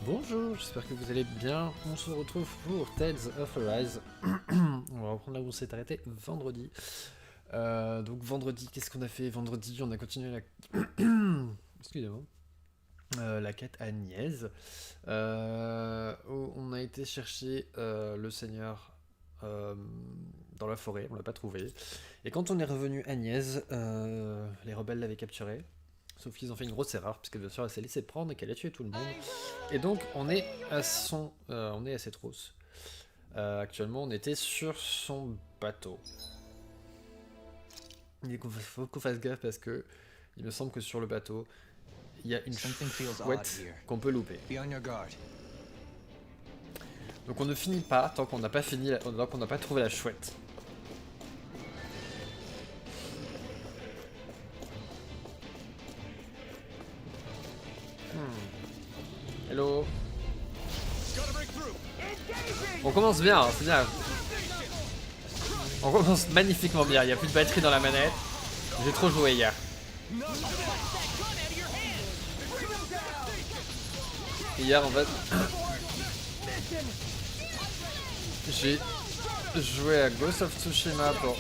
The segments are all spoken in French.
Bonjour, j'espère que vous allez bien. On se retrouve pour Tales of Arise. On va reprendre là où on s'est arrêté vendredi. Donc vendredi, qu'est-ce qu'on a fait? Vendredi, on a continué la... Excusez-moi. La quête à Nièze. Où on a été chercher le seigneur dans la forêt, on l'a pas trouvé. Et quand on est revenu à Nièze, les rebelles l'avaient capturé. Sauf qu'ils ont fait une grosse erreur, puisque bien sûr elle s'est laissée prendre et qu'elle a tué tout le monde. Et donc on est à ses trousses. Actuellement on était sur son bateau. Il faut qu'on fasse gaffe parce que il me semble que sur le bateau, il y a une chouette qu'on peut louper. Donc on ne finit pas tant qu'on n'a pas fini, tant qu'on n'a pas trouvé la chouette. Hello. On commence bien, hein, c'est bien. On commence magnifiquement bien, il n'y a plus de batterie dans la manette. J'ai trop joué hier. Hier en fait, j'ai joué à Ghost of Tsushima pour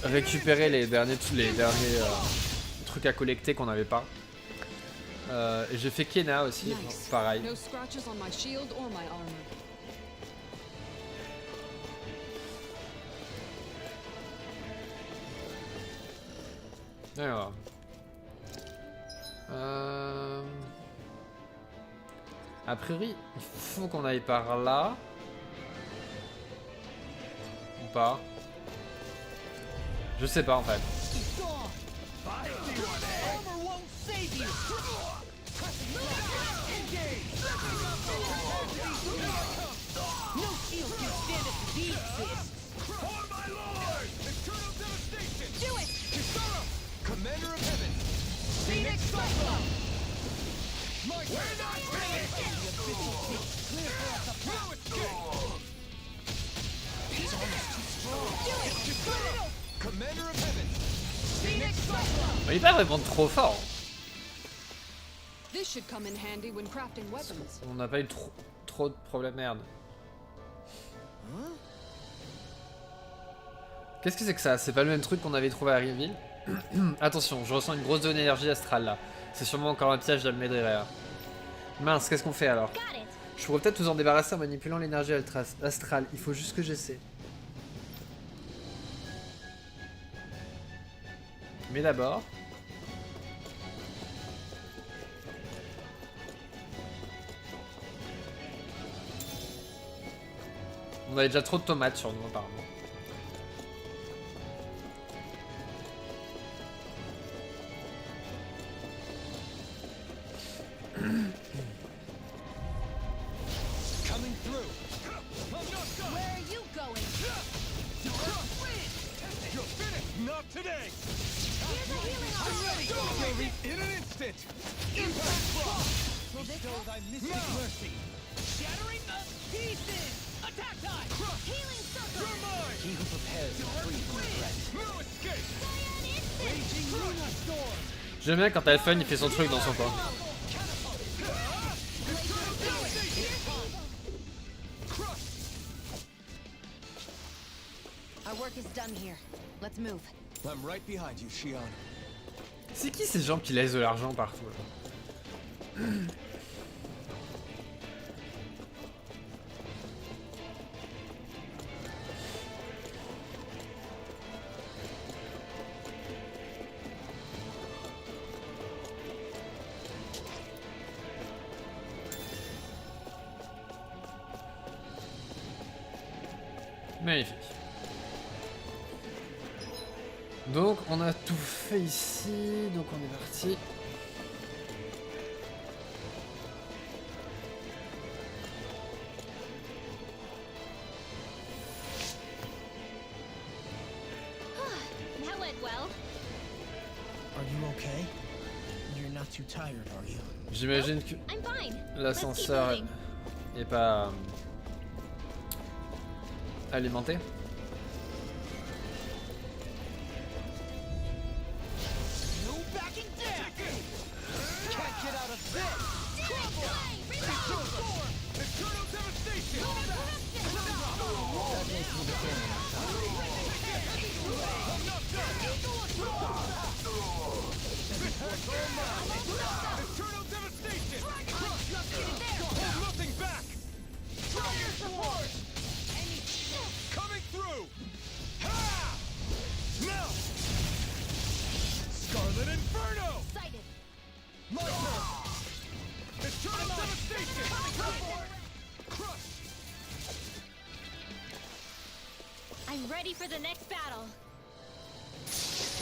récupérer les derniers trucs à collecter qu'on n'avait pas. Et j'ai fait Kena aussi, pareil. Alors. A priori, il faut qu'on aille par là. Ou pas. Je sais pas en fait. Il est pas vraiment trop fort. On n'a pas eu trop de problèmes, merde. Qu'est-ce que c'est que ça? C'est pas le même truc qu'on avait trouvé à Rieville. Attention, je ressens une grosse dose d'énergie astrale là. C'est sûrement encore un piège d'Almeidrea. Mince, qu'est-ce qu'on fait alors? Je pourrais peut-être vous en débarrasser en manipulant l'énergie astrale. Il faut juste que j'essaie. Mais d'abord... On avait déjà trop de tomates sur nous apparemment. J'aime bien quand Alphen il fait son truc dans son coin. C'est qui ces gens qui laissent de l'argent partout là? Magnifique. Donc on a tout fait ici, donc on est parti. J'imagine que l'ascenseur n'est pas alimenté.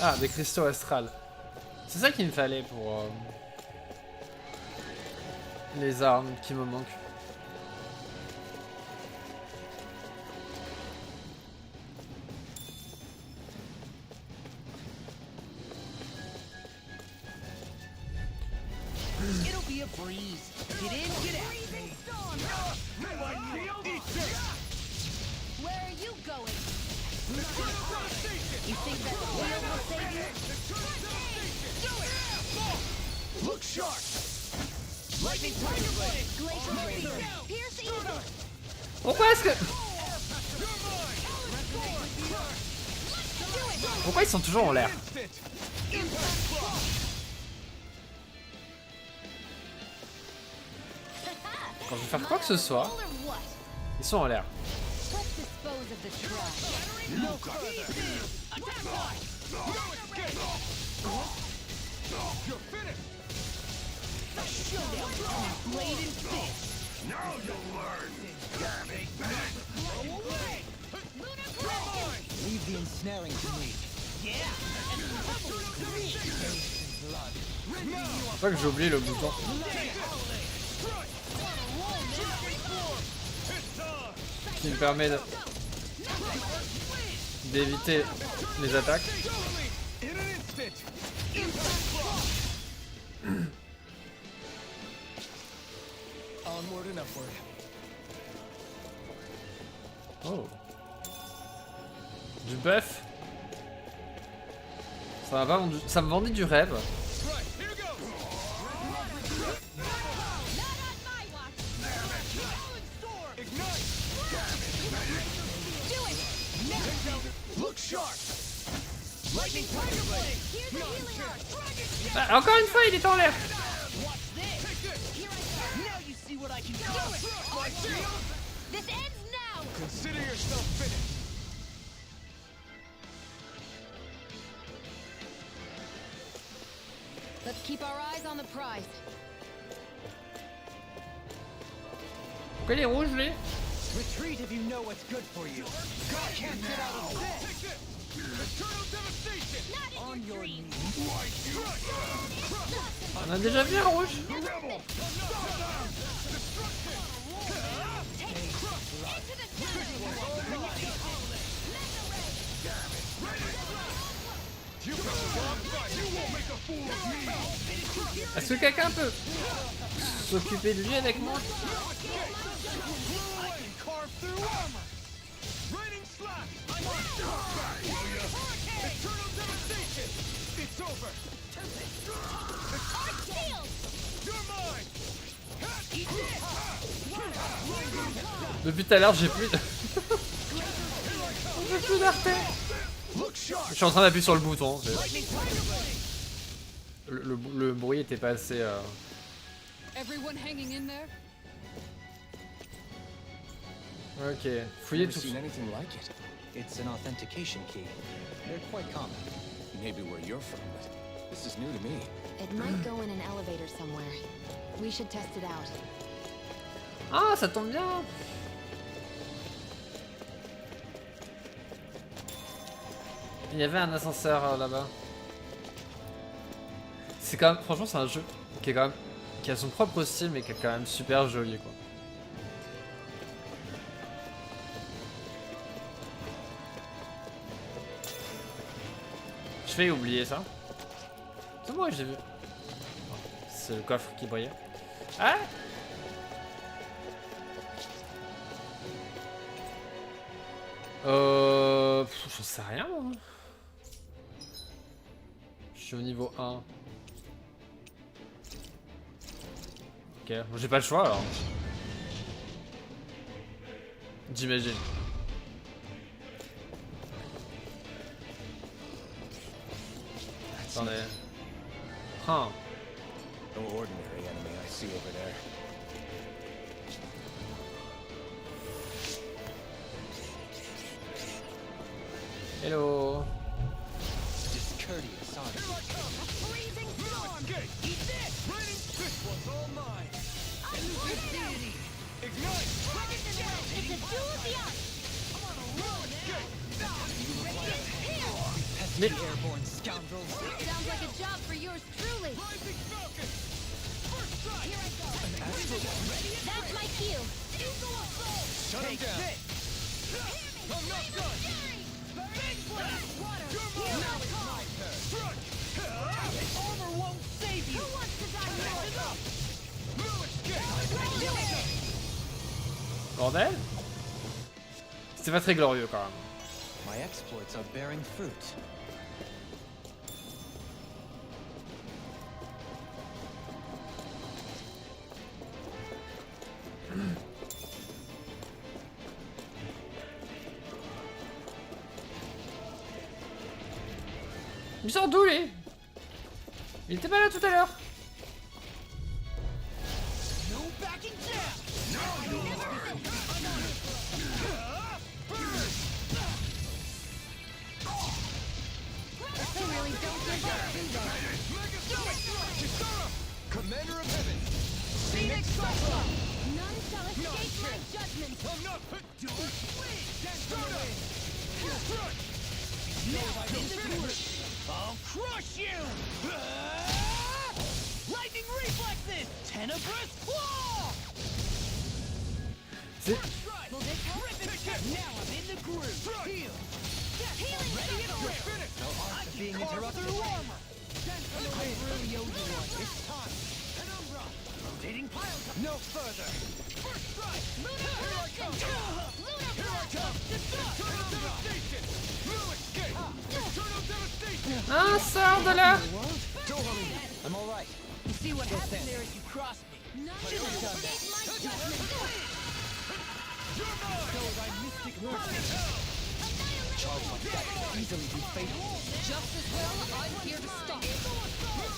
Ah, des cristaux astrales. C'est ça qu'il me fallait pour les armes qui me manquent. It'll be a breeze. Get in, get out. Where are you going? You think that the wheel will save you? Look sharp. Lightning tiger blade. Glacial spear. Pierce easy. Pourquoi est-ce que... Pourquoi ils sont toujours en l'air? Quand je vais faire quoi que ce soit, ils sont en l'air. Leave the ensnaring to me. C'est pas que j'ai oublié le bouton qui me permet d'éviter les attaques. Oh. Du buff. Ça me vendait du rêve. Ah, encore une fois, il est en l'air. Let's keep our eyes on the prize. Pourquoi il est rouge, lui? Retreat if you know what's good for you. God can't get out of this. On your knees. On a déjà vu un rouge. Est-ce que quelqu'un peut s'occuper de lui avec moi? Depuis tout à l'heure, j'ai plus de... j'ai plus d'arté. Je suis en train d'appuyer sur le bouton. Le bruit était pas assez... Ok, fouillez tout. It's an authentication key. They're quite common. Maybe where you're from, but this is new to me. It might go in an elevator somewhere. We should test it out. Ah, ça tombe bien. Il y avait un ascenseur là-bas. C'est quand même, franchement, c'est un jeu qui est quand même, qui a son propre style, mais qui est quand même super joli, quoi. Je vais oublier ça. C'est moi, j'ai vu. C'est le coffre qui brillait. Ah! J'en sais rien, moi. Je suis au niveau 1. Ok. Ok, j'ai pas le choix alors. J'imagine. Attendez. Huh. No ordinary enemy I see over there. Hello. Discourteous, aren't you? Freezing storm! Eat this! This one's all mine! Infinity! Ignite! It's a duel of the odds. I'm on a roll now! Pesky airborne scoundrels. Sounds like a job for yours truly. Rising Falcon! First strike! Here I go. That's my cue. Shut him down. I'm not done! Big blast! Water! You're mine! Strike! Armor won't save you! Who wants to die now? No escape! Do it! Bordel. C'était pas très glorieux quand même. My exploits are bearing fruit. Ils sont d'où lui? Il était pas là tout à l'heure. No backing down! They really don't give up, do they? Commander of Heaven! Phoenix Cyclone! None shall escape my judgment. I'm not put to it! Start up! Strike! Now I'm in the group! I'll crush you! Lightning reflexes! Tenebrous claw! C'est... Will this help? Now I'm in the groove! Heal! Healing Ready to circle! finish! No art of being interrupted. Through armor! It's time! Penumbra! Rotating piles up! No further! First strike! Lunar Here I come! blast! Lunar Here I blast! come! Eternal devastation! No escape! Eternal devastation! Ah, sors de là. I'm all right. You see what happened there as you crossed me? None shall escape my judgment. You're mine! So thy mystic mercy! Charge like that could easily be fatal. Just as well, I'm here to stop. No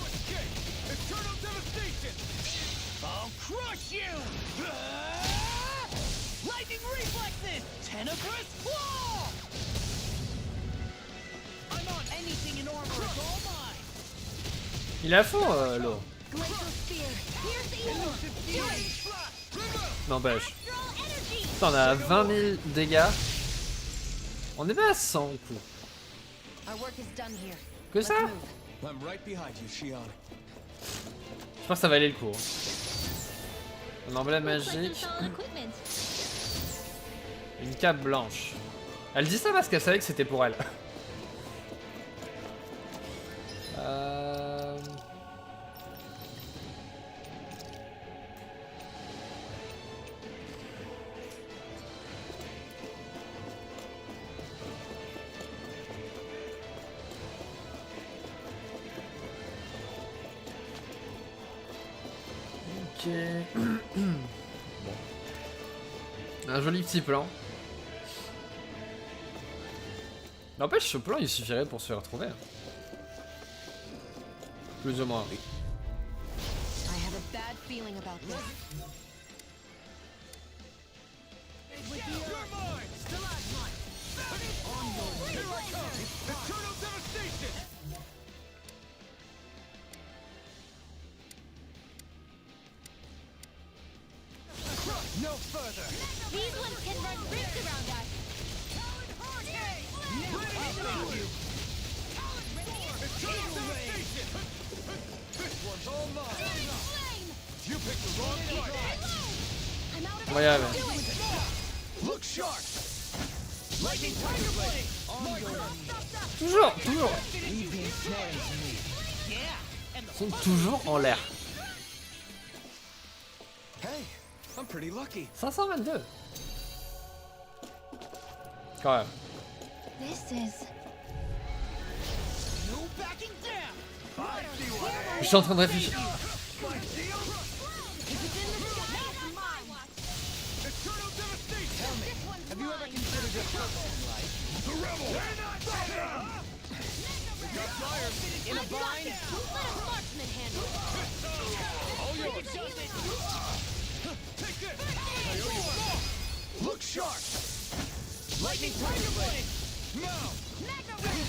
escape! Eternal devastation! I'll crush you! Lightning reflexes! Tenebrous claw! I'm on anything in armor is all mine! Il est à fond l'eau. Glacial spear. Pierce evil. Do it. N'empêche. Astral energy. Putain, on a 20 000 dégâts. On est pas à 100 au coup. Our work is done here. Que Let's ça? move. I'm right behind you, Shion. Je pense que ça valait le coup. Un emblème Looks like some magique. solid equipment. Une cape blanche. Elle dit ça parce qu'elle savait que c'était pour elle. Ok. Bon. Un joli petit plan. N'empêche, ce plan il suffirait pour se faire retrouver. Plus ou moins. I have a bad feeling about this. You're mine! Stalagmite! Here I come! Eternal devastation! No further! These ones can run rifts around us. Eternal devastation! This one's all mine! Flame! You picked the wrong fight! I'm out of On va y arriver. Do it. Look sharp! Lightning tiger blade! On your Toujours, toujours. Leave the ensnaring to me. Yeah! And Ils sont toujours en l'air. Hey, I'm pretty lucky. 522. Quand même. This is... no backing down! I see what Je suis en train de réfléchir. my shield! If it's in mine. considered a person in life? The rebel! They're not dead! We got flyers in a I've got bind. this. Let a marksman handle it. All yours. Take this. I owe you more. Look sharp. Lightning Tiger Blade. Now. Magna Red.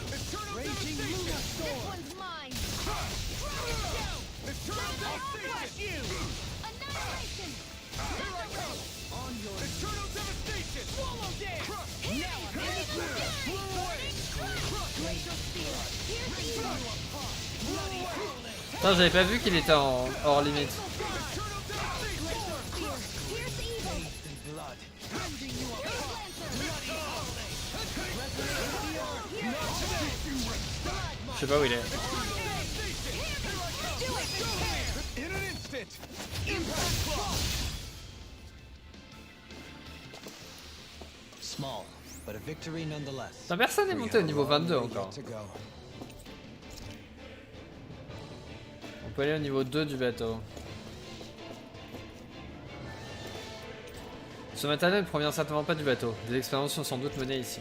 Eternal This Devastation. one's mine. Eternal Devastation. Annihilation. Here I come. On your Eternal Devastation. Swallow dance. Now I'm in the clear. Blow away. Glacial Spear. Here's evil. Putain, j'avais pas vu qu'il était en hors limite. Glacial Spear. Here's evil. Blood. Je sais pas où il est. In an instant. Impact Claw. Small, but a victory nonetheless. Putain, personne n'est monté au niveau 22 encore. To go. On peut aller au niveau 2 du bateau. Ce matériel ne provient certainement pas du bateau. Des expériences sont sans doute menées ici.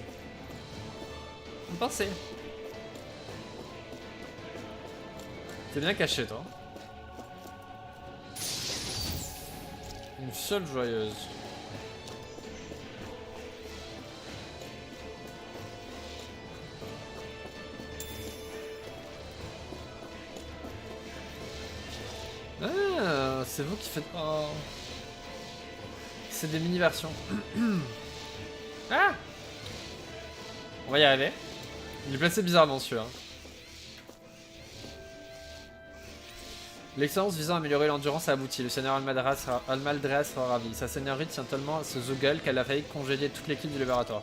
Vous pensez? T'es bien caché, toi. Une seule joyeuse. Ah, c'est vous qui faites... Oh. C'est des mini-versions. Ah! On va y arriver. Il est placé bizarrement celui-là. L'excellence visant à améliorer l'endurance a abouti. Le seigneur Almeidrea sera ravi. Sa seigneurie tient tellement à ce Zoogle qu'elle a failli congédier toute l'équipe du laboratoire.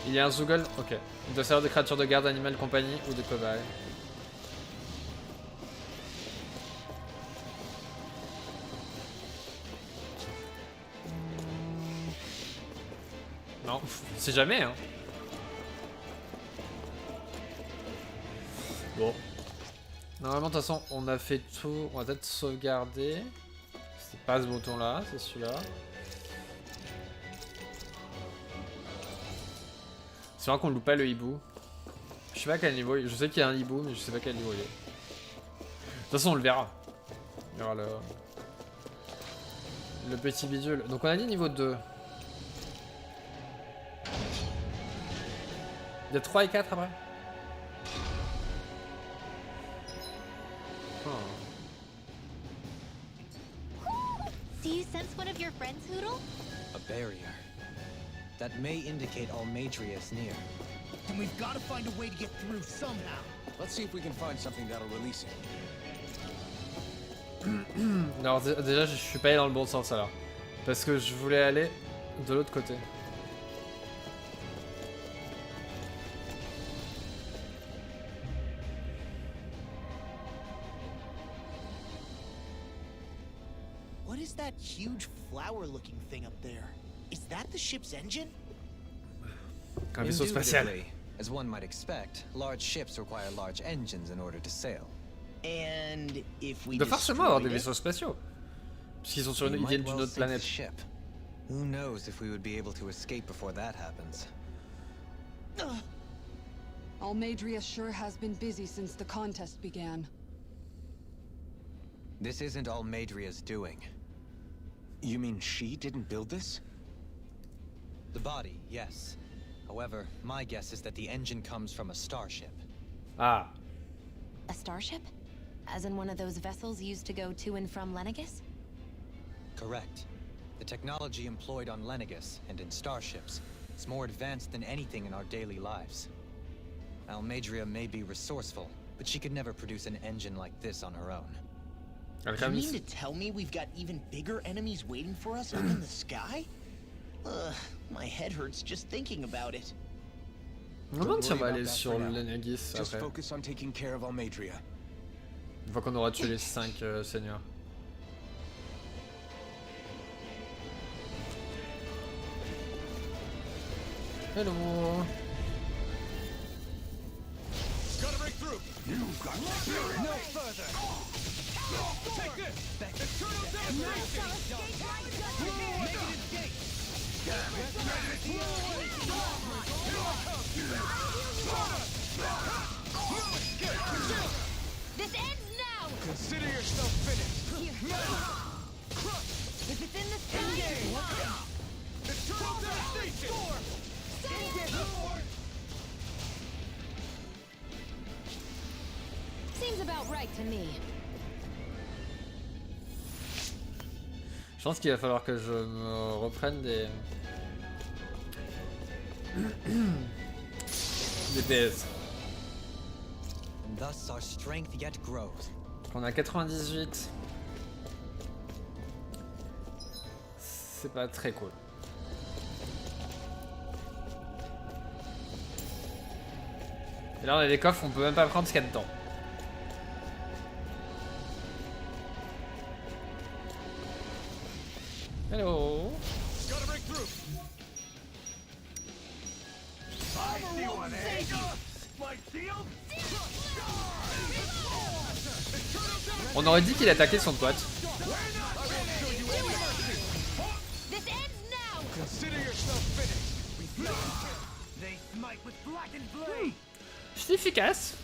Il y a un Zoogle? Ok. Il doit servir de créature de garde, animal, compagnie ou de cobaye. Non, c'est jamais, hein. Bon. Normalement, de toute façon, on a fait tout. On va peut-être sauvegarder. C'est pas ce bouton-là, c'est celui-là. C'est vrai qu'on loupe pas le hibou. Je sais pas quel niveau. Je sais qu'il y a un hibou, mais je sais pas quel niveau il est. De toute façon, on le verra. Il y aura le petit bidule. Donc, on a dit niveau 2. Il y a 3 et 4 après. Oh. Do you sense one of your friends, Hoodle? A barrier. That may indicate Almeidrea is near. And we've got to find a way to get through somehow. Let's see if we can find something that'll release it. Alors déjà, je suis pas allé dans le bon sens alors. Parce que je voulais aller de l'autre côté. What is that huge flower-looking thing up there? Is that the ship's engine? Un vaisseau spatial. Indubitably, as one might expect, large ships require large engines in order to sail. And if we Il doit forcément avoir des destroyed it? vaisseaux spatiaux. Puisqu'ils sont sur We une, ils might viennent d'une well autre sink the planète. ship. Who knows if we would be able to escape before that happens. Almeidrea sure has been busy since the contest began. This isn't Almeidrea's doing. You mean she didn't build this? The body, yes. However, my guess is that the engine comes from a starship. Ah. A starship? As in one of those vessels used to go to and from Lenegus? Correct. The technology employed on Lenegus and in starships is more advanced than anything in our daily lives. Almeidrea may be resourceful, but she could never produce an engine like this on her own. You mean to tell me we've got even bigger enemies waiting for us up in the sky? My head hurts just thinking about it. On me demande si on va worry aller about that sur for now. l'Enagis Just après. focus on taking care of Almeidrea. Une fois qu'on aura tué les 5 seigneurs. Hello. Gotta break through. You've got spirit. No further. Take this! Eternal devastation! Make it escape! This ends now! Consider yourself finished! Here. If it's in the sky, Eternal devastation! seems about right to me. Je pense qu'il va falloir que je me reprenne des PS. And thus our strength yet grows. On a 98. C'est pas très cool. Et là on a des coffres, on peut même pas prendre ce qu'il y a dedans. Hello. Gotta break through! I see one, My shield? On aurait dit qu'il attaquait son pote. This ends now! Consider yourself finished! They smite with blackened blade! C'est efficace.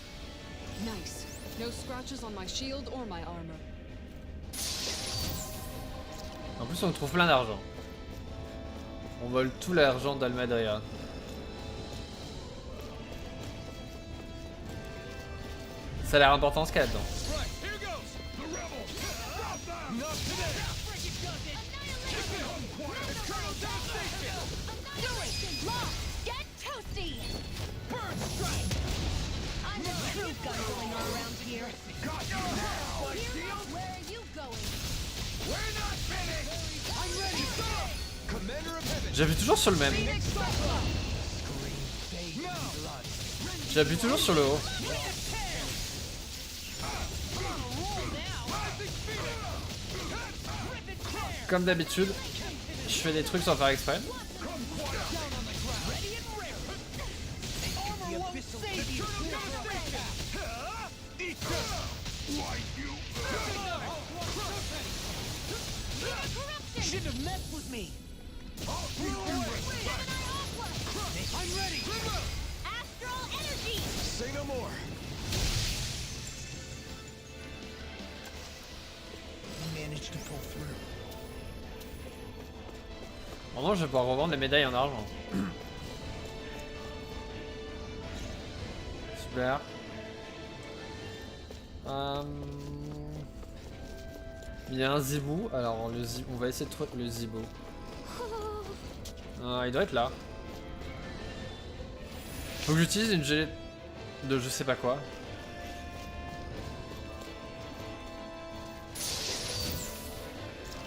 Nice. No scratches on my shield or my armor. En plus on trouve plein d'argent. On vole tout l'argent d'Almeidrea. Ça a l'air important ce qu'il y a dedans. Right, here goes! The rebel! Stop them! Not today! Eternal devastation! Do it! Lost! Get toasty! Burn strike! I'm the true gun-going all around here. Got you now! My Hero, shield? where are you going? We're not finished! I'm ready! Stop! Commander of heaven! J'appuie toujours sur le même. Phoenix Cyclone! J'appuie toujours sur le haut. Comme d'habitude, je fais des trucs sans faire exprès. You shouldn't have messed with me. I'm ready! Astral energy! Say no more! You managed to pull through. Vraiment, je vais pouvoir revendre les médailles en argent. Super. Il y a un zibou. Alors, le zibou, on va essayer de trouver le zibou. Il doit être là. Faut que j'utilise une gelée de je sais pas quoi.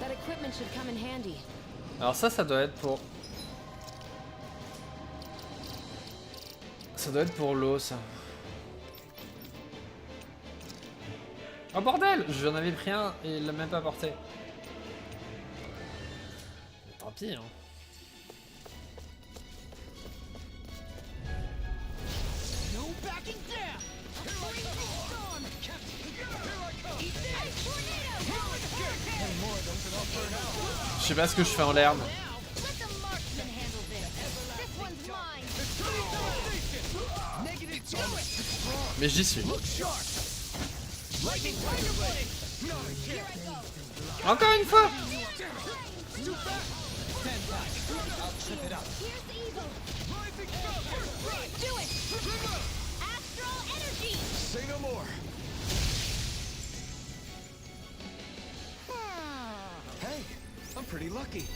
That equipment should come in handy. Alors ça doit être pour... Ça doit être pour l'eau, ça. Oh bordel! J'en avais pris un et il l'a même pas porté. Tant pis, hein. No backing down! Je sais pas ce que je fais en l'air. Let the marksman handle this. This one's mine. Negative damage! Mais j'y suis. Look sharp! Lightning Tiger Blade! No Here I chance! go. Encore une fois! Too fast! Stand back! I'll trip it up! Here's the evil. Rising sun! First strike! Do it. Astral energy. Say no more! Hey, I'm pretty lucky.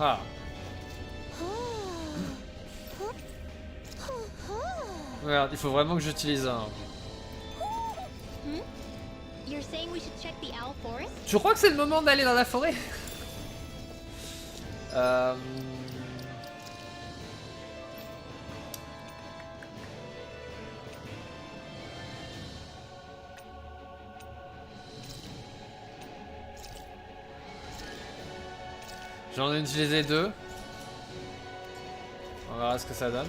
Ah. Regarde, il faut vraiment que j'utilise un. You're saying we should check the owl forest? Tu crois que c'est le moment d'aller dans la forêt? J'en ai utilisé deux. On verra ce que ça donne.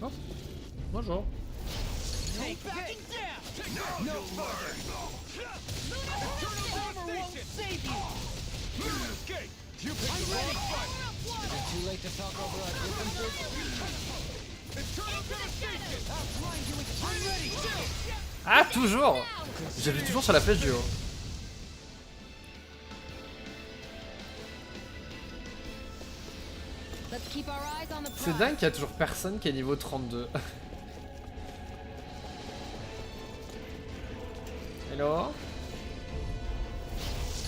Oh, bonjour. Take backing down! No further! Armor won't save you! Escape! You picked the wrong fight! Is it too late to talk over our differences? Internal devastation! Outline you with... I'm ready! Ah, toujours. J'appuie toujours sur la flèche du haut. Let's keep our eyes on the C'est prize. dingue qu'il y a toujours personne qui est niveau 32. Hello?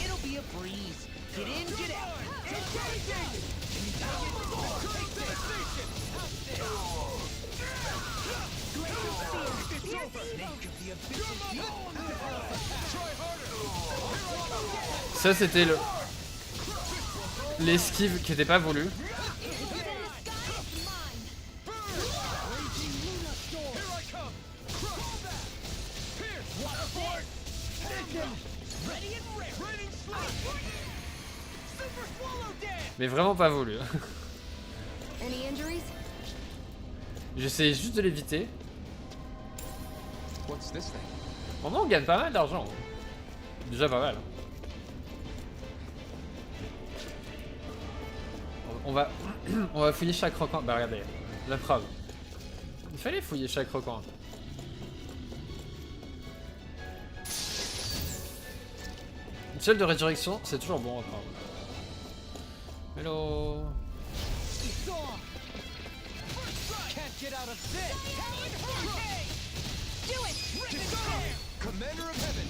It'll be a breeze. Get in, get out. Ça c'était le l'esquive qui était pas voulu. Mais vraiment pas voulu. Any injuries? J'essayais juste de l'éviter. What's this thing? Vraiment on gagne pas mal d'argent. Déjà pas mal. On va on va fouiller chaque recoin. Bah regardez, la preuve. Il fallait fouiller chaque recoin. Une seule de résurrection, c'est toujours bon à prendre. Hello. Can't get out of this! Do it! Commander of Heaven!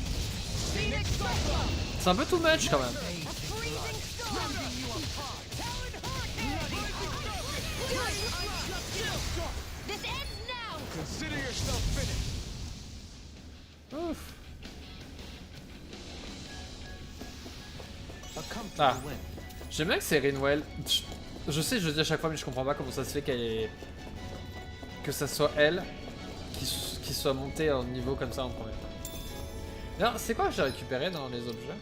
Phoenix Cyclone! C'est un peu too much quand même. Freezing storm! This ends now! Consider yourself finished! Ouf. A comfortable Ah. win. J'aime bien que c'est Rinwell. Je sais, je le dis à chaque fois, mais je comprends pas comment ça se fait qu'elle est... que ça soit elle qui soit montée en niveau comme ça en premier. Alors, c'est quoi que j'ai récupéré dans les objets?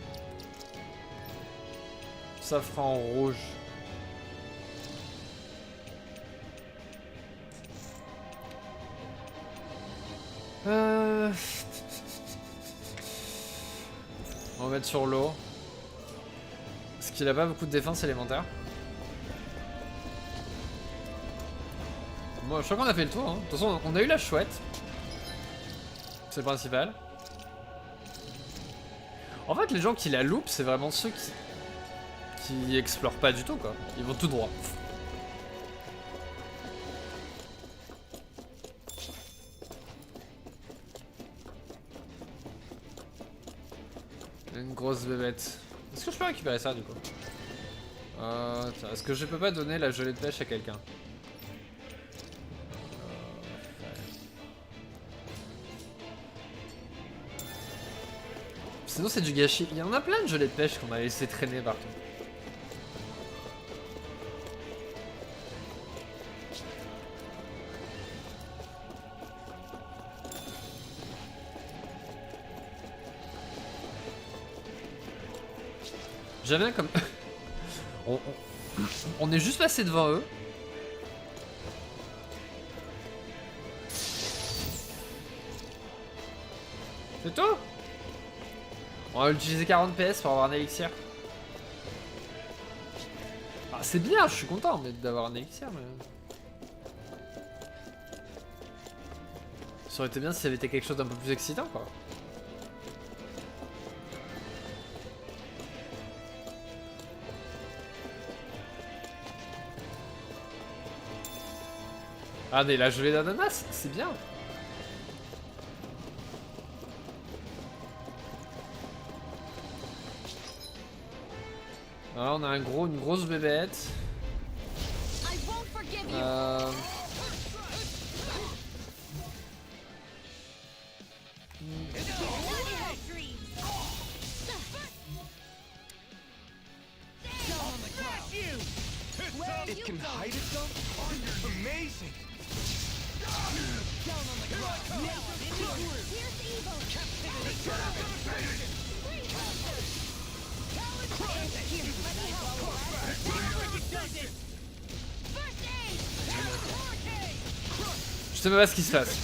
Safran rouge. On va mettre sur l'eau. Parce qu'il a pas beaucoup de défense élémentaire. Bon, je crois qu'on a fait le tour. Hein. De toute façon, on a eu la chouette. C'est le principal. En fait, les gens qui la loupent, c'est vraiment ceux qui explorent pas du tout, quoi. Ils vont tout droit. Une grosse bébête. Est-ce que je peux récupérer ça, du coup? Tiens, est-ce que je peux pas donner la gelée de pêche à quelqu'un? Sinon c'est du gâchis. Il y en a plein de gelées de pêche qu'on a laissé traîner partout. J'aime bien comme... on est juste passé devant eux. C'est tout? On va utiliser 40 PS pour avoir un élixir. Ah, c'est bien, je suis content d'avoir un élixir, mais... Ça aurait été bien si ça avait été quelque chose d'un peu plus excitant, quoi. Ah, mais la gelée d'ananas, c'est bien. Alors, on a une grosse bébête. I won't forgive you! It can hide itself? Amazing! sais même pas ce qui se passe.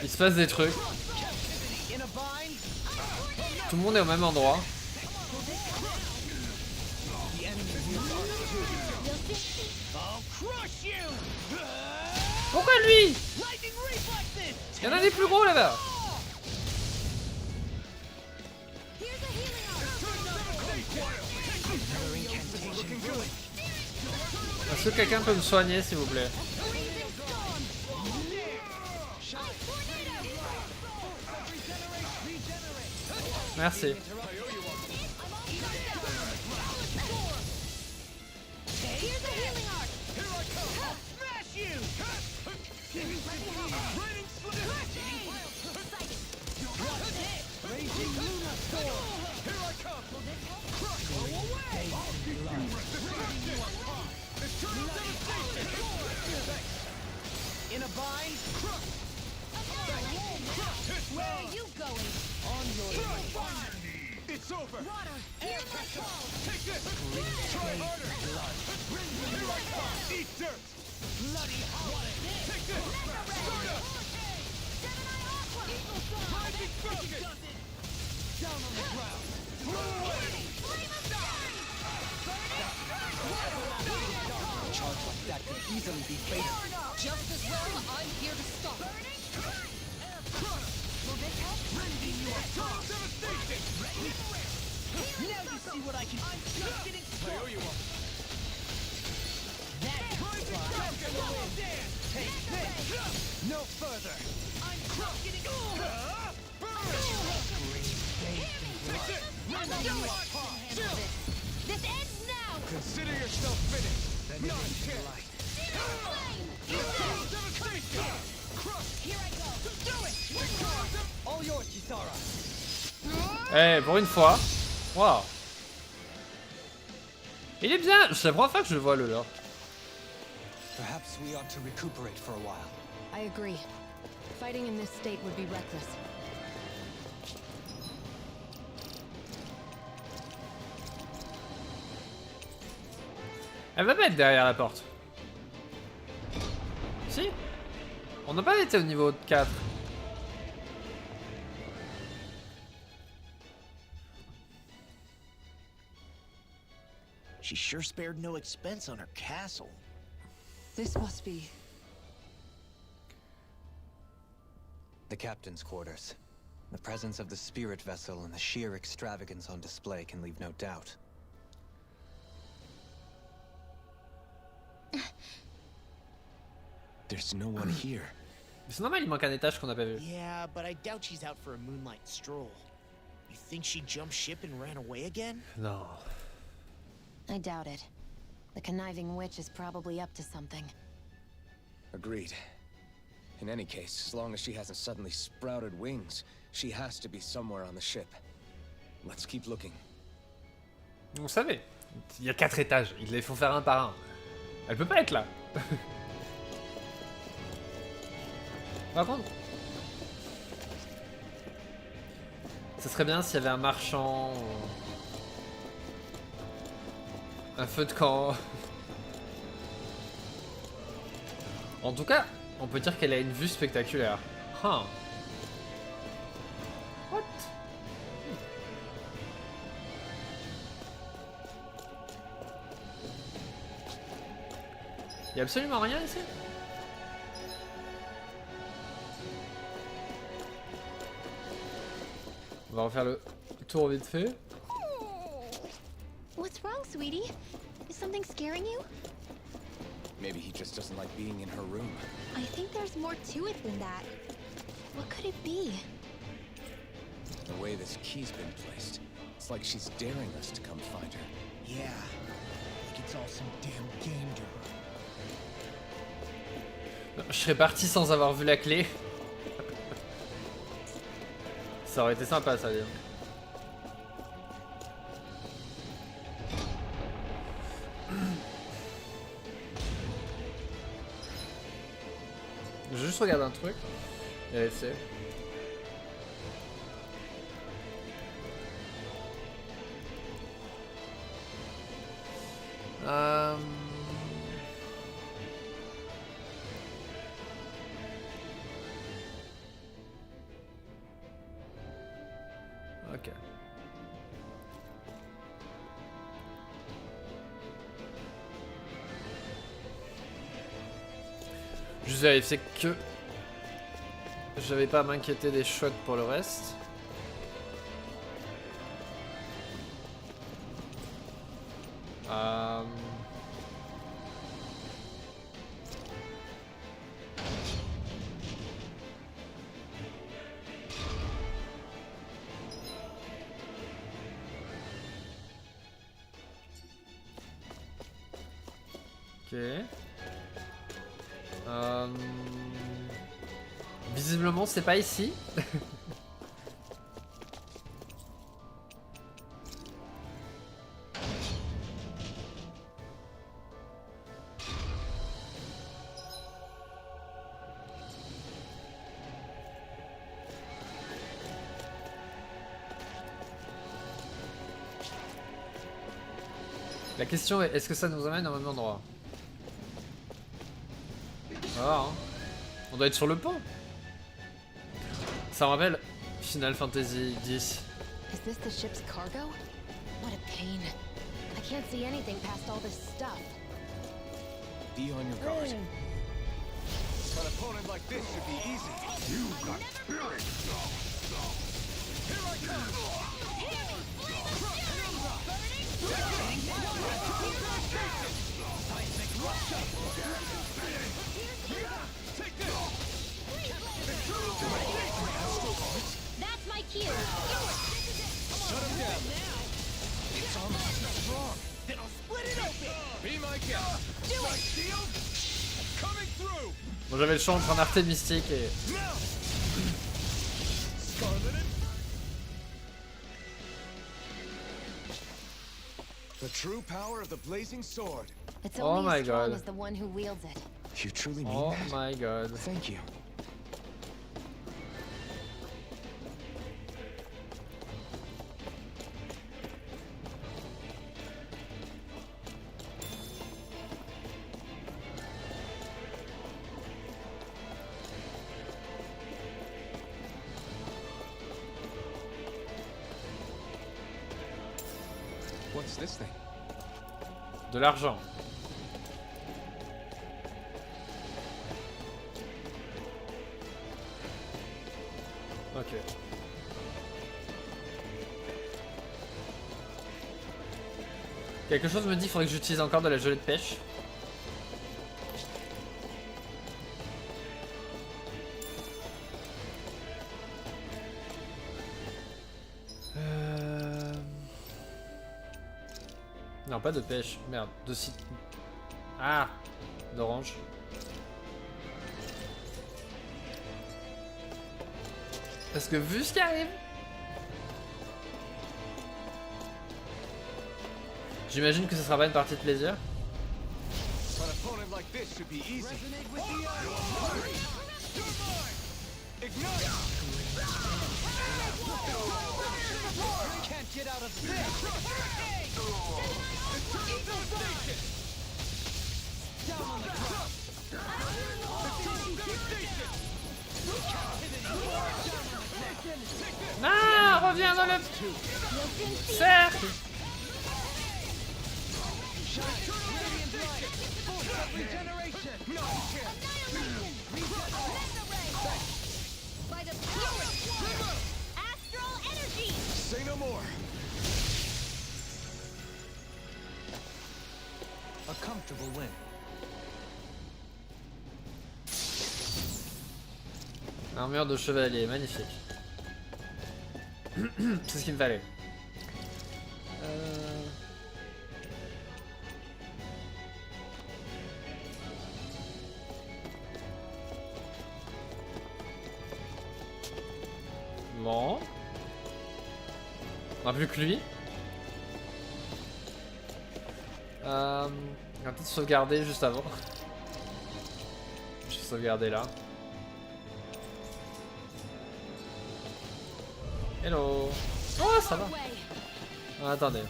Il se passe des trucs. Tout le monde est au même endroit. Pourquoi lui? Il y en a des plus gros là-bas. Est-ce que quelqu'un peut me soigner s'il vous plaît? Merci. In a bind? Where are you going? On your it's over! Water! Hear my call! Take this! Try harder! Here I come! Eat dirt! Bloody hot! Take this! Start up! Rising focus! Down on the ground! Roll away! A charge like that could easily be fatal. Just as well, I'm here to stop it. Now you see what I can do. I'm just getting started. I owe you one. That's take this. No further. I'm just getting This ends now! Consider yourself finished. Not a chance. Here I go. Do it. All yours, Kisara. Eh, pour une fois. Waouh. Il est bien. C'est la première fois que je le vois le lore. Perhaps we ought to recuperate for a while. I agree. Fighting in this state would be reckless. Elle va pas être derrière la porte. Si? On n'a pas été au niveau 4. She sure spared no expense on her castle. This must be... The captain's quarters. The presence of the spirit vessel and the sheer extravagance on display can leave no doubt. There's no one here. C'est normal, il manque un étage qu'on n'a pas vu. Yeah, but I doubt she's out for a moonlight stroll. You think she jumped ship and ran away again? Non. I doubt it. The conniving witch is probably up to something. Agreed. In any case, as long as she hasn't suddenly sprouted wings, she has to be somewhere on the ship. Let's keep looking. Vous savez, il y a 4 étages, ils les font faire un par un. Elle peut pas être là. Par contre, ce serait bien s'il y avait un marchand, un feu de camp. En tout cas, on peut dire qu'elle a une vue spectaculaire. Huh. What? Il y a absolument rien ici. On va refaire le tour vite fait. What's wrong, sweetie? Is something scaring you? Maybe he just doesn't like being in her room. I think there's more to it than that. What could it be? The way this key's been placed. It's like she's daring us to come find her. Yeah. Like it's all some damn game to her. Je serais parti sans avoir vu la clé. Ça aurait été sympa ça. Je vais juste regarder un truc. Vérifier. Ok. Juste vérifier que j'avais pas à m'inquiéter des chocs pour le reste. Ok. Visiblement, c'est pas ici. La question est, est-ce que ça nous amène au même endroit? Voilà, hein. On doit être sur le pont. Ça me rappelle Final Fantasy X. Is this the ship's cargo? What a pain. I can't see anything past all this stuff. Be on your guard. An opponent like this should be easy. You got spirit. Here I come. That's my cue. Shut him down. It's almost strong. Then I'll split it open. Be my guest. Do it. Shield coming through. Bon, j'avais le choix entre un Arte mystique et... The true power of the blazing sword. It's Oh only my as strong God. as the one who wields it. You truly mean Oh that? my god. Thank you. What's this thing? De l'argent. Ok. Quelque chose me dit qu'il faudrait que j'utilise encore de la gelée de pêche. Non, pas de pêche. Merde, de cit... Ah, d'orange. Parce que vu ce qui arrive... J'imagine que ce sera pas une partie de plaisir. An opponent like this should be easy. Resonate with the ignite! Can't get out of this! Down on the ground! Ah, reviens dans le cercle. By the power of astral energy. Say no more! A comfortable win. Armure de chevalier, magnifique. C'est ce qu'il me fallait. Bon. On a plus que lui. On va peut-être sauvegarder juste avant. Je vais sauvegarder là. Hello. Oh, ça va. Ah, attendez.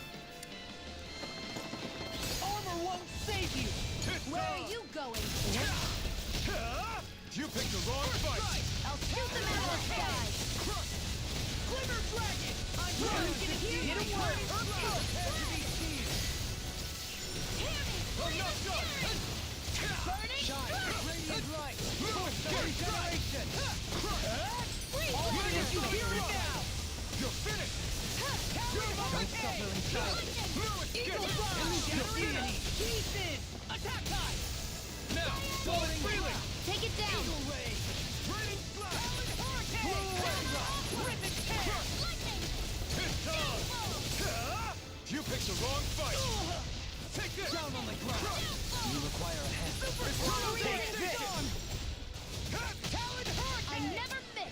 Armor won't save you! Where are you going? You picked the wrong fight! I'll shoot them out of the sky. Take it down! You picked the wrong fight! Take this! Down on the ground! You require a hand. Take this! Talon Hurricane! I never miss!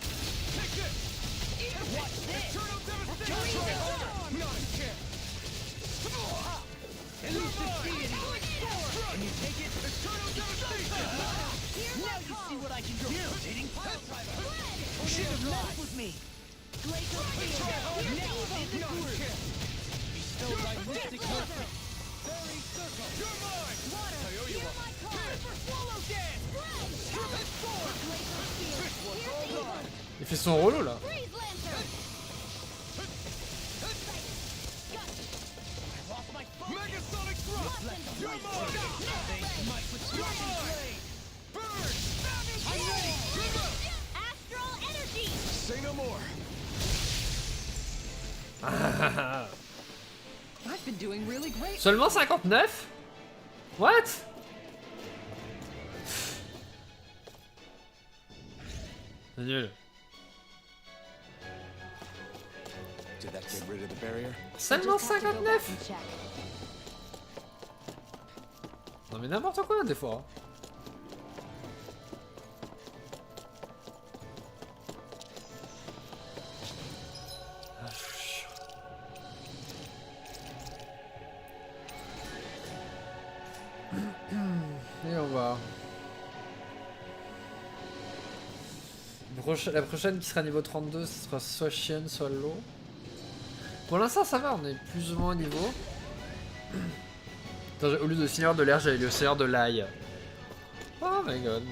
Take this! What's this? Eternal Devastation! Try harder! Not a chance! Elusive Deity! Can you take it? Eternal Devastation! Now you see what I can do. Irritating. Should have left with me. Glacial Spear! Now I'm in the groove. Bestow thy mystic mercy! Fairy Circle! You're mine! Water! I owe you Hear one. my call! Here for Swallow Dance! Stupid sword! Glacial Spear! This one's Here's all evil! mine! Il fait son rôle là. Freeze Lantern! Lost my focus. Megasonic Thrust! You're mine! Might with Dragon Blade. Burn! I'm ready! Astral Energy! Say no more! I've been doing really great. Seulement 59? What? C'est nul. Did that get rid of the barrier? Seulement Just have to go back 59? and check. Non mais n'importe quoi des fois. Et on va. La prochaine qui sera niveau 32, ce sera soit chienne, soit l'eau. Pour l'instant ça va, on est plus ou moins au niveau. Attends, au lieu de Seigneur de l'air, j'avais le Seigneur de l'ail. Oh my god.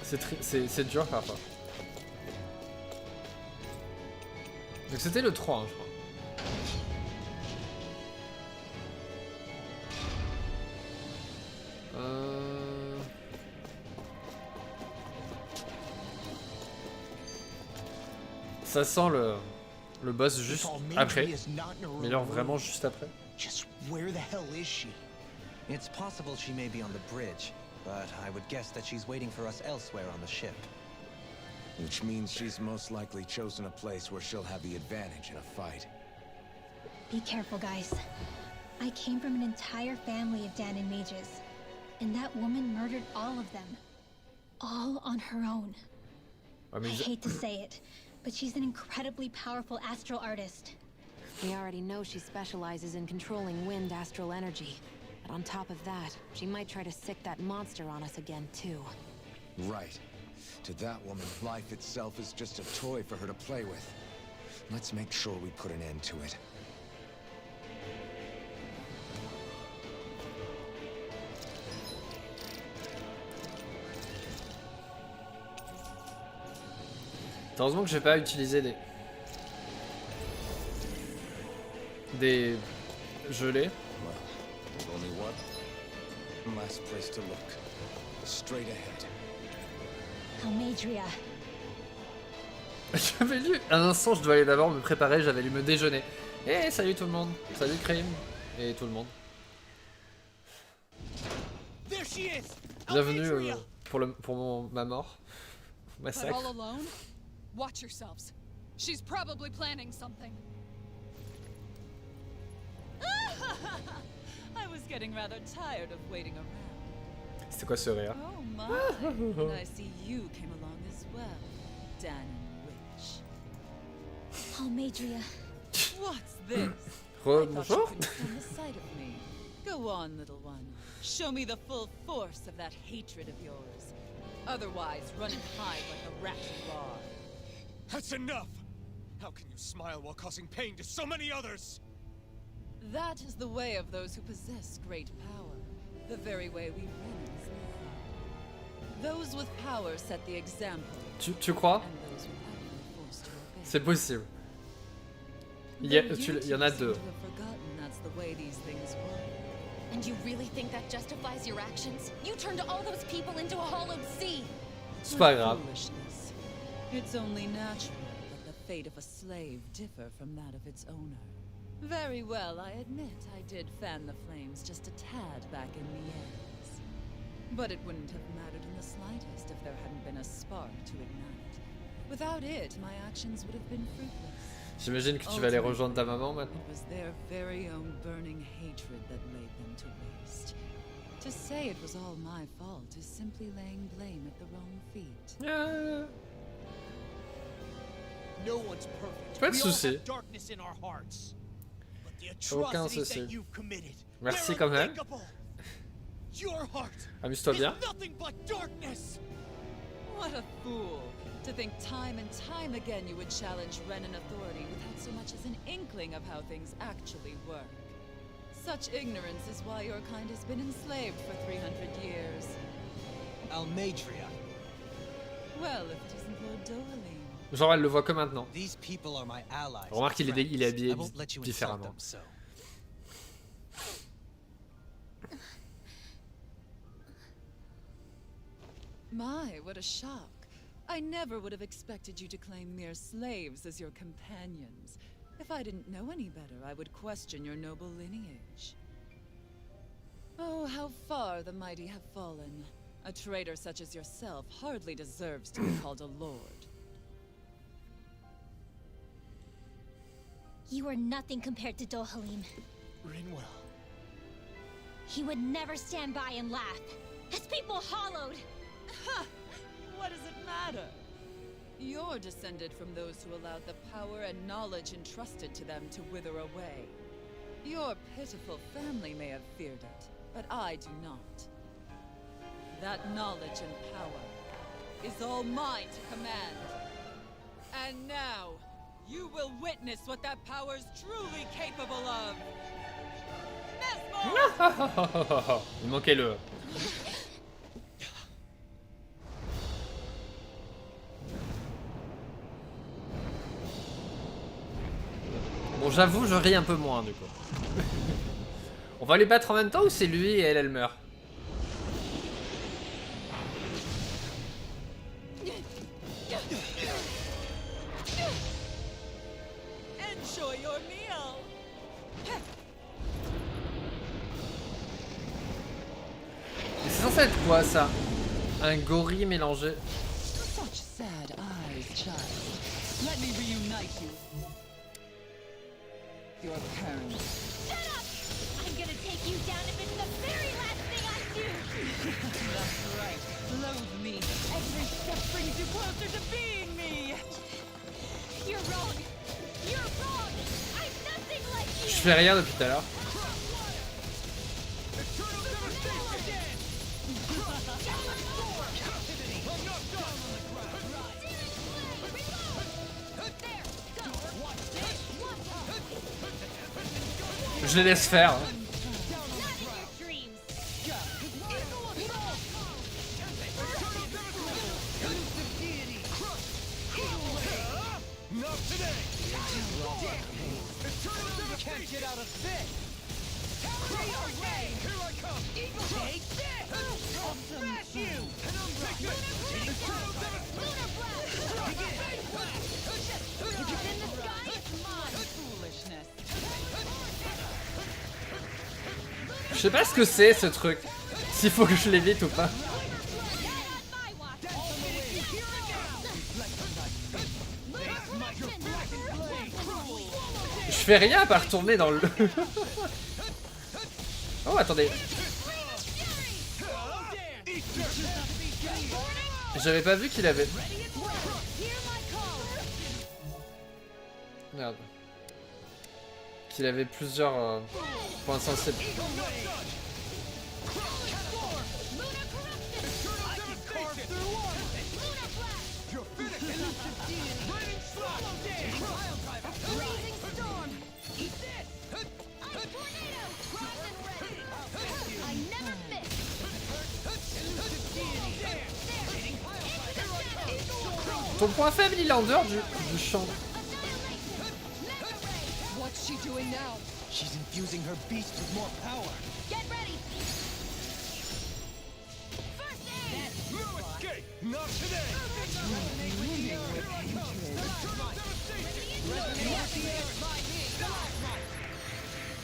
C'est dur parfois. Donc c'était le 3, hein, je crois. Ça sent le boss juste après. Mais genre vraiment juste après. Just where the hell is she? It's possible she may be on the bridge, but I would guess that she's waiting for us elsewhere on the ship. Which means she's most likely chosen a place where she'll have the advantage in a fight. Be careful, guys. I came from an entire family of Danon mages, and that woman murdered all of them. All on her own. I I mean, hate to say it, but she's an incredibly powerful astral artist. We already know she specializes in controlling wind astral energy. But on top of that, she might try to sick that monster on us again, too. Right. To that woman, life itself is just a toy for her to play with. Let's make sure we put an end to it. heureusement que j'ai pas utilisé des gelées. Well, only one last place to look. Straight ahead. Almeidrea. J'avais lu un instant, je dois aller d'abord me préparer, j'avais lu me déjeuner. Eh salut tout le monde, salut Crime et tout le monde. There she is. Bienvenue pour ma mort, But massacre. all alone? Watch yourselves. She's probably planning something. I was getting rather tired of waiting around. C'était quoi ce rire? Oh my, and I see you came along as well, Danon Witch. Almeidrea. What's this? Bonjour. I thought you couldn't stand the sight of me. Go on, little one. Show me the full force of that hatred of yours. Otherwise, run and hide like a rat you are. That's enough! How can you smile while causing pain to so many others? That is the way of those who possess great power. The very way we humans live. Those with power set the example, Tu crois? and those without are forced to obey. C'est possible. Il y en a deux. And you really think that justifies your actions? You turned all those people into a hollowed sea. C'est pas grave. It's only natural that the fate of a slave differ from that of its owner. Very well, I admit I did fan the flames just a tad back in the years. But it wouldn't have mattered in the slightest if there hadn't been a spark to ignite. Without it, my actions would have been fruitless. J'imagine que tu vas aller rejoindre ta maman maintenant. It was their very own burning hatred that laid them to waste. To say it was all my fault is simply laying blame at the wrong feet. No one's perfect. Pas de We all souci. have darkness in our hearts. But the Aucun atrocities souci. that you've committed, Merci they're quand même. unthinkable. Your heart Amuse-toi is bien. nothing but darkness. What a fool! To think time and time again you would challenge Renan authority without so much as an inkling of how things actually work. Such ignorance is why your kind has been enslaved for 300 years. Almeidrea. Well, if it isn't Lord Dohalim. Genre elle le voit que maintenant. These people are my allies. Remarque il est habillé I won't let you insult différemment. them, so. My, what a shock. I never would have expected you to claim mere slaves as your companions. If I didn't know any better, I would question your noble lineage. Oh, how far the mighty have fallen. A traitor such as yourself hardly deserves to be called a lord. You are nothing compared to Dohalim. Rinwell. He would never stand by and laugh. His people hollowed. Ha! What does it matter? You're descended from those who allowed the power and knowledge entrusted to them to wither away. Your pitiful family may have feared it, but I do not. That knowledge and power is all mine to command. And now, you will witness what that power's truly capable of. Mesmer! Il manquait le. Bon, j'avoue, je ris un peu moins du coup. On va les battre en même temps ou c'est lui et elle meurt? Enjoy your meal. C'est censé être quoi ça? Un gorille mélangé. Such sad eyes, child. Let me reunite you. Your parents. Shut up! I'm gonna take you down if it's the very last thing I do! That's right. Loathe me. Every step brings you closer to being me. You're wrong! You're wrong! I'm nothing like you! Je fais rien depuis tout à l'heure. Je les laisse faire. Je sais pas ce que c'est ce truc. S'il faut que je l'évite ou pas. Je fais rien à part tourner dans le... Oh attendez. J'avais pas vu qu'il avait... Merde. Qu'il avait plusieurs points sensibles. Ton point faible il est en dehors du champ. even now. She's infusing her beast with more power. Get ready! First aid! No escape! Not today! Resonate with the earth.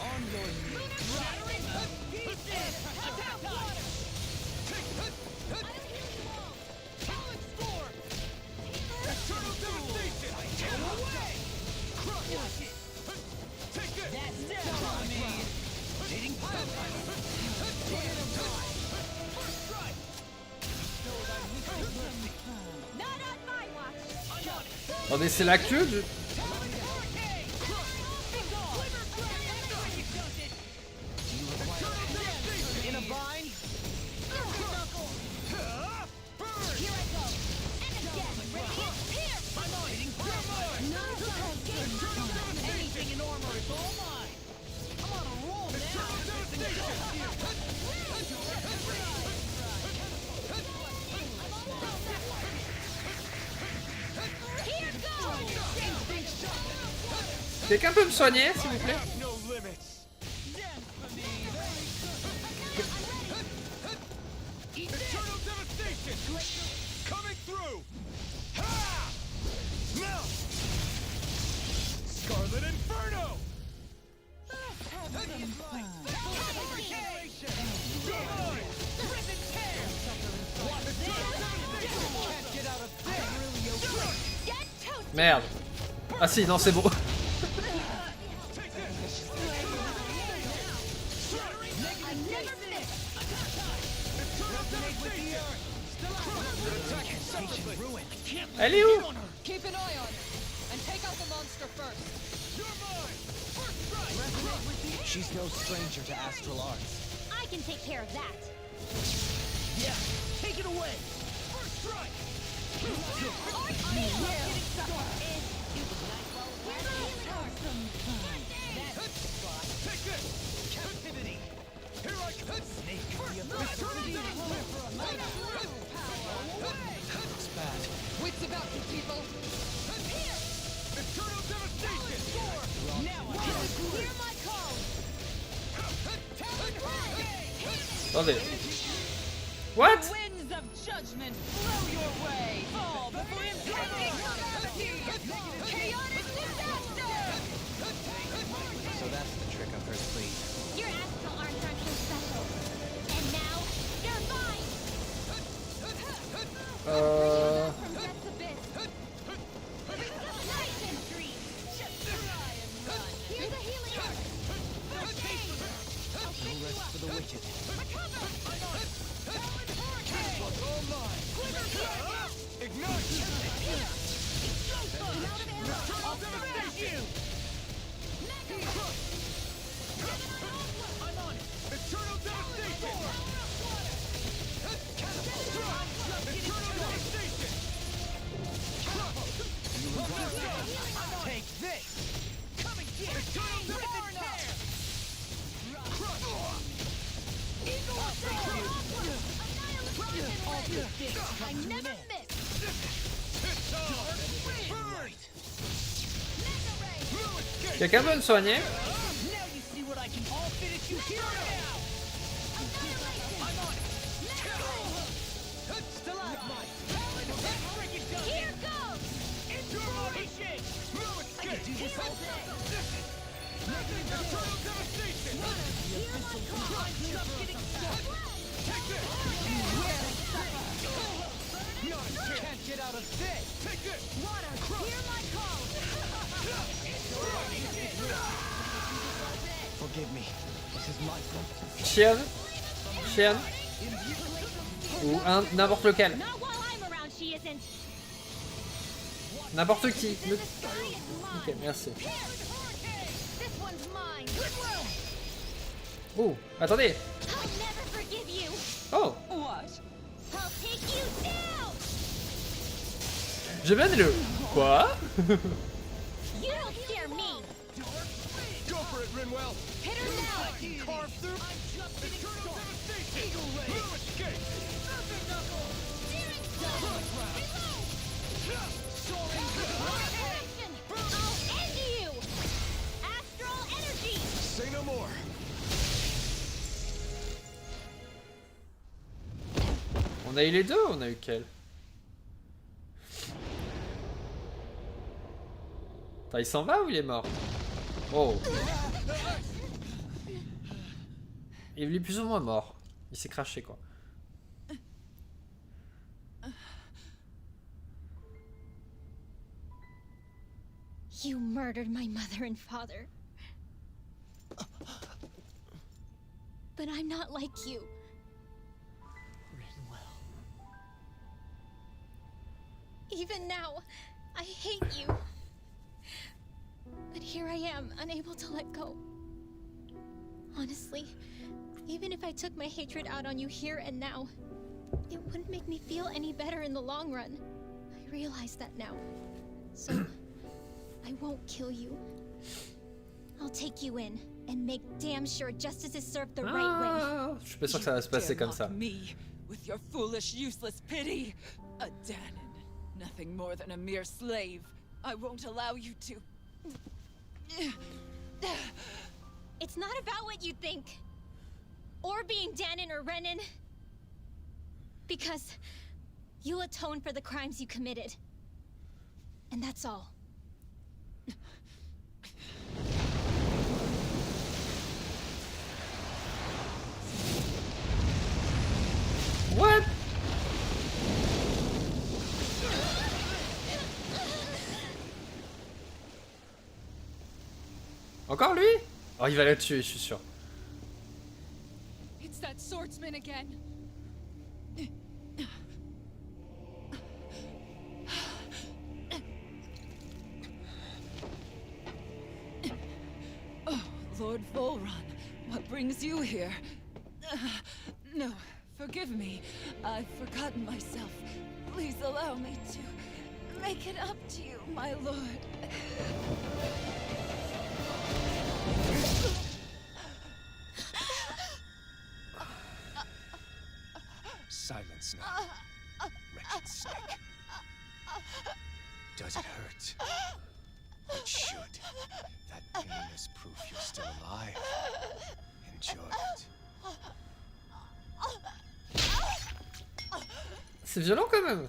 On your knees. Shattering pieces! Attack water! Talent score! Eternal devastation! Get away! Crush it! Take this! That's down on me! Dating pilot! First strike! Not on my watch! Attendez, c'est la queue du... In a bind? Here I go! And again! Radiant here! I'm on. Anything in armor is all mine. I'm on a roll now. Here goes! Quelqu'un peut me soigner, s'il vous plaît? No limits! Eternal devastation! Coming through! Ha! Now! Scarlet Inferno! Merde. Ah si, non, c'est bon. Elle est où? Keep an eye on and take out the monster first. She's no stranger to astral arts. I can take care of that. Yeah, take it away. First strike! Take this! Captivity. Here I come! Snake. Looks bad. Wits about you, people. Eternal devastation! Now Hear my call! Attendez. What? Winds of judgment blow your way. Fall before impending calamity. Chaotic disaster. So that's the trick up her sleeve. Your astral arms aren't so special. And now, you're mine! From death's abyss. Nice and free. Just try and run. Here's a healing arc. First aid. I'll pick you up. For the wicked. Recover. All mine! Ignite! Eternal devastation! I'm on it! Eternal devastation! Eternal devastation! Take this. Come and get it! Eternal devastation! I never miss! Quelqu'un peut me soigner? Now you see what I can all finish you here now. I'm on it. Stalagmite. Break it down. Here goes! Inspiration. I can do this all day. Eternal devastation! I'm just getting started. Take this! Can't get out of this. Take this! Water, hear my call! Forgive me. This is my fault. Chienne. Chienne. Ou un, n'importe lequel. Not while I'm around, she isn't! N'importe qui. The sky is mine! Ok, merci. This one's mine! Goodwill! Oh, attendez. I'll never forgive you! Oh, What? I'll take you down! j'ai bien dit le... Quoi? You don't scare me! Go for it, Rinwell! Hit her now! Carve through! Eternal devastation! No escape! Restoration! I'll end you! Astral energy! On a eu les deux ou on a eu quel? Attends, il s'en va ou il est mort? Oh. Il est plus ou moins mort. Il s'est craché quoi. You murdered my mother and father. But I'm not like you. Even now, I hate you. But here I am, unable to let go. Honestly, even if I took my hatred out on you here and now, it wouldn't make me feel any better in the long run. I realize that now. So, I won't kill you. I'll take you in and make damn sure justice is served the right way. Je suis pas sûr que ça va se passer comme ça. Me with your foolish, useless pity. A Danon, nothing more than a mere slave. I won't allow you to. It's not about what you think, or being Danon or Renan, because you'll atone for the crimes you committed, and that's all. What? Encore lui? Oh, il va la tuer, je suis sûr. It's that swordsman again. Oh, Lord Volron, what brings you here? No, forgive me. I've forgotten myself. Please allow me to make it up to you, my lord. Silence now, wretched snake. Does it hurt? It should. That pain is proof you're still alive. Enjoy it. C'est violent quand même.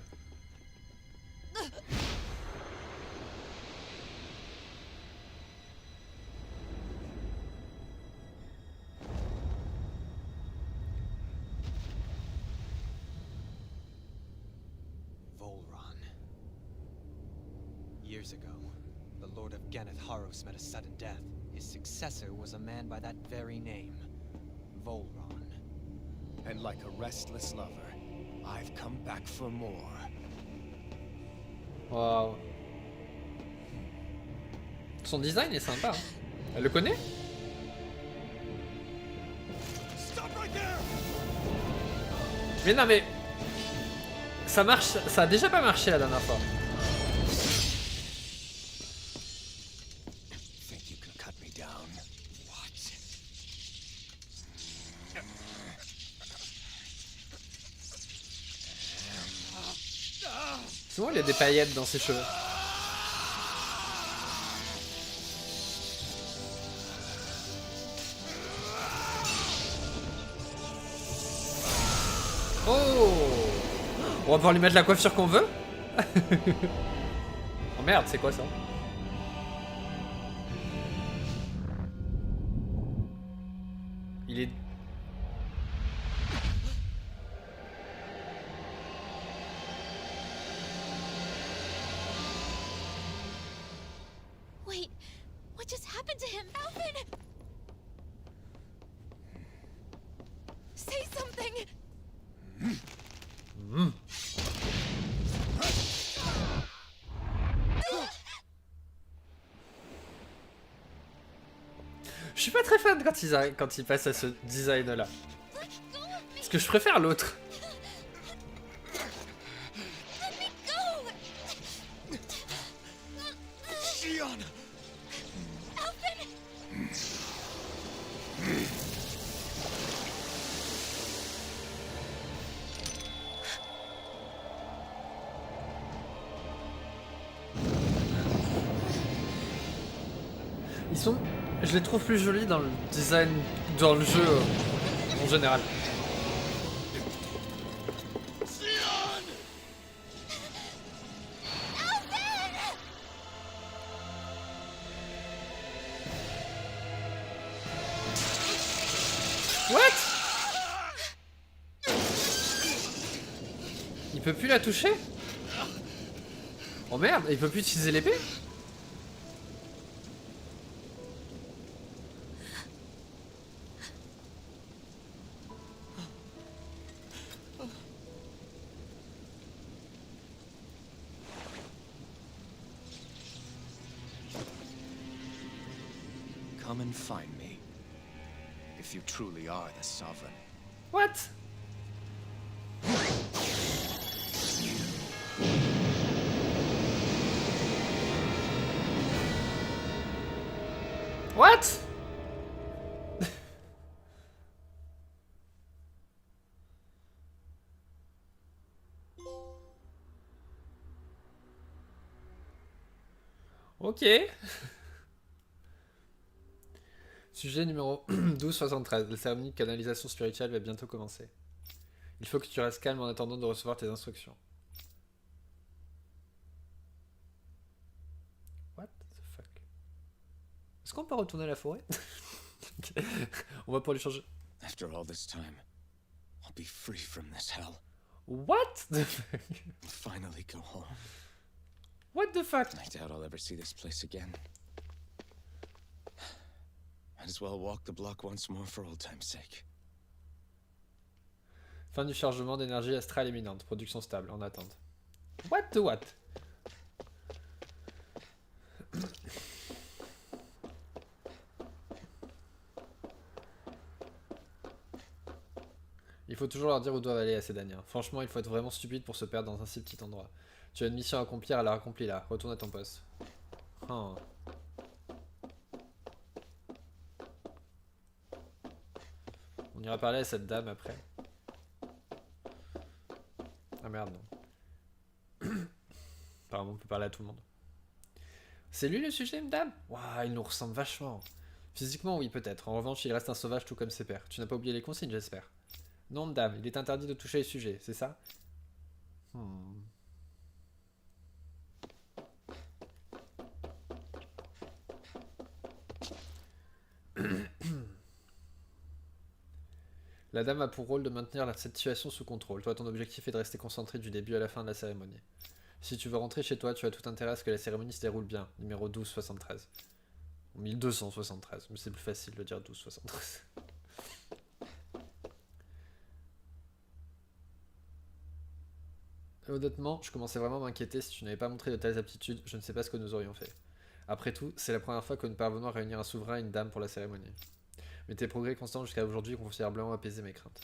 Years ago, the Lord of Ganeth Haros met a sudden death. His successor was a man by that very name, Volron. And like a restless lover, I've come back for more. Waouh. Son design est sympa. Hein. Elle le connaît? Mais non mais... Ça marche... Ça a déjà pas marché la dernière fois. Souvent il y a des paillettes dans ses cheveux. Oh! On va pouvoir lui mettre la coiffure qu'on veut? Oh merde, c'est quoi ça? Il est... Wait, what just happened to him? Alvin! Say something! Je suis pas très fan quand il passe à ce design là. Parce que je préfère l'autre. Ils sont... Je les trouve plus jolis dans le design, dans le jeu en général. What? Il peut plus la toucher? Oh merde, il peut plus utiliser l'épée? Come and find me. If you truly are the sovereign. What? What? Ok. Sujet numéro 1273. La cérémonie de canalisation spirituelle va bientôt commencer. Il faut que tu restes calme en attendant de recevoir tes instructions. What the fuck? Est-ce qu'on peut retourner à la forêt? On va pour lui changer. After all this time, I'll be free from this hell. What the fuck? I'll finally go home. What the fuck? I doubt I'll ever see this place again. Might as well walk the block once more for old time's sake. Fin du chargement d'énergie astrale imminente. Production stable, en attente. What the what? Il faut toujours leur dire où doivent aller à ces Daniens. Franchement, il faut être vraiment stupide pour se perdre dans un si petit endroit. Tu as une mission à accomplir, alors accomplis-la. Retourne à ton poste. Oh. On ira parler à cette dame après. Ah merde, non. Apparemment, on peut parler à tout le monde. C'est lui le sujet, madame? Waouh, il nous ressemble vachement. Physiquement, oui, peut-être. En revanche, il reste un sauvage tout comme ses pairs. Tu n'as pas oublié les consignes, j'espère. Non, madame, il est interdit de toucher les sujets, c'est ça? La dame a pour rôle de maintenir cette situation sous contrôle. Toi, ton objectif est de rester concentré du début à la fin de la cérémonie. Si tu veux rentrer chez toi, tu as tout intérêt à ce que la cérémonie se déroule bien. Numéro 1273. 1273, mais c'est plus facile de dire 1273. Honnêtement, je commençais vraiment à m'inquiéter si tu n'avais pas montré de telles aptitudes, je ne sais pas ce que nous aurions fait. Après tout, c'est la première fois que nous parvenons à réunir un souverain et une dame pour la cérémonie. Mais tes progrès constants jusqu'à aujourd'hui ont considérablement apaisé mes craintes.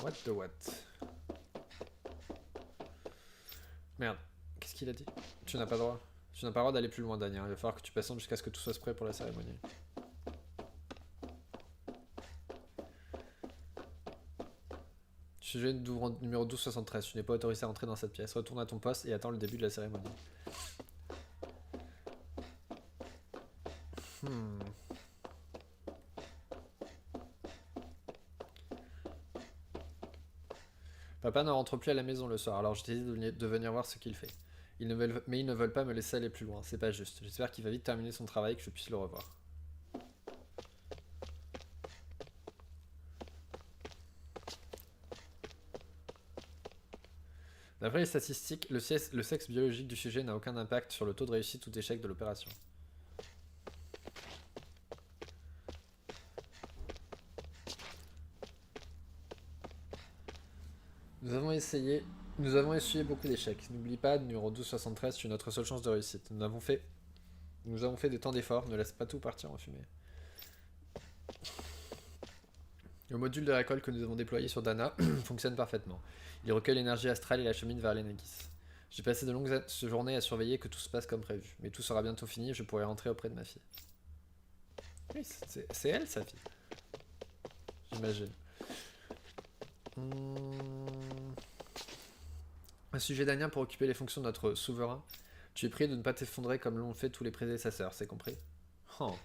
What the what? Merde, qu'est-ce qu'il a dit? Tu n'as pas le droit. Tu n'as pas le droit d'aller plus loin, Daniel. Il va falloir que tu patientes jusqu'à ce que tout soit prêt pour la cérémonie. Sujet numéro 1273. Tu n'es pas autorisé à entrer dans cette pièce. Retourne à ton poste et attends le début de la cérémonie. Papa ne rentre plus à la maison le soir, alors j'ai décidé de venir voir ce qu'il fait. Mais ils ne veulent pas me laisser aller plus loin, c'est pas juste. J'espère qu'il va vite terminer son travail et que je puisse le revoir. D'après les statistiques, le sexe biologique du sujet n'a aucun impact sur le taux de réussite ou d'échec de l'opération. Nous avons essuyé beaucoup d'échecs. N'oublie pas, numéro 1273, tu es notre seule chance de réussite. Nous avons fait des temps d'efforts, ne laisse pas tout partir en fumée. Le module de récolte que nous avons déployé sur Dana fonctionne parfaitement. Il recueille l'énergie astrale et la chemine vers l'Enagis. J'ai passé de longues journées à surveiller que tout se passe comme prévu. Mais tout sera bientôt fini et je pourrai rentrer auprès de ma fille. Oui, c'est elle, sa fille. J'imagine. Un sujet d'Anien pour occuper les fonctions de notre souverain. Tu es prié de ne pas t'effondrer comme l'ont fait tous les prédécesseurs, c'est compris? Oh.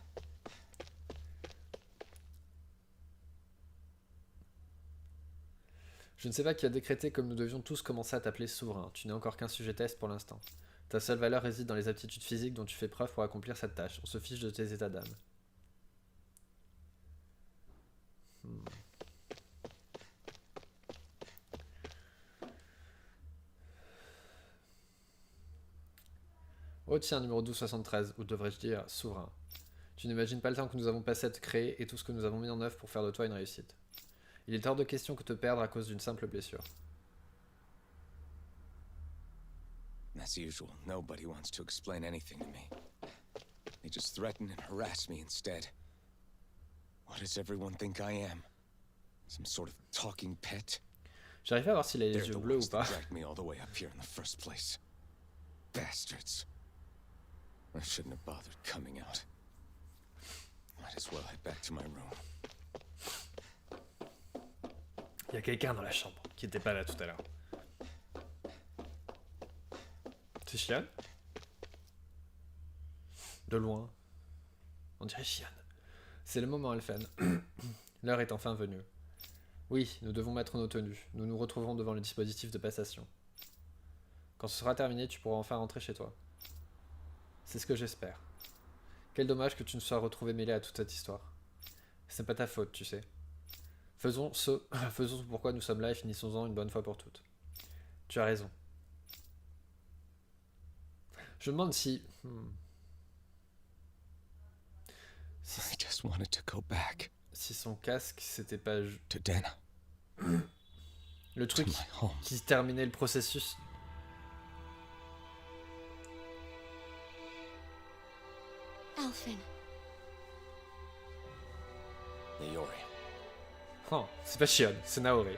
Je ne sais pas qui a décrété comme nous devions tous commencer à t'appeler souverain. Tu n'es encore qu'un sujet test pour l'instant. Ta seule valeur réside dans les aptitudes physiques dont tu fais preuve pour accomplir cette tâche. On se fiche de tes états d'âme. Oh tiens, numéro 1273, ou devrais-je dire souverain. Tu n'imagines pas le temps que nous avons passé à te créer et tout ce que nous avons mis en œuvre pour faire de toi une réussite. Il est hors de question que te perdre à cause d'une simple blessure. As usual, nobody wants to explain anything to me. They just threaten and harass me instead. What does everyone think I am? Some sort of talking pet? J'arrive à voir s'il a les They're yeux the bleus ou ones that pas. dragged me all the way up here in the first place. Bastards. I shouldn't have bothered coming out. Might as well head back to my room. Il y a quelqu'un dans la chambre qui était pas là tout à l'heure. C'est Xian? De loin. On dirait Xian. C'est le moment, Alphen. L'heure est enfin venue. Oui, nous devons mettre nos tenues. Nous nous retrouverons devant le dispositif de passation. Quand ce sera terminé, tu pourras enfin rentrer chez toi. C'est ce que j'espère. Quel dommage que tu ne sois retrouvé mêlé à toute cette histoire. Ce n'est pas ta faute, tu sais. Faisons ce pourquoi nous sommes là et finissons-en une bonne fois pour toutes. Tu as raison. Je me demande si... I just wanted to go back Si son casque, c'était pas... to Dana. Le truc To my home. qui terminait le processus. Alphen. Naori. Oh, c'est pas Xion, c'est Naori.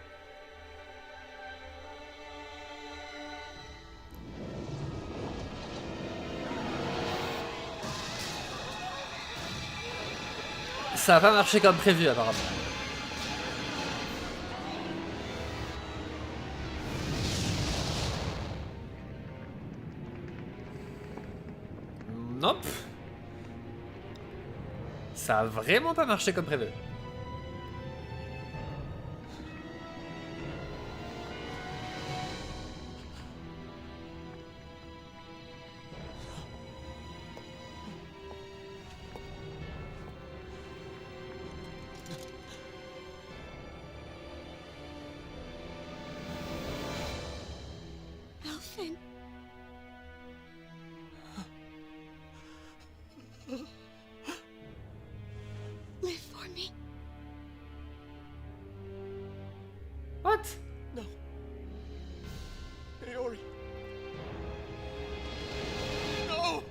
Ça a pas marché comme prévu apparemment. Nope. Ça a vraiment pas marché comme prévu. Alphen. Live for me. What? No. Naori. No!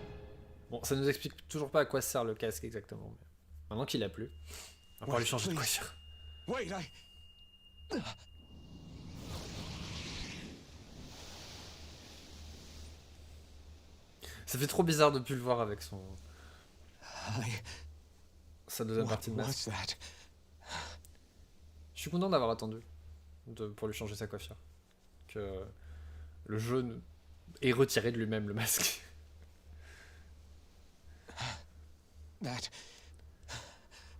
Bon, ça nous explique toujours pas à quoi sert le casque exactement. Mais maintenant qu'il a plus, on va pouvoir lui changer de coiffure. Wait, Ça fait trop bizarre de plus le voir avec son... sa deuxième What partie de masque. was that? Je suis content d'avoir attendu pour lui changer sa coiffure. Que le jeu ait retiré de lui-même le masque. That...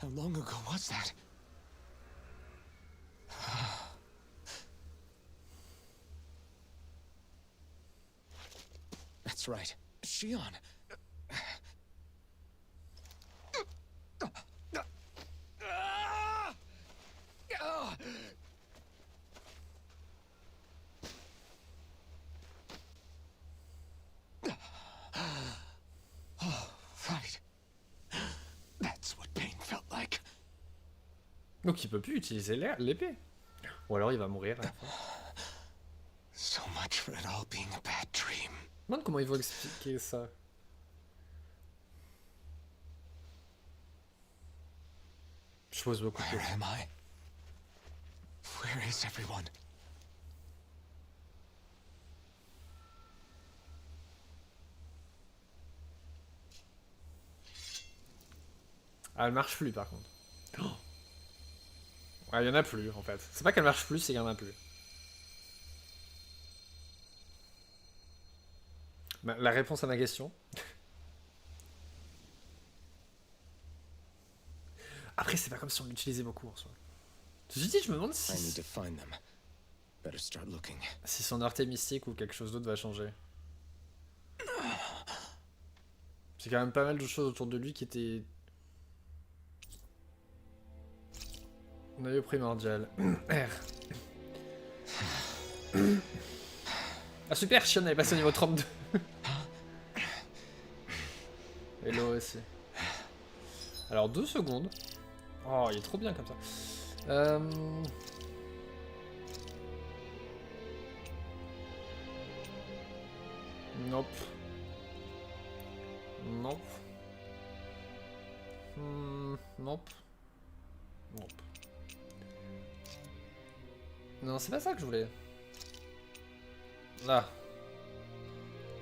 How long ago was that? That's right. Shion. Oh, right. That's what pain felt like. Donc il peut plus utiliser l'épée. Ou alors il va mourir à la fin. So much for it all being a bad dream. Je me demande comment ils vont expliquer ça. Je pose beaucoup de Where questions. am I? Where is everyone? Ah, elle marche plus par contre. Oh. Ouais, il y en a plus en fait. C'est pas qu'elle marche plus, c'est qu'il y en a plus. La réponse à ma question. Après, c'est pas comme si on l'utilisait beaucoup en soi. Ceci dit, je me demande I need si, to find them. Better start looking. si son arté mystique ou quelque chose d'autre va changer. C'est quand même pas mal de choses autour de lui qui étaient... Noyau primordial. R. Ah super, Shion est passé au niveau 32. Hello aussi. Alors 2 secondes. Oh, il est trop bien comme ça. Nope. Nope. Nope. Nope. Non, c'est pas ça que je voulais. Là.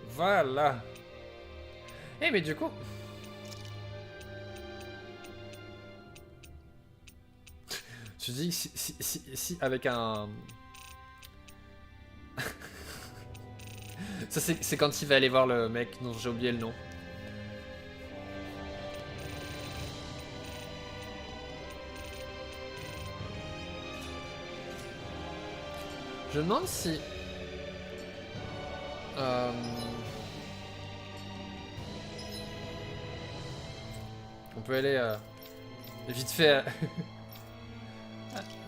Voilà. Eh mais du coup... Je dis si avec un... Ça c'est quand il va aller voir le mec dont j'ai oublié le nom. Je me demande si... On peut aller vite fait...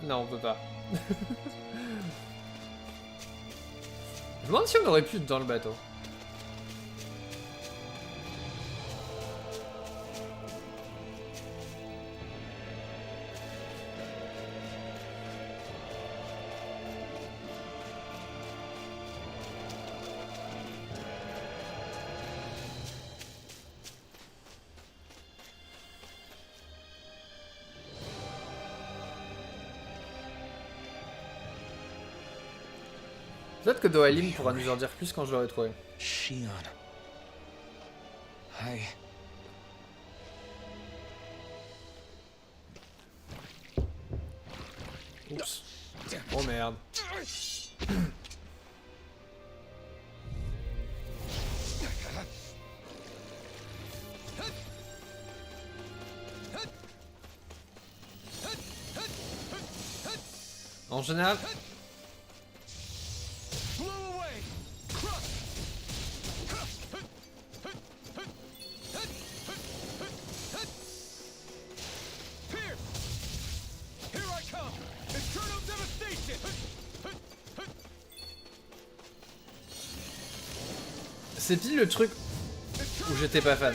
Non, on peut pas. Je me demande si on aurait pu être dans le bateau. Peut-être que Dohalim pourra nous en dire plus quand je l'aurai trouvé. Shion. I... Oups. Oh merde. En général... C'est pile le truc où j'étais pas fan.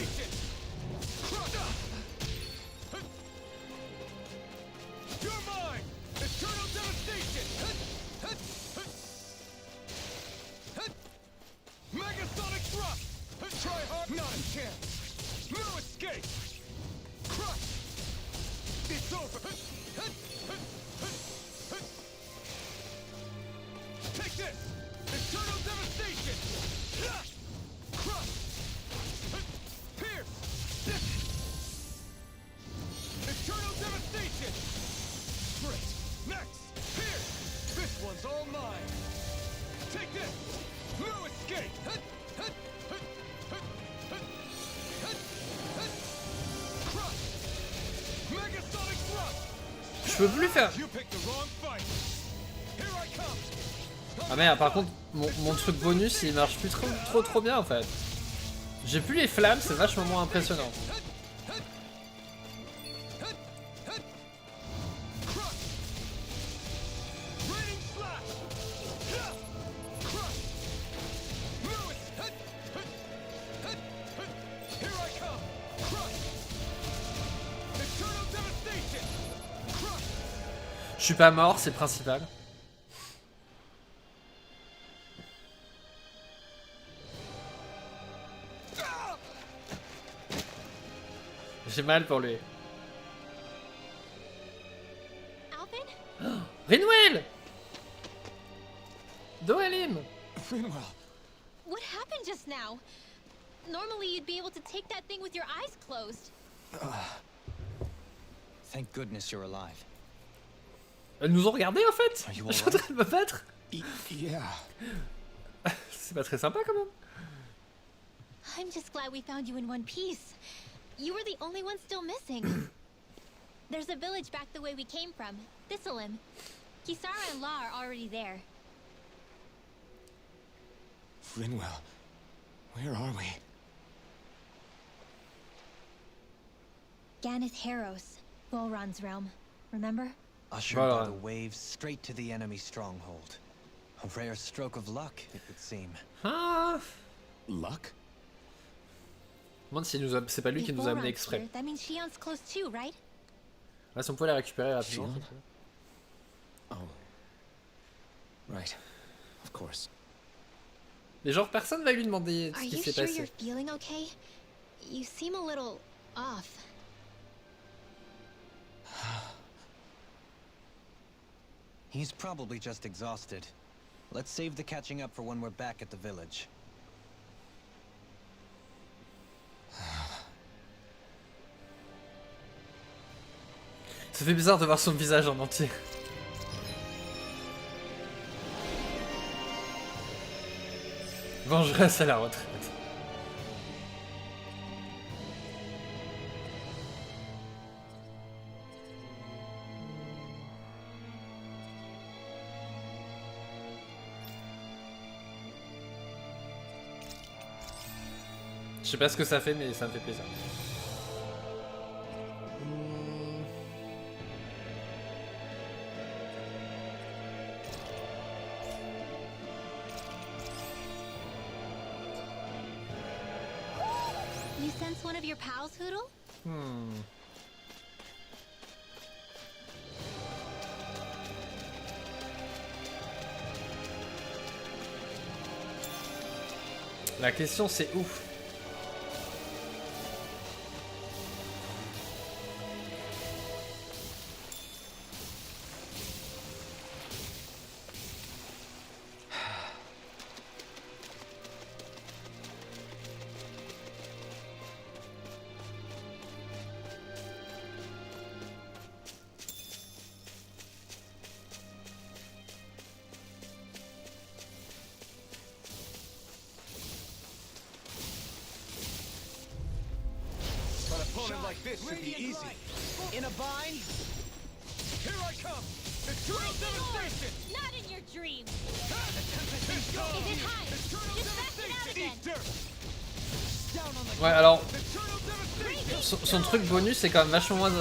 Je peux plus faire. Ah merde, par contre, mon truc bonus il marche plus trop bien en fait. J'ai plus les flammes, c'est vachement moins impressionnant. Je suis pas mort, c'est le principal. J'ai mal pour lui. Oh, Rinwell! Dohalim! Rinwell. What happened just now? Normally you'd be able to take that thing with your eyes closed. Thank goodness you're alive. Elles nous ont regardé en fait. Je suis en train de me battre. Yeah. C'est pas très sympa quand même. I'm just glad we found you in one piece. You were the only one still missing. There's a village back the way we came from, Thistleim. Kisara and La are already there. Rinwell, where are we? Ganeth Héros, Volron's realm. Remember? Ushered by the waves straight to the enemy stronghold. A rare stroke of luck, it would seem. Ah. Luck? Je me demande si c'est pas lui qui nous a amené exprès. That means Shion's close too, right? Ouais, si on pouvait la récupérer rapidement. Oh. Right. Of course. Mais genre personne va lui demander ce qui s'est passé. Are you sure you're feeling okay? You seem a little off. He's probably just exhausted. Let's save the catching up for when we're back at the village. Ça fait bizarre de voir son visage en entier. Vengeresse à la retraite. Je sais pas ce que ça fait, mais ça me fait plaisir. You sense one of your pals, Hoodle? La question c'est où? Like this should be easy. In a bind? Here I come! Eternal devastation! Not in your dreams! Is it high? Just back it out again! Eat dirt! Down on the Ouais, alors Eternal devastation! son truc bonus c'est quand même vachement moins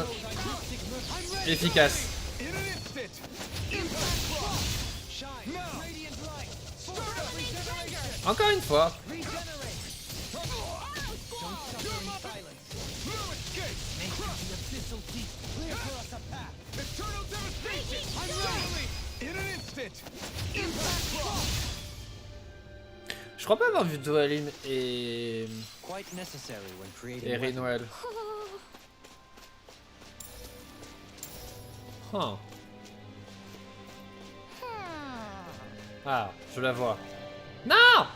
efficace. In an instant! Impact block! Shine! Now! Radiant light! Stardust regeneration! Encore une fois. Eternal devastation! I'm ready! In an instant! Impact block! Je crois pas avoir vu Dualim et Quite necessary when creating et weapons. Renoel. Huh. Ah, je la vois. Non!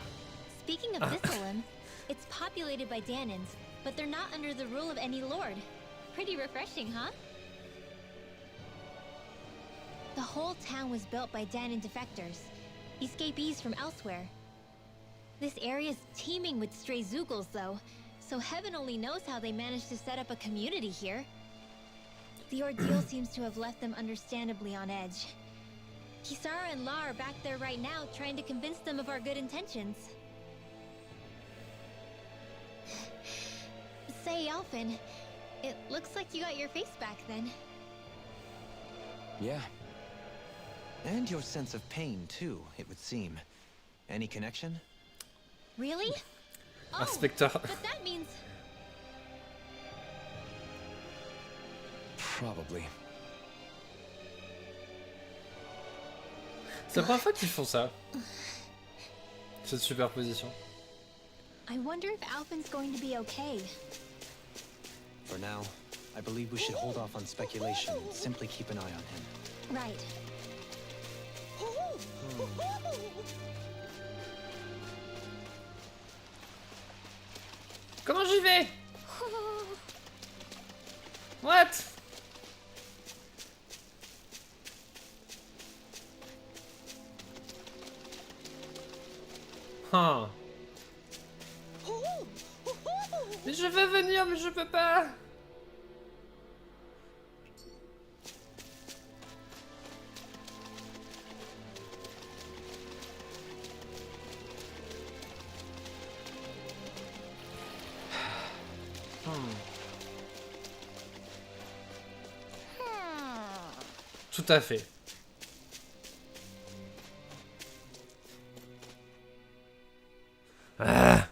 Speaking of this realm, it's populated by Danans, but they're not under the rule of any lord. Pretty refreshing, huh? The whole town was built by Danan defectors, escapees from elsewhere. This area's teeming with stray Zeugles, though, so heaven only knows how they managed to set up a community here. The ordeal seems to have left them understandably on edge. Kisara and La are back there right now, trying to convince them of our good intentions. Say, Alphen, it looks like you got your face back then. Yeah. And your sense of pain, too, it would seem. Any connection? Really? Oh, Inspecteur. but that means... Probably. C'est la première fois qu'ils font ça. Cette superposition. I wonder if Alphen's going to be okay. For now, I believe we should hold off on speculation and simply keep an eye on him. Right. Comment j'y vais? What? Huh. Mais je veux venir, mais je peux pas. Tout à fait. Ah.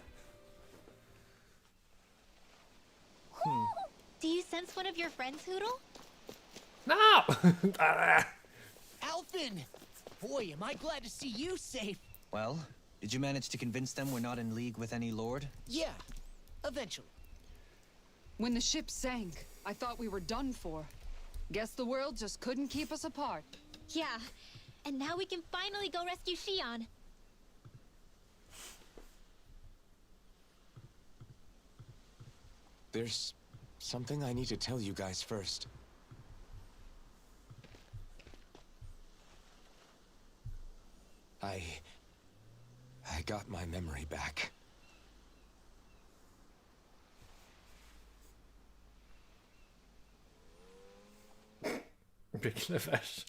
Do you sense one of your friends, Hoodle? No! Ah. Alphen! Boy, am I glad to see you safe. Well, did you manage to convince them we're not in league with any lord? Yeah, eventually. When the ship sank, I thought we were done for. Guess the world just couldn't keep us apart. Yeah, and now we can finally go rescue Shion. There's something I need to tell you guys first. I got my memory back. Bec la vache.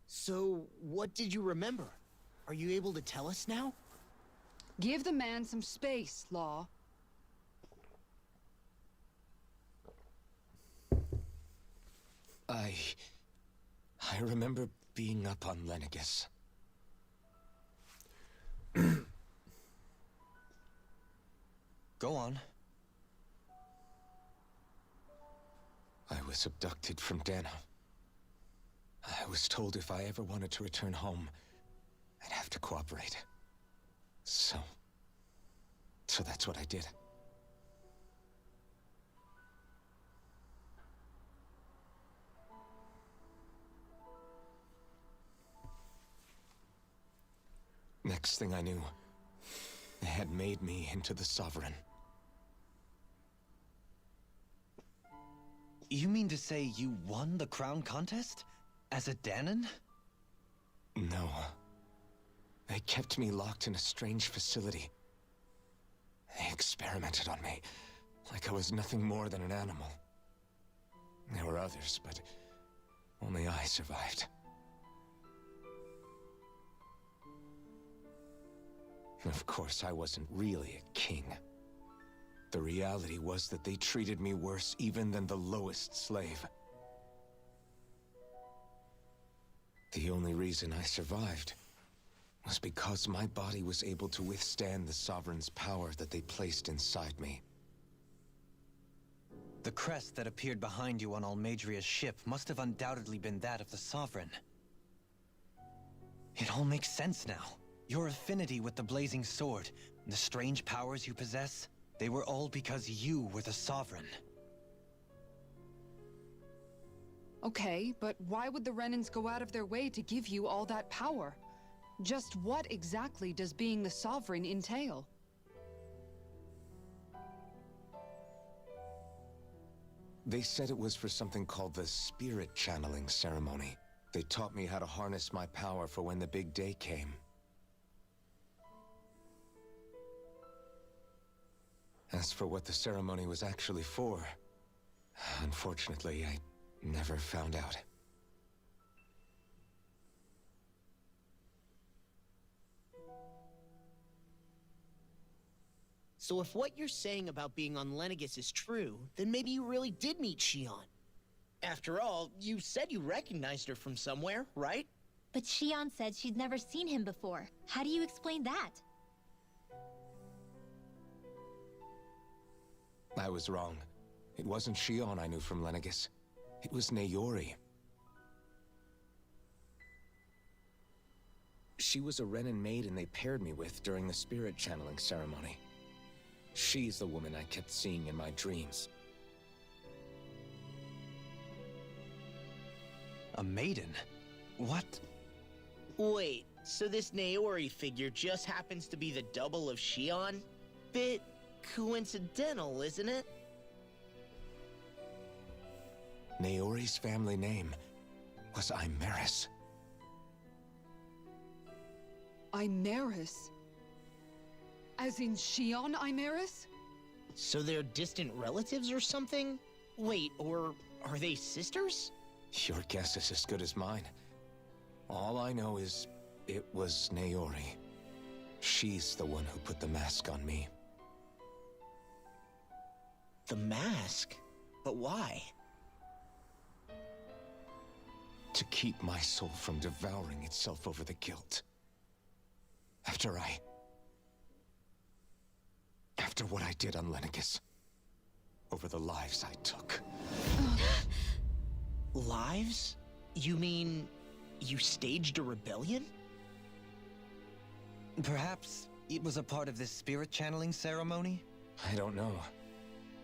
So, what did you remember? Are you able to tell us now? Give the man some space, Law. I remember being up on Lenegis. Go on. I was abducted from Dana. I was told if I ever wanted to return home, I'd have to cooperate. So that's what I did. Next thing I knew, they had made me into the Sovereign. You mean to say you won the crown contest? As a Danon? No. They kept me locked in a strange facility. They experimented on me, like I was nothing more than an animal. There were others, but only I survived. Of course, I wasn't really a king. The reality was that they treated me worse even than the lowest slave. The only reason I survived was because my body was able to withstand the Sovereign's power that they placed inside me. The crest that appeared behind you on Almeidrea's ship must have undoubtedly been that of the Sovereign. It all makes sense now. Your affinity with the Blazing Sword, and the strange powers you possess, they were all because you were the Sovereign. Okay, but why would the Renans go out of their way to give you all that power? Just what exactly does being the Sovereign entail? They said it was for something called the Spirit Channeling Ceremony. They taught me how to harness my power for when the big day came. As for what the ceremony was actually for, unfortunately, I never found out. So if what you're saying about being on Lenegis is true, then maybe you really did meet Shion. After all, you said you recognized her from somewhere, right? But Shion said she'd never seen him before. How do you explain that? I was wrong. It wasn't Shion I knew from Lenegis. It was Naori. She was a Renan maiden they paired me with during the spirit channeling ceremony. She's the woman I kept seeing in my dreams. A maiden? What? Wait, so this Naori figure just happens to be the double of Shion? Bit coincidental, isn't it? Naori's family name was Imeris. Imeris? As in Shion Imeris? So they're distant relatives or something? Wait, or are they sisters? Your guess is as good as mine. All I know is It was Naori. She's the one who put the mask on me. The mask? But why? To keep my soul from devouring itself over the guilt. After what I did on Lenegis. Over the lives I took. Lives? You mean you staged a rebellion? Perhaps it was a part of this spirit channeling ceremony? I don't know.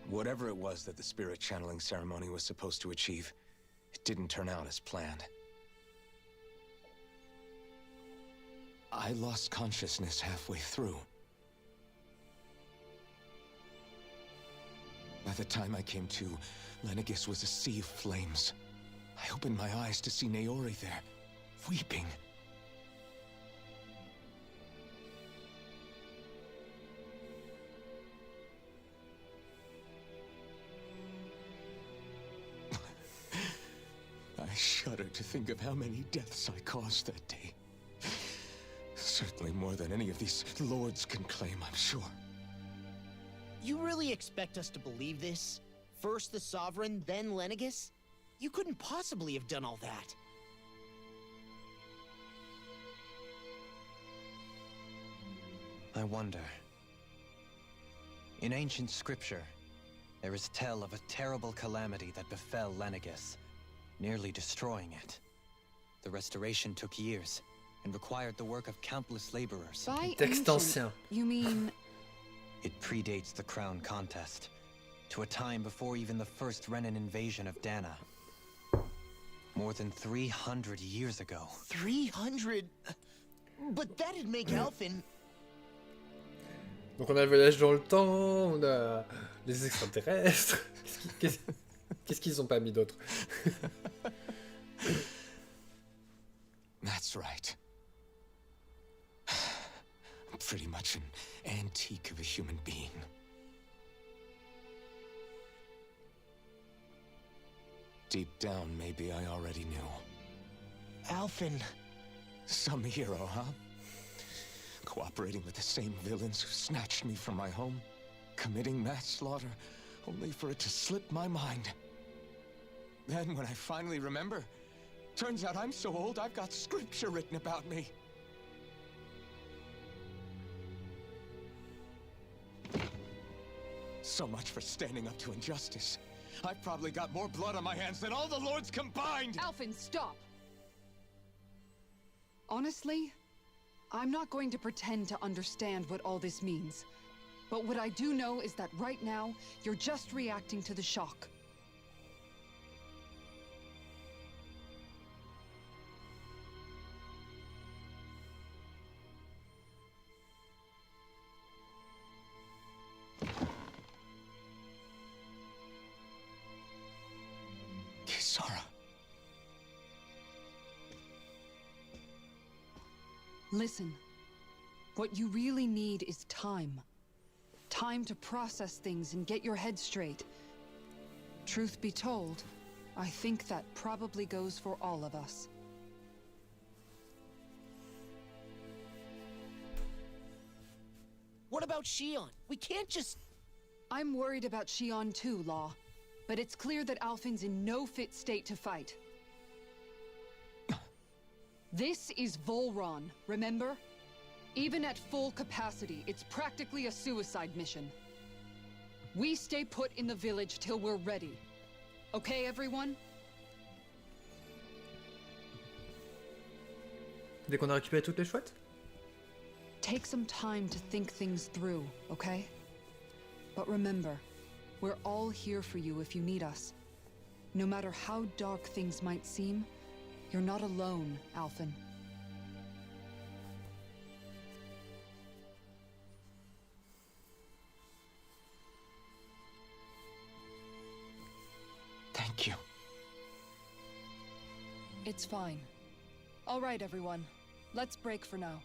Whatever it was that the spirit channeling ceremony was supposed to achieve, it didn't turn out as planned. I lost consciousness halfway through. By the time I came to, Lenegis was a sea of flames. I opened my eyes to see Naori there, weeping. I shudder to think of how many deaths I caused that day. Certainly more than any of these lords can claim, I'm sure. You really expect us to believe this? First the Sovereign, then Lenegis? You couldn't possibly have done all that. I wonder. In ancient scripture, there is tell of a terrible calamity that befell Lenegis, nearly destroying it. The restoration took years, and required the work of countless laborers. By Texte ancient, ancien. you mean... It predates the crown contest, to a time before even the first Renan invasion of Dana. More than 300 years ago. 300? But that'd make Alphen... Donc on a le voyage dans le temps, on a les extraterrestres. Qu'est-ce qu'ils ont pas mis d'autre? That's right. I'm pretty much an antique of a human being. Deep down, maybe I already knew. Alphen... Some hero, huh? Cooperating with the same villains who snatched me from my home, committing mass slaughter, only for it to slip my mind. Then, when I finally remember, turns out I'm so old I've got scripture written about me. So much for standing up to injustice. I've probably got more blood on my hands than all the lords combined! Alphen, stop! Honestly, I'm not going to pretend to understand what all this means. But what I do know is that right now, you're just reacting to the shock. Kisara. Listen, what you really need is time. Time to process things and get your head straight. Truth be told, I think that probably goes for all of us. What about Shion? We can't just... I'm worried about Shion too, Law. But it's clear that Alphen's in no fit state to fight. This is Volron, remember? Even at full capacity, it's practically a suicide mission. We stay put in the village till we're ready. Okay, everyone? Dès qu'on a récupéré toutes les chouettes? Take some time to think things through, okay? But remember, we're all here for you if you need us. No matter how dark things might seem, you're not alone, Alphen. Thank you. It's fine. All right, everyone. Let's break for now.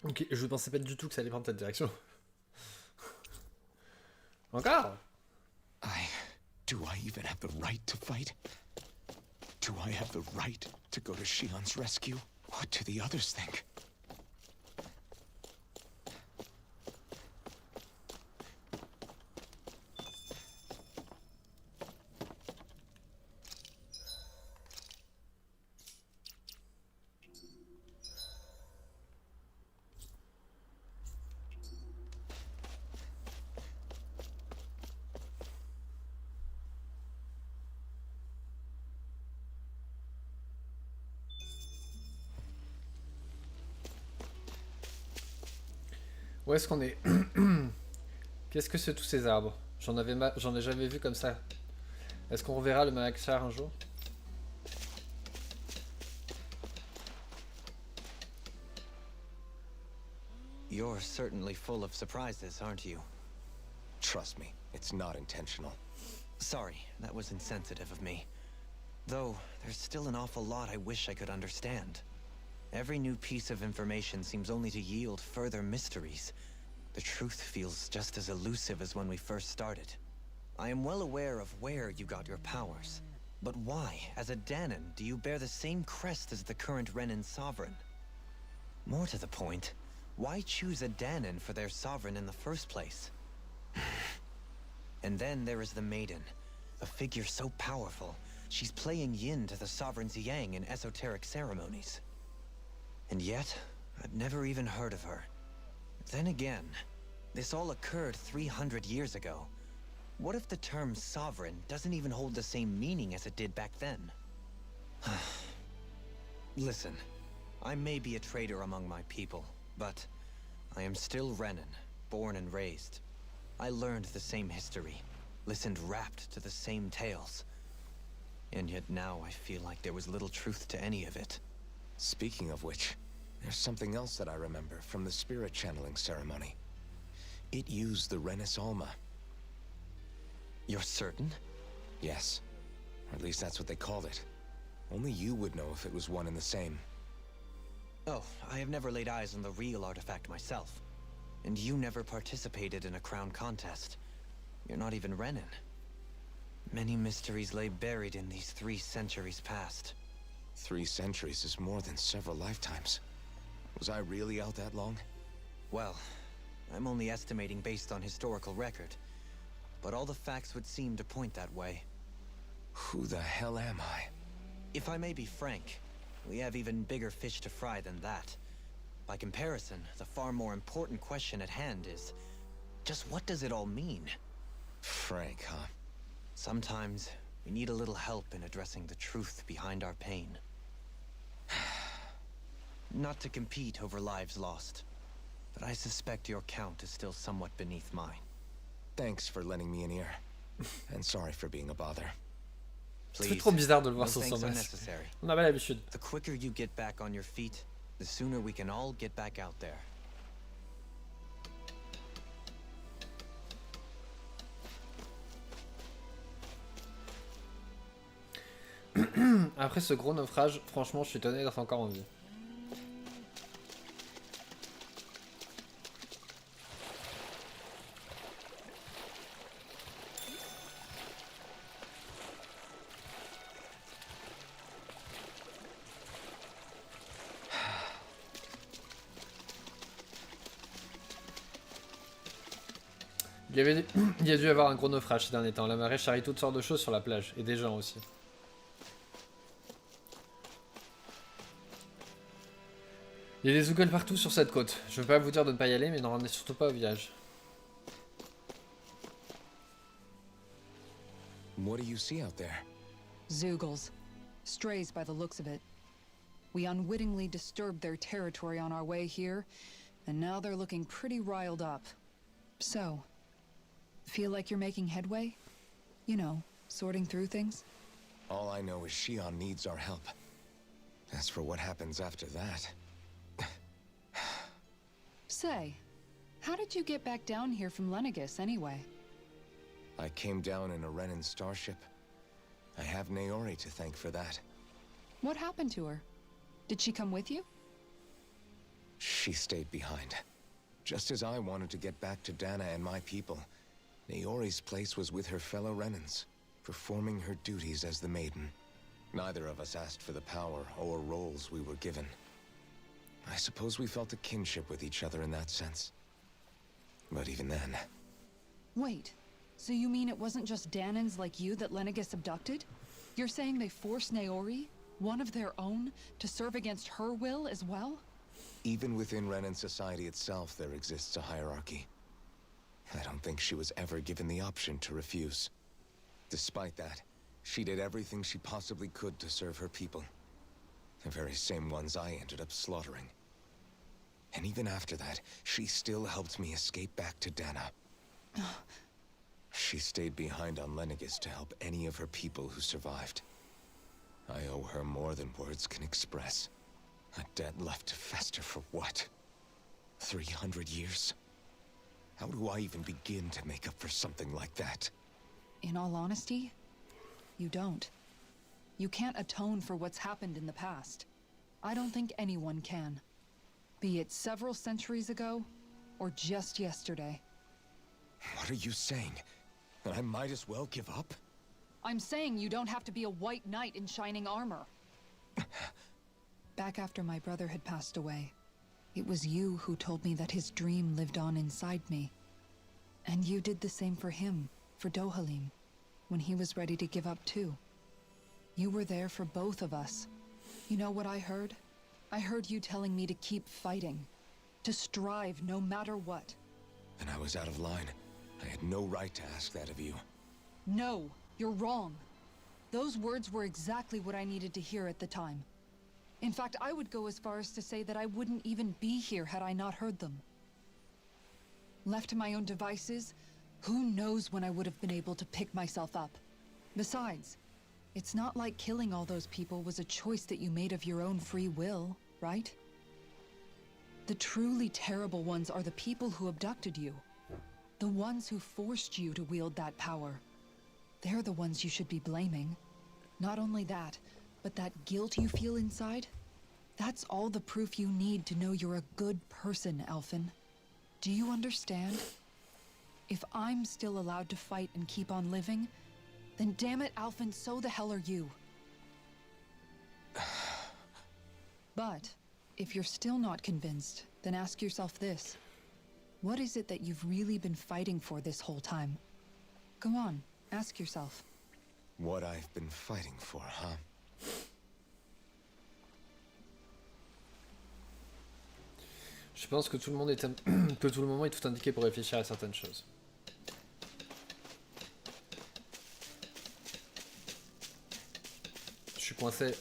Ok, je pensais pas du tout que ça allait prendre cette direction. Encore? Do I even have the right to fight? Do I have the right to go to Shion's rescue? What do the others think? Où est-ce qu'on est? Qu'est-ce que c'est tous ces arbres? J'en ai jamais vu comme ça. Est-ce qu'on reverra le Malaxar un jour? You're certainly full of surprises, aren't you? Trust me, it's not intentional. Sorry, that was insensitive of me. Though, there's still an awful lot I wish I could understand. Every new piece of information seems only to yield further mysteries. The truth feels just as elusive as when we first started. I am well aware of where you got your powers. But why, as a Danon, do you bear the same crest as the current Renin sovereign? More to the point, why choose a Danon for their sovereign in the first place? And then there is the Maiden, a figure so powerful, she's playing yin to the sovereign's yang in esoteric ceremonies. And yet, I've never even heard of her. Then again, this all occurred 300 years ago. What if the term sovereign doesn't even hold the same meaning as it did back then? Listen, I may be a traitor among my people, but I am still Renin, born and raised. I learned the same history, listened rapt to the same tales. And yet now I feel like there was little truth to any of it. Speaking of which, there's something else that I remember from the spirit channeling ceremony. It used the Renis Alma. You're certain? Yes. Or at least that's what they called it. Only you would know if it was one and the same. Oh, I have never laid eyes on the real artifact myself. And you never participated in a crown contest. You're not even Renin. Many mysteries lay buried in these 3 centuries past. 3 centuries is more than several lifetimes. Was I really out that long? Well, I'm only estimating based on historical record. But all the facts would seem to point that way. Who the hell am I? If I may be frank, we have even bigger fish to fry than that. By comparison, the far more important question at hand is, just what does it all mean? Frank, huh? Sometimes, we need a little help in addressing the truth behind our pain. Not to compete over lives lost, but I suspect your count is still somewhat beneath mine. Thanks for lending me an ear. And sorry for being a bother. Ça fait trop bizarre de le voir No sans son thanks are masque. necessary. On n'a pas l'habitude. The quicker you get back on your feet, the sooner we can all get back out there. Après ce gros naufrage, franchement, je suis étonné d'être encore en vie. Il y a dû y avoir un gros naufrage ces derniers temps. La marée charrie toutes sortes de choses sur la plage, et des gens aussi. Il y a des ougles partout sur cette côte. Je veux pas vous dire de ne pas y aller, mais n'en ramenez surtout pas au village. What do you see out there? Zoogles. Strays by the looks of it. We unwittingly disturbed their territory on our way here, and now they're looking pretty riled up. So, feel like you're making headway? You know, sorting through things? All I know is Shion needs our help. As for what happens after that... Say, how did you get back down here from Lenegis, anyway? I came down in a Renin starship. I have Naori to thank for that. What happened to her? Did she come with you? She stayed behind. Just as I wanted to get back to Dana and my people, Naori's place was with her fellow Renans, performing her duties as the Maiden. Neither of us asked for the power or roles we were given. I suppose we felt a kinship with each other in that sense. But even then... Wait, so you mean it wasn't just Danans like you that Lenegis abducted? You're saying they forced Naori, one of their own, to serve against her will as well? Even within Renan society itself, there exists a hierarchy. I don't think she was ever given the option to refuse. Despite that, she did everything she possibly could to serve her people. The very same ones I ended up slaughtering. And even after that, she still helped me escape back to Dana. She stayed behind on Lenegis to help any of her people who survived. I owe her more than words can express. A debt left to fester for what? 300 years? How do I even begin to make up for something like that? In all honesty, you don't. You can't atone for what's happened in the past. I don't think anyone can. Be it several centuries ago, or just yesterday. What are you saying? That I might as well give up? I'm saying you don't have to be a white knight in shining armor. Back after my brother had passed away, it was you who told me that his dream lived on inside me. And you did the same for him, for Dohalim, when he was ready to give up too. You were there for both of us. You know what I heard? I heard you telling me to keep fighting, to strive no matter what. And I was out of line. I had no right to ask that of you. No, you're wrong. Those words were exactly what I needed to hear at the time. In fact, I would go as far as to say that I wouldn't even be here had I not heard them. Left to my own devices, who knows when I would have been able to pick myself up. Besides, it's not like killing all those people was a choice that you made of your own free will, right? The truly terrible ones are the people who abducted you. The ones who forced you to wield that power. They're the ones you should be blaming. Not only that, but that guilt you feel inside, that's all the proof you need to know you're a good person, Elfin. Do you understand? If I'm still allowed to fight and keep on living, then damn it, Alphen, so the hell are you. But, if you're still not convinced, then ask yourself this. What is it that you've really been fighting for this whole time? Go on, ask yourself. What I've been fighting for, huh? Je pense que tout le monde est que tout le moment est tout indiqué pour réfléchir à certaines choses. Je suis coincé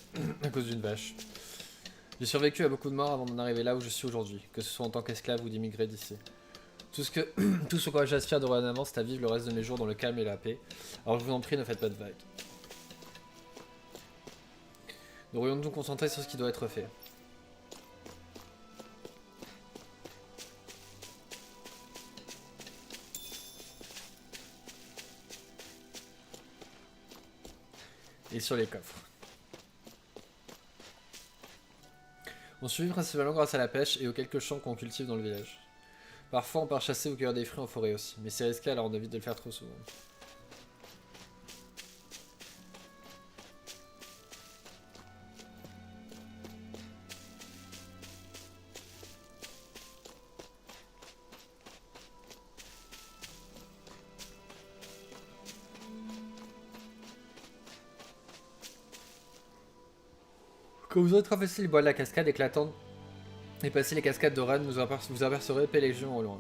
à cause d'une vache. J'ai survécu à beaucoup de morts avant d'en arriver là où je suis aujourd'hui, que ce soit en tant qu'esclave ou d'immigré d'ici. Tout ce quoi j'aspire dorénavant, c'est à vivre le reste de mes jours dans le calme et la paix. Alors je vous en prie, ne faites pas de vagues. Nous devrions nous concentrer sur ce qui doit être fait. Et sur les coffres. On survit principalement grâce à la pêche et aux quelques champs qu'on cultive dans le village. Parfois on part chasser ou cueillir des fruits en forêt aussi, mais c'est risqué alors on évite de le faire trop souvent. Quand vous aurez traversé les bois de la cascade éclatante et passé les cascades de Rennes, vous apercevrez Pélégion au loin.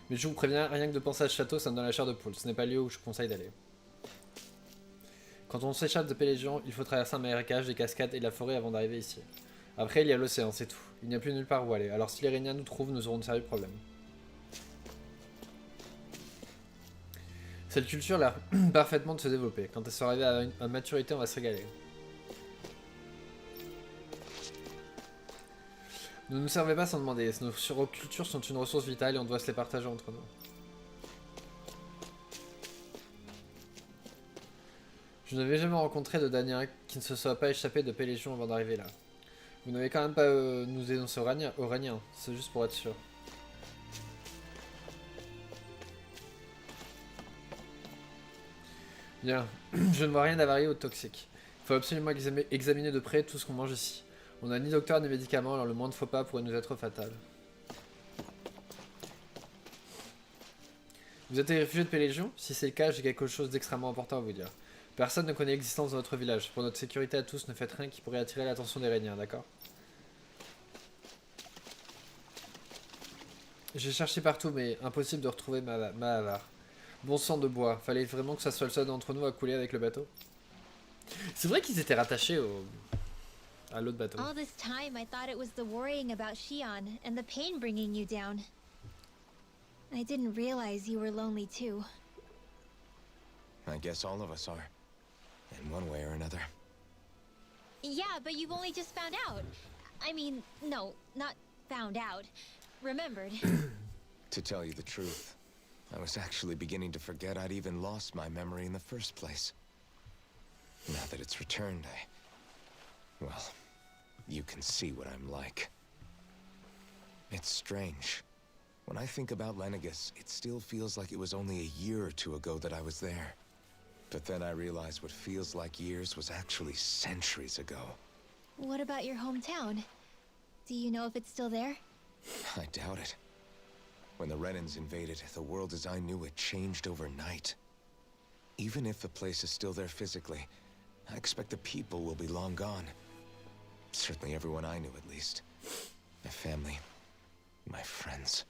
Mais je vous préviens, rien que de penser à ce château, ça me donne la chair de poule. Ce n'est pas le lieu où je conseille d'aller. Quand on s'échappe de Pélégion, il faut traverser un marécage, des cascades et de la forêt avant d'arriver ici. Après, il y a l'océan, c'est tout. Il n'y a plus nulle part où aller. Alors si les Réniens nous trouvent, nous aurons de sérieux problèmes. Cette culture a l'air parfaitement de se développer. Quand elle sera arrivée à maturité, on va se régaler. Ne nous servez pas sans demander, nos cultures sont une ressource vitale et on doit se les partager entre nous. Je n'avais jamais rencontré de Danien qui ne se soit pas échappé de Pélégion avant d'arriver là. Vous n'avez quand même pas nous dénoncer aux Réniens, c'est juste pour être sûr. Bien, je ne vois rien d'avarié ou de toxique. Il faut absolument examiner de près tout ce qu'on mange ici. On n'a ni docteur ni médicaments, alors le moindre faux pas pourrait nous être fatal. Vous êtes des réfugiés de Pélégion? Si c'est le cas, j'ai quelque chose d'extrêmement important à vous dire. Personne ne connaît l'existence de notre village. Pour notre sécurité à tous, ne faites rien qui pourrait attirer l'attention des Rhéniens, d'accord? J'ai cherché partout, mais impossible de retrouver ma avare. Bon sang de bois, fallait vraiment que ça soit le seul d'entre nous à couler avec le bateau. C'est vrai qu'ils étaient rattachés à l'autre bateau. All this time, I thought it was the worrying about Shion and the pain bringing you down. I didn't realize you were lonely too. I guess all of us are. In one way or another. Yeah, but you've only just found out. I mean, no, not found out. Remembered. To tell you the truth, I was actually beginning to forget I'd even lost my memory in the first place. Now that it's returned, well, you can see what I'm like. It's strange. When I think about Lenegis, it still feels like it was only a year or two ago that I was there. But then I realize what feels like years was actually centuries ago. What about your hometown? Do you know if it's still there? I doubt it. When the Renans invaded, the world as I knew it changed overnight. Even if the place is still there physically, I expect the people will be long gone. Certainly everyone I knew, at least. My family, my friends.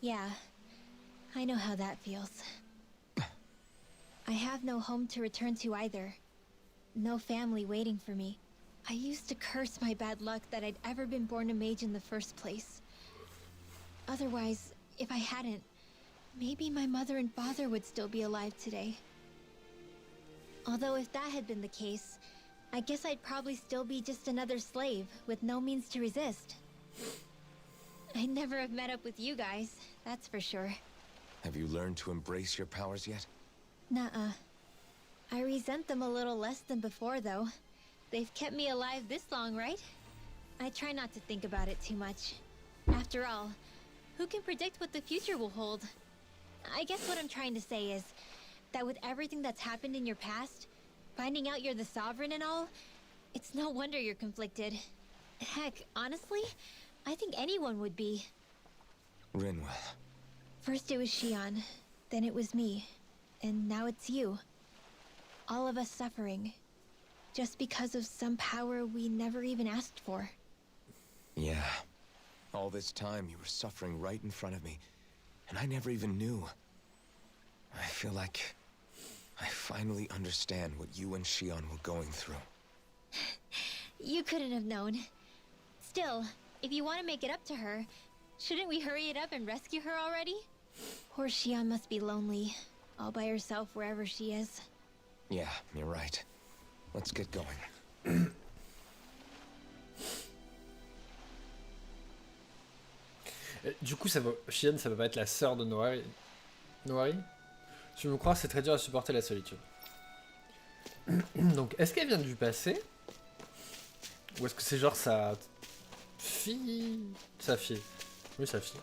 Yeah, I know how that feels. I have no home to return to either. No family waiting for me. I used to curse my bad luck that I'd ever been born a mage in the first place. Otherwise, if I hadn't, maybe my mother and father would still be alive today. Although if that had been the case, I guess I'd probably still be just another slave with no means to resist. I'd never have met up with you guys, that's for sure. Have you learned to embrace your powers yet? Nuh-uh. I resent them a little less than before, though. They've kept me alive this long, right? I try not to think about it too much. After all, who can predict what the future will hold? I guess what I'm trying to say is that with everything that's happened in your past, finding out you're the Sovereign and all, it's no wonder you're conflicted. Heck, honestly, I think anyone would be. Rinwell. First it was Shion, then it was me, and now it's you. All of us suffering, just because of some power we never even asked for. Yeah. All this time you were suffering right in front of me, and I never even knew. I feel like I finally understand what you and Shion were going through. You couldn't have known. Still, if you want to make it up to her, shouldn't we hurry it up and rescue her already? Poor Shion must be lonely, all by herself wherever she is. Yeah, you're right. Let's get going. Du coup, Shion, ça peut pas être la sœur de Noari. Noari? Je me crois, c'est très dur à supporter la solitude. Donc, est-ce qu'elle vient du passé? Ou est-ce que c'est genre sa fille? Sa fille. Oui, sa fille.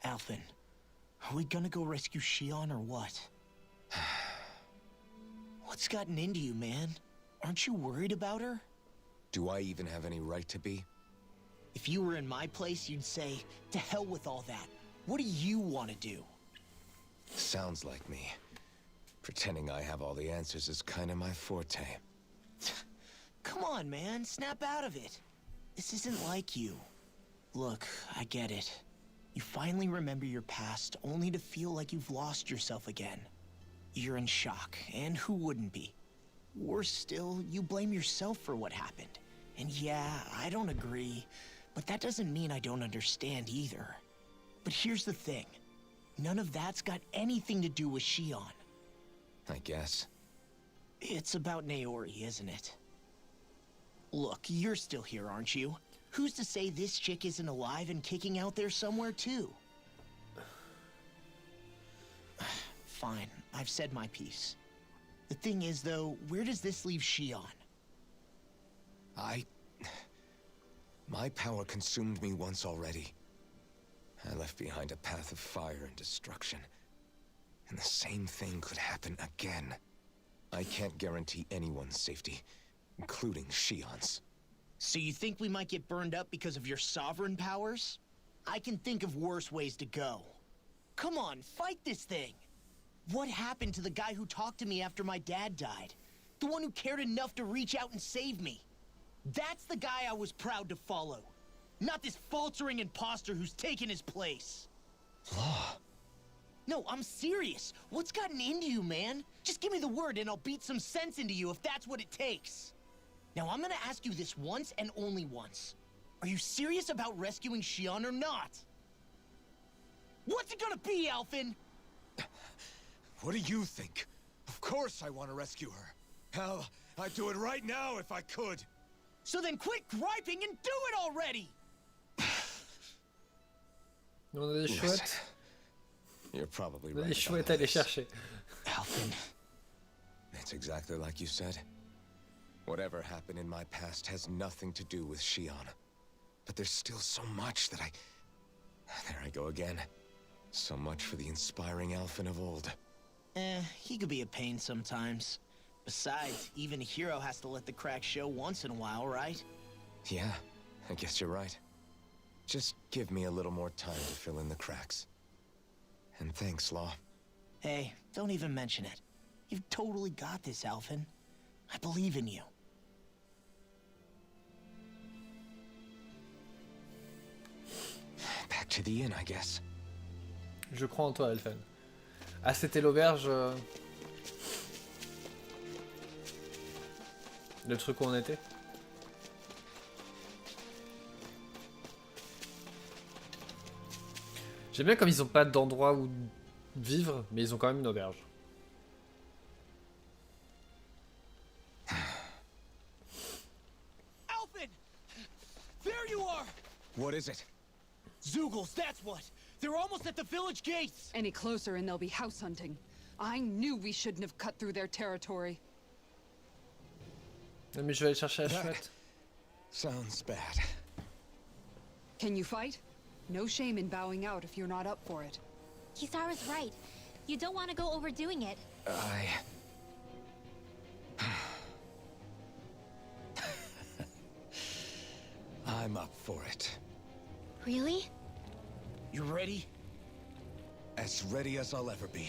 Alphen, are we gonna go rescue Shion or what? What's gotten into you, man? Aren't you worried about her? Do I even have any right to be? If you were in my place, you'd say, to hell with all that. What do you want to do? Sounds like me. Pretending I have all the answers is kind of my forte. Come on, man, snap out of it. This isn't like you. Look, I get it. You finally remember your past, only to feel like you've lost yourself again. You're in shock, and who wouldn't be? Worse still, you blame yourself for what happened. And yeah, I don't agree, but that doesn't mean I don't understand either. But here's the thing. None of that's got anything to do with Shion. I guess. It's about Naori, isn't it? Look, you're still here, aren't you? Who's to say this chick isn't alive and kicking out there somewhere, too? Fine, I've said my piece. The thing is, though, where does this leave Shion? My power consumed me once already. I left behind a path of fire and destruction. And the same thing could happen again. I can't guarantee anyone's safety, including Shion's. So you think we might get burned up because of your sovereign powers? I can think of worse ways to go. Come on, fight this thing! What happened to the guy who talked to me after my dad died? The one who cared enough to reach out and save me? That's the guy I was proud to follow. Not this faltering imposter who's taken his place. Law. No, I'm serious. What's gotten into you, man? Just give me the word and I'll beat some sense into you if that's what it takes. Now, I'm gonna ask you this once and only once. Are you serious about rescuing Shion or not? What's it gonna be, Alphen? What do you think? Of course I want to rescue her. Hell, I'd do it right now if I could. So then quit griping and do it already! On a des Listen, chouettes. you're probably On a right. des chouettes à aller chercher. Alphen. It's exactly like you said. Whatever happened in my past has nothing to do with Shion. But there's still so much that There I go again. So much for the inspiring Alphen of old. He could be a pain sometimes. Besides, even a hero has to let the cracks show once in a while, right? Yeah, I guess you're right. Just give me a little more time to fill in the cracks. And thanks, Law. Hey, don't even mention it. You've totally got this, Alphen. I believe in you. Back to the inn, I guess. Je crois en toi, Elfen. Ah, c'était l'auberge. Le truc où on était. J'aime bien comme ils ont pas d'endroit où vivre, mais ils ont quand même une auberge. Alphen! There you are! What is it? Zeugles, that's what! They're almost at the village gates! Any closer and they'll be house hunting. I knew we shouldn't have cut through their territory. Non, mais je vais aller chercher la That chouette. sounds bad. Can you fight? No shame in bowing out if you're not up for it. Kisara's right. You don't want to go overdoing it. I'm up for it. Really? You ready? As ready as I'll ever be.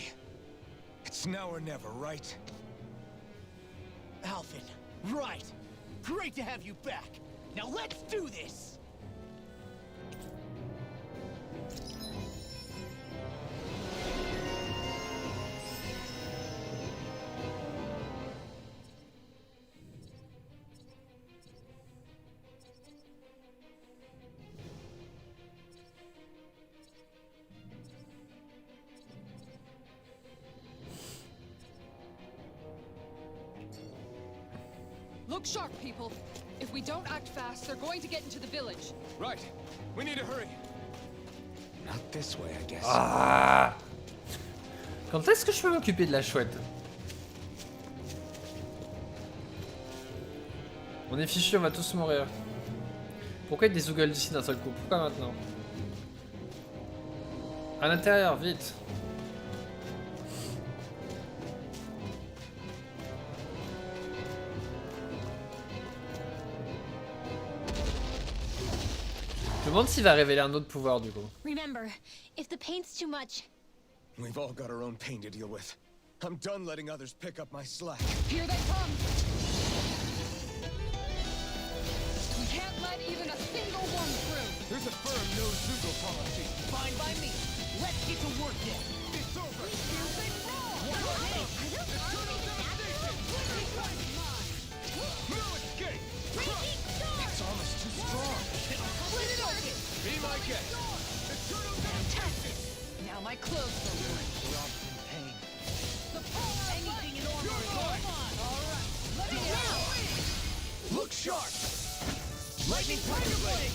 It's now or never, right? Alphen, right! Great to have you back! Now let's do this! Look sharp, people. If we don't act fast, they're going to get into the village. Right. We need to hurry. Not this way, I guess. Ah! Quand est-ce que je peux m'occuper de la chouette? On est fichu, on va tous mourir. Pourquoi il y a des Zoogles d'ici d'un seul coup? Pourquoi maintenant? À l'intérieur, vite! Je me demande s'il va révéler un autre pouvoir du coup. Remember, if the paint's too much, We've all got our own pain to deal with. I'm done letting others pick up my slack. Here they come! We can't let even a single one through! There's a firm no-Zoogle policy. Fine by me. Let's get to work then. It's over. No escape. It's almost too strong. Split it open! Be my guest. Fantastic! Now my clothes are ruined. We're all in pain. The power of Anything in order. You're mine. Come on! Alright. Let me out! Look sharp. Lightning Tiger Blade!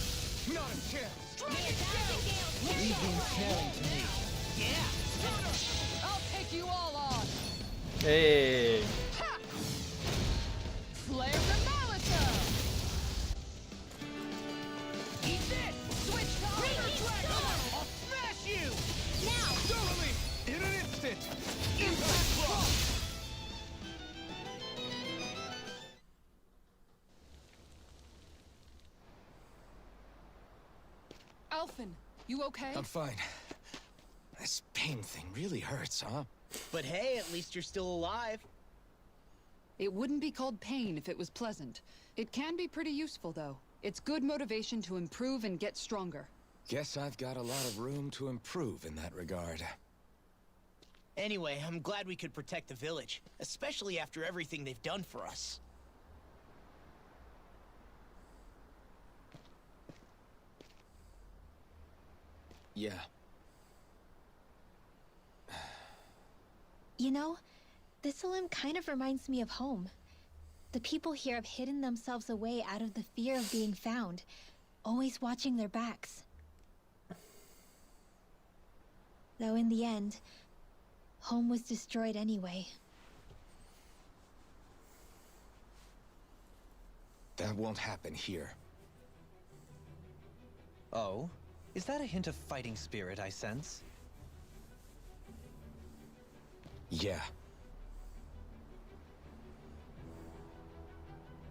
Not a chance. Leave him caring to me. Yeah! I'll take you all on! Hey! Ha! Flare the Malisa! Eat this! Switch power! Reheat Dragon! storm! I'll Alphen, you okay? I'm fine. This pain thing really hurts, huh? But hey, at least you're still alive. It wouldn't be called pain if it was pleasant. It can be pretty useful, though. It's good motivation to improve and get stronger. Guess I've got a lot of room to improve in that regard. Anyway, I'm glad we could protect the village, especially after everything they've done for us. Yeah. You know, Thistleum kind of reminds me of home. The people here have hidden themselves away out of the fear of being found, always watching their backs. Though in the end, home was destroyed anyway. That won't happen here. Oh? Is that a hint of fighting spirit I sense? Yeah.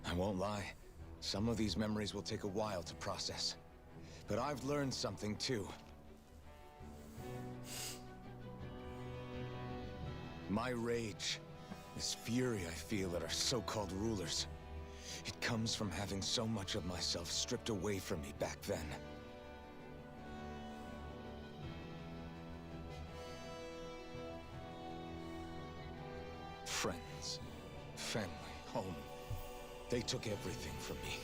I won't lie. Some of these memories will take a while to process. But I've learned something too. My rage, this fury I feel at our so-called rulers, it comes from having so much of myself stripped away from me back then. Friends, family, home. They took everything from me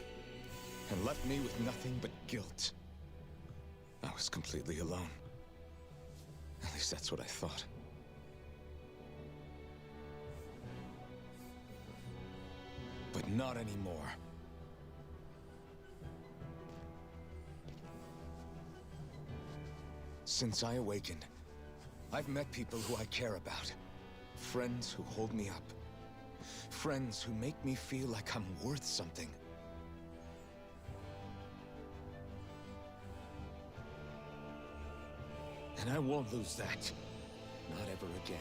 and left me with nothing but guilt. I was completely alone. At least that's what I thought. But not anymore. Since I awakened, I've met people who I care about. Friends who hold me up. Friends who make me feel like I'm worth something. And I won't lose that. Not ever again.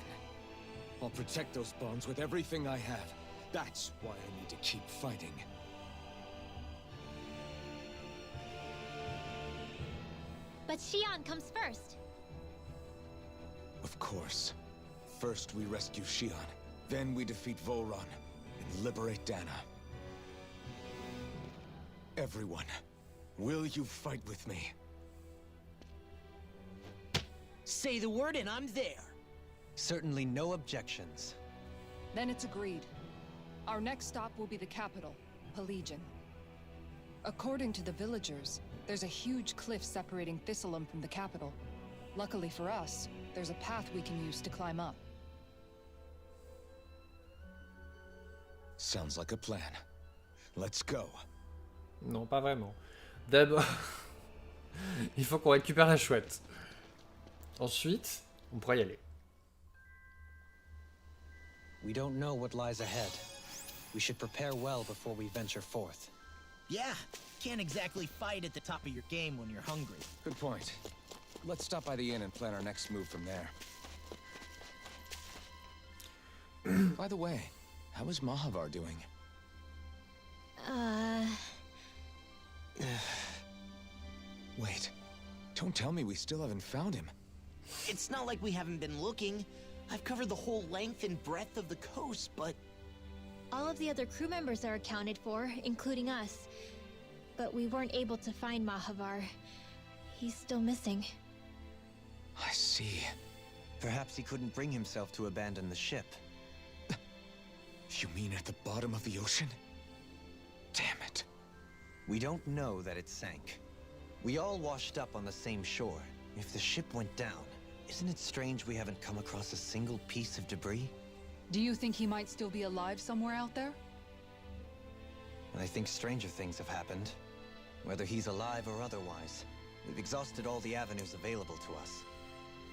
I'll protect those bonds with everything I have. That's why I need to keep fighting. But Xion comes first. Of course. First we rescue Xion, then we defeat Volron and liberate Dana. Everyone, will you fight with me? Say the word and I'm there. Certainly no objections. Then it's agreed. Our next stop will be the capital, Pelegion. According to the villagers, there's a huge cliff separating Thistleum from the capital. Luckily for us, there's a path we can use to climb up. Sounds like a plan. Let's go. Non, pas vraiment. D'abord, il faut qu'on récupère la chouette. Ensuite, on pourra y aller. We don't know what lies ahead. We should prepare well before we venture forth. Yeah, can't exactly fight at the top of your game when you're hungry. Good point. Let's stop by the inn and plan our next move from there. By the way, how is Mahavar doing? Wait, don't tell me we still haven't found him. It's not like we haven't been looking. I've covered the whole length and breadth of the coast, but... All of the other crew members are accounted for, including us. But we weren't able to find Mahavar. He's still missing. I see. Perhaps he couldn't bring himself to abandon the ship. You mean at the bottom of the ocean? Damn it. We don't know that it sank. We all washed up on the same shore. If the ship went down, isn't it strange we haven't come across a single piece of debris? Do you think he might still be alive somewhere out there? I think stranger things have happened. Whether he's alive or otherwise, we've exhausted all the avenues available to us.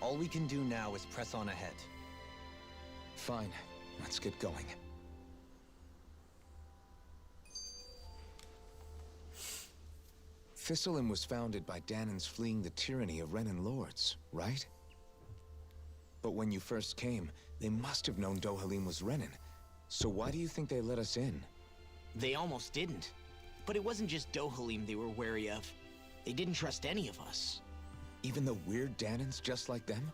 All we can do now is press on ahead. Fine, let's get going. Thistleum was founded by Danan's fleeing the tyranny of Renan lords, right? But when you first came, they must have known Dohalim was Renan. So why do you think they let us in? They almost didn't. But it wasn't just Dohalim they were wary of. They didn't trust any of us. Even the weird Danans just like them?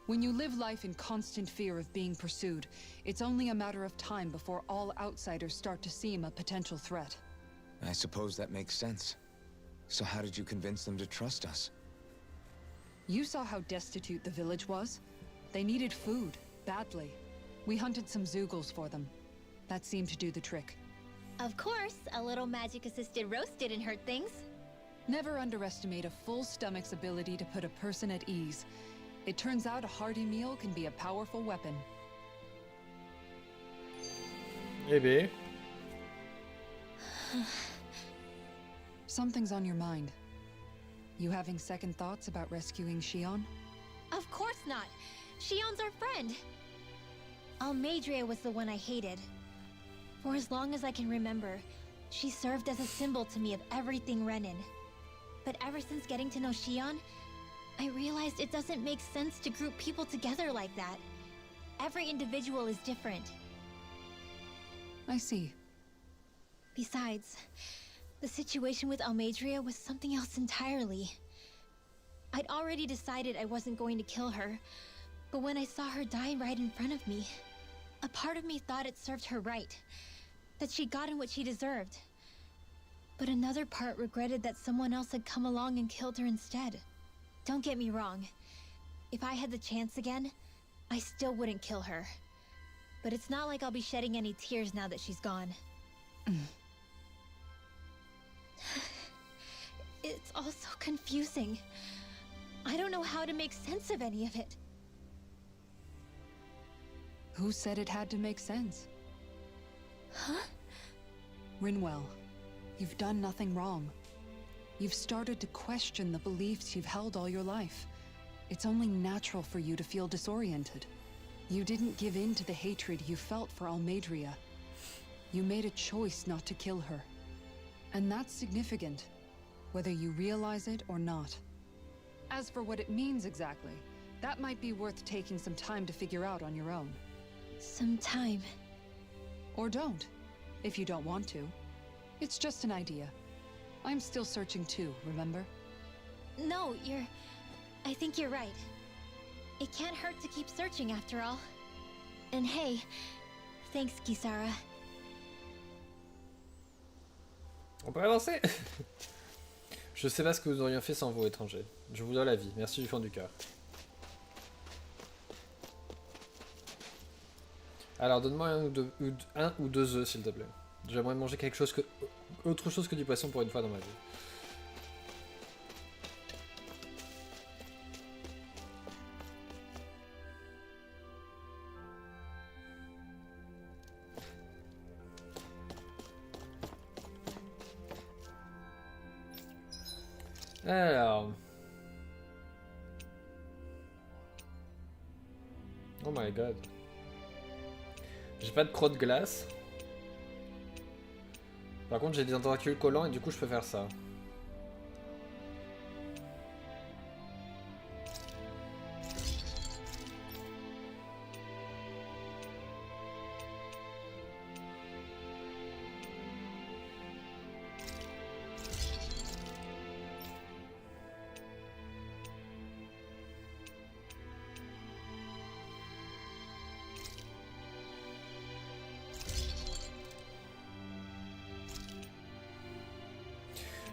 When you live life in constant fear of being pursued, it's only a matter of time before all outsiders start to seem a potential threat. I suppose that makes sense. So how did you convince them to trust us? You saw how destitute the village was. They needed food, badly. We hunted some Zeugles for them. That seemed to do the trick. Of course, a little magic-assisted roast didn't hurt things. Never underestimate a full stomach's ability to put a person at ease. It turns out a hearty meal can be a powerful weapon. Maybe. Something's on your mind. You having second thoughts about rescuing Shion? Of course not. Shion's our friend. Almeidrea was the one I hated. For as long as I can remember, she served as a symbol to me of everything Renin. But ever since getting to know Shion, I realized it doesn't make sense to group people together like that. Every individual is different. I see. Besides, the situation with Almeidrea was something else entirely. I'd already decided I wasn't going to kill her, but when I saw her die right in front of me, a part of me thought it served her right, that she'd gotten what she deserved. But another part regretted that someone else had come along and killed her instead. Don't get me wrong. If I had the chance again, I still wouldn't kill her. But it's not like I'll be shedding any tears now that she's gone. It's all so confusing. I don't know how to make sense of any of it. Who said it had to make sense? Huh? Rinwell, you've done nothing wrong. You've started to question the beliefs you've held all your life. It's only natural for you to feel disoriented. You didn't give in to the hatred you felt for Almeidrea. You made a choice not to kill her. And that's significant, whether you realize it or not. As for what it means exactly, that might be worth taking some time to figure out on your own. Some time. Or don't, if you don't want to. It's just an idea. I'm still searching too, remember? No, I think you're right. It can't hurt to keep searching after all. And hey, thanks, Kisara. On peut avancer. Je sais pas ce que vous auriez fait sans vous, étrangers. Je vous dois la vie. Merci du fond du cœur. Alors, donne-moi un ou deux œufs, s'il te plaît. J'aimerais manger autre chose que du poisson pour une fois dans ma vie. Alors... Oh my god. J'ai pas de crocs de glace. Par contre j'ai des tentacules collants et du coup je peux faire ça.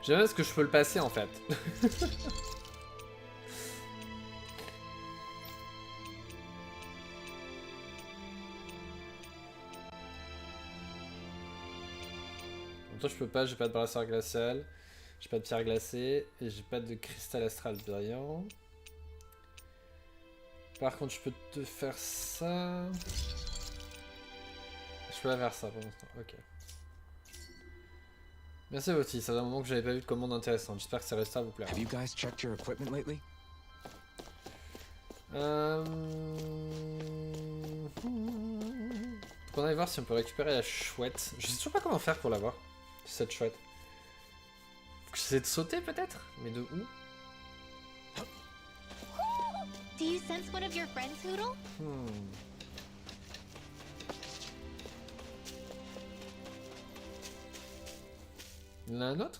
J'aime bien ce que je peux le passer en fait. Toi je peux pas, j'ai pas de brasseur glacial, j'ai pas de pierre glacée et j'ai pas de cristal astral brillant. Par contre je peux te faire ça. Je peux pas faire ça pour l'instant, ok. Merci Voti, ça fait un moment que j'avais pas vu de commande intéressante. J'espère que ça restera à vous plaire. Have you guys checked your equipment lately? Faut qu'on aille voir si on peut récupérer la chouette. Je sais toujours pas comment faire pour l'avoir, cette chouette. Faut que j'essaie de sauter peut-être? Mais de où? Do you sense one of your friends, Hoodle? L'un autre?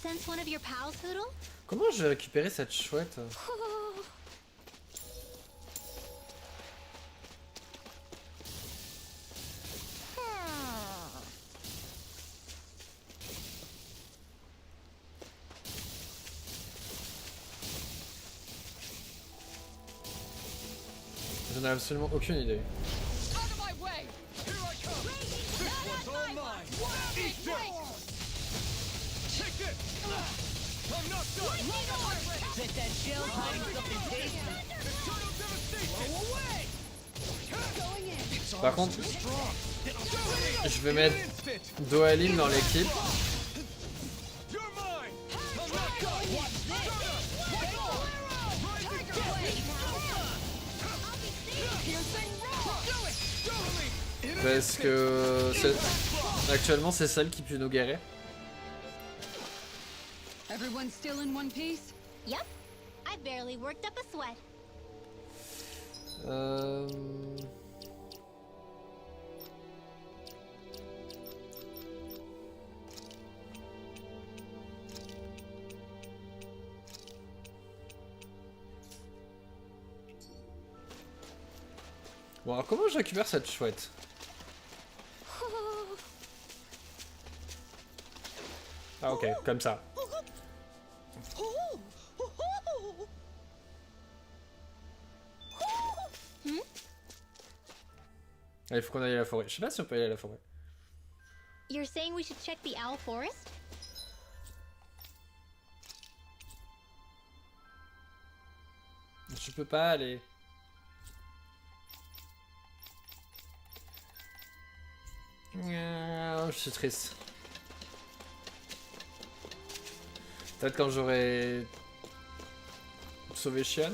sense one of your pals, Hoodle? Comment je vais récupérer cette chouette? Je n'ai absolument aucune idée. Out of my way! Here I come! This one's all mine! Eat dirt! Take it! I'm not done! Bet that shell's hiding something tasty. Eternal devastation! Blow away! Going in. Par contre, Strong! je vais mettre Instant! Doalim dans l'équipe. You're mine! I'm not done! Watch Parce que actuellement c'est celle qui peut nous guérir. Everyone still in one piece? Yep. I barely worked up a sweat. Bon alors comment je récupère cette chouette? Ah ok, comme ça. Ah, il faut qu'on aille à la forêt. Je sais pas si on peut aller à la forêt. You're saying we should check the owl forest? Je peux pas aller. Je suis triste. Peut-être quand j'aurai sauvé Shion.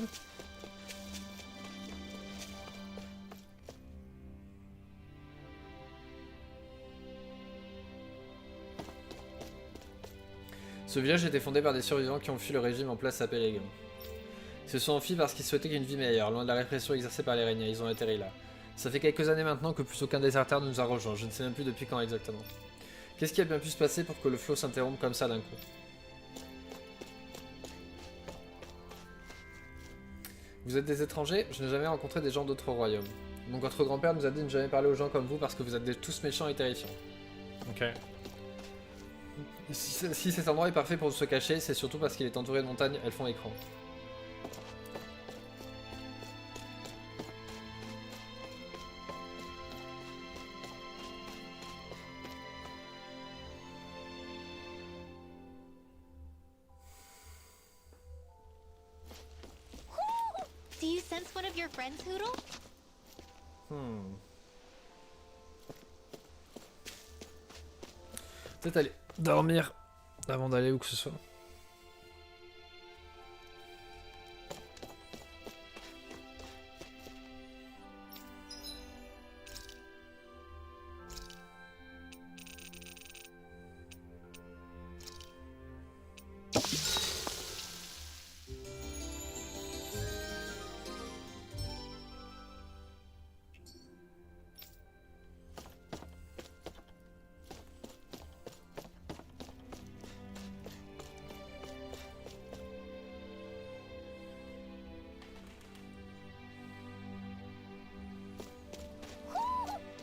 Ce village a été fondé par des survivants qui ont fui le régime en place à Pellegrin. Ils se sont enfuis parce qu'ils souhaitaient une vie meilleure, loin de la répression exercée par les Régniens. Ils ont atterri là. Ça fait quelques années maintenant que plus aucun déserteur ne nous a rejoints. Je ne sais même plus depuis quand exactement. Qu'est-ce qui a bien pu se passer pour que le flot s'interrompe comme ça d'un coup? Vous êtes des étrangers? Je n'ai jamais rencontré des gens d'autres royaumes. Donc votre grand-père nous a dit de ne jamais parler aux gens comme vous parce que vous êtes tous méchants et terrifiants. Ok. Si cet endroit est parfait pour se cacher, c'est surtout parce qu'il est entouré de montagnes, elles font écran. Do you sense one of your friends, Hoodle? Peut-être aller dormir avant d'aller où que ce soit.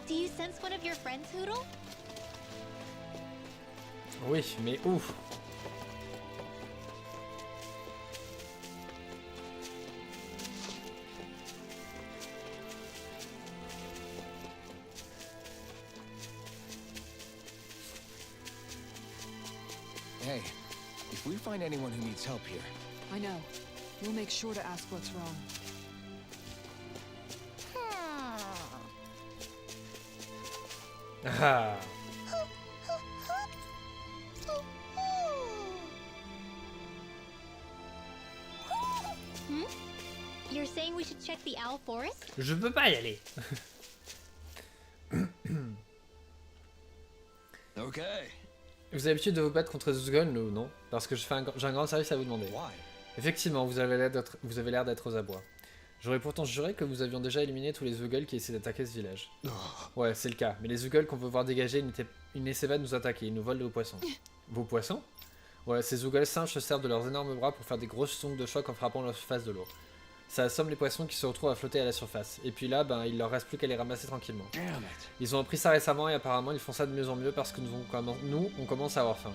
Do you sense one of your friends, Hoodle? Oui, mais où? Hey, if we find anyone who needs help here... I know. We'll make sure to ask what's wrong. Ah. You're saying we should check the owl forest? Je peux pas y aller. Okay. Vous avez l'habitude de vous battre contre Zugol, ou non? Parce que j'ai un grand service à vous demander. Why? Effectivement, vous avez l'air d'être aux abois. J'aurais pourtant juré que vous avions déjà éliminé tous les Zugol qui essaient d'attaquer ce village. Ouais, c'est le cas, mais les Zugol qu'on veut voir dégager, ils n'essaient pas de nous attaquer, ils nous volent vos poissons. Vos poissons? Ouais, ces Zoogle singes se servent de leurs énormes bras pour faire des grosses ondes de choc en frappant la surface de l'eau. Ça assomme les poissons qui se retrouvent à flotter à la surface. Et puis là, ben, il leur reste plus qu'à les ramasser tranquillement. Ils ont appris ça récemment et apparemment ils font ça de mieux en mieux parce que nous, on commence à avoir faim.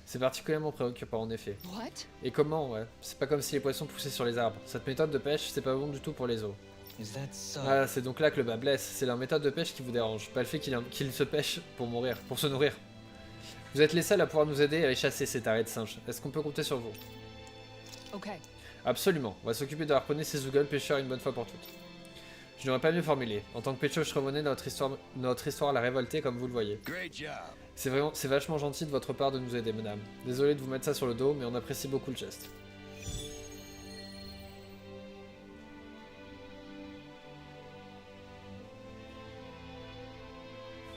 C'est particulièrement préoccupant en effet. What? Et comment, ouais. C'est pas comme si les poissons poussaient sur les arbres. Cette méthode de pêche, c'est pas bon du tout pour les os. Is that so? Ah, c'est donc là que le bas blesse. C'est leur méthode de pêche qui vous dérange, pas le fait qu'ils se pêchent pour se nourrir. Vous êtes les seuls à pouvoir nous aider à les chasser ces tarés de singes. Est-ce qu'on peut compter sur vous? Okay. Absolument. On va s'occuper de harponner ces Zoogle pêcheurs une bonne fois pour toutes. Je n'aurais pas mieux formulé. En tant que pêcheur chevronnais, notre histoire l'a révolté comme vous le voyez. C'est vachement gentil de votre part de nous aider, madame. Désolé de vous mettre ça sur le dos, mais on apprécie beaucoup le geste.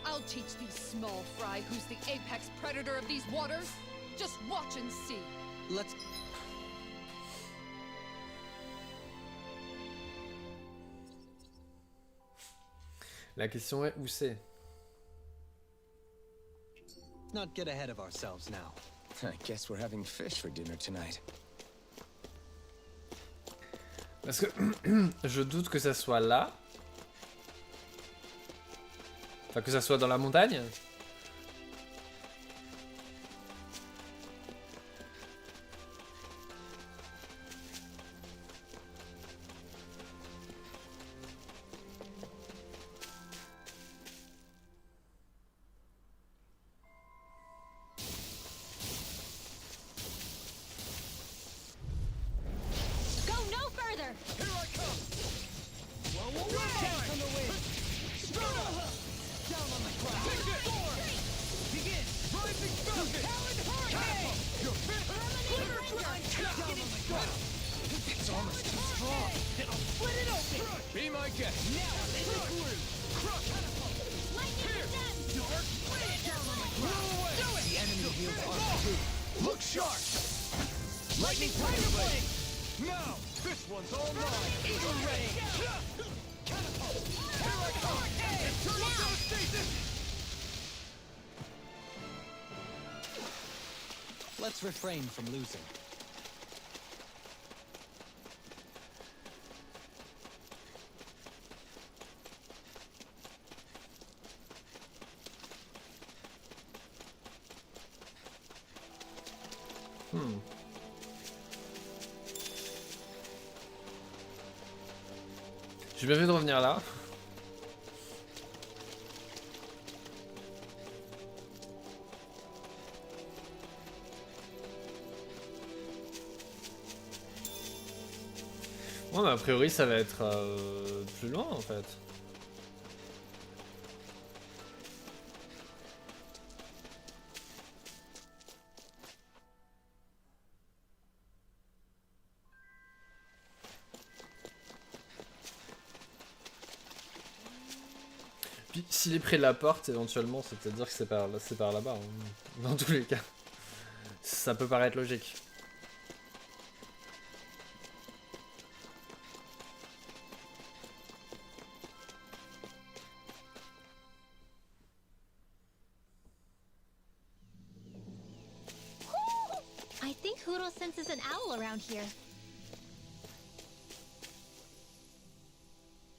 I'll teach these small fry who's the apex predator of these waters. Just watch and see. Let's... La question est où c'est? Let's not get ahead of ourselves now. I guess we're having fish for dinner tonight. Parce que je doute que ça soit là. Enfin, que ça soit dans la montagne. Go no further! Here I come! Down on the wind! Down on the ground! Take this! Begin! Rising Falcon! Talon Hurricane! You're fit! Down on the ground! It's almost too strong. I'll split it open! Be my guest. Now I'm in the groove! Crush! Lightning Here! descent! Dark! Down on the ground! Do it! The enemy heals R2. Look sharp! Lightning Tiger Blade! Now! This one's all mine! Eagle Ray! Catapult! Here I come! Internal devastation! Let's refrain from losing. J'ai bien vu de revenir là. Ouais, mais a priori ça va être plus loin en fait. Puis s'il est près de la porte, éventuellement, c'est-à-dire que c'est par là-bas, hein. Dans tous les cas. Ça peut paraître logique. I think Hoodle senses an owl around here.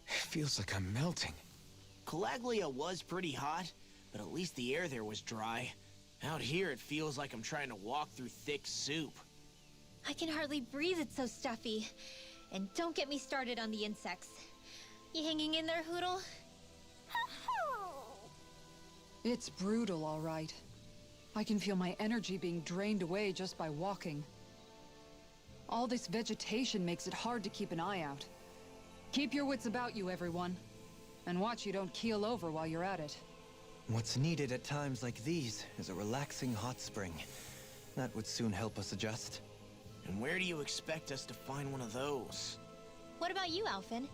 It feels like I'm melting. Calaglia was pretty hot, but at least the air there was dry. Out here, it feels like I'm trying to walk through thick soup. I can hardly breathe, it's so stuffy. And don't get me started on the insects. You hanging in there, Hoodle? It's brutal, all right. I can feel my energy being drained away just by walking. All this vegetation makes it hard to keep an eye out. Keep your wits about you, everyone. And watch you don't keel over while you're at it. What's needed at times like these is a relaxing hot spring. That would soon help us adjust. And where do you expect us to find one of those? What about you, Alphen?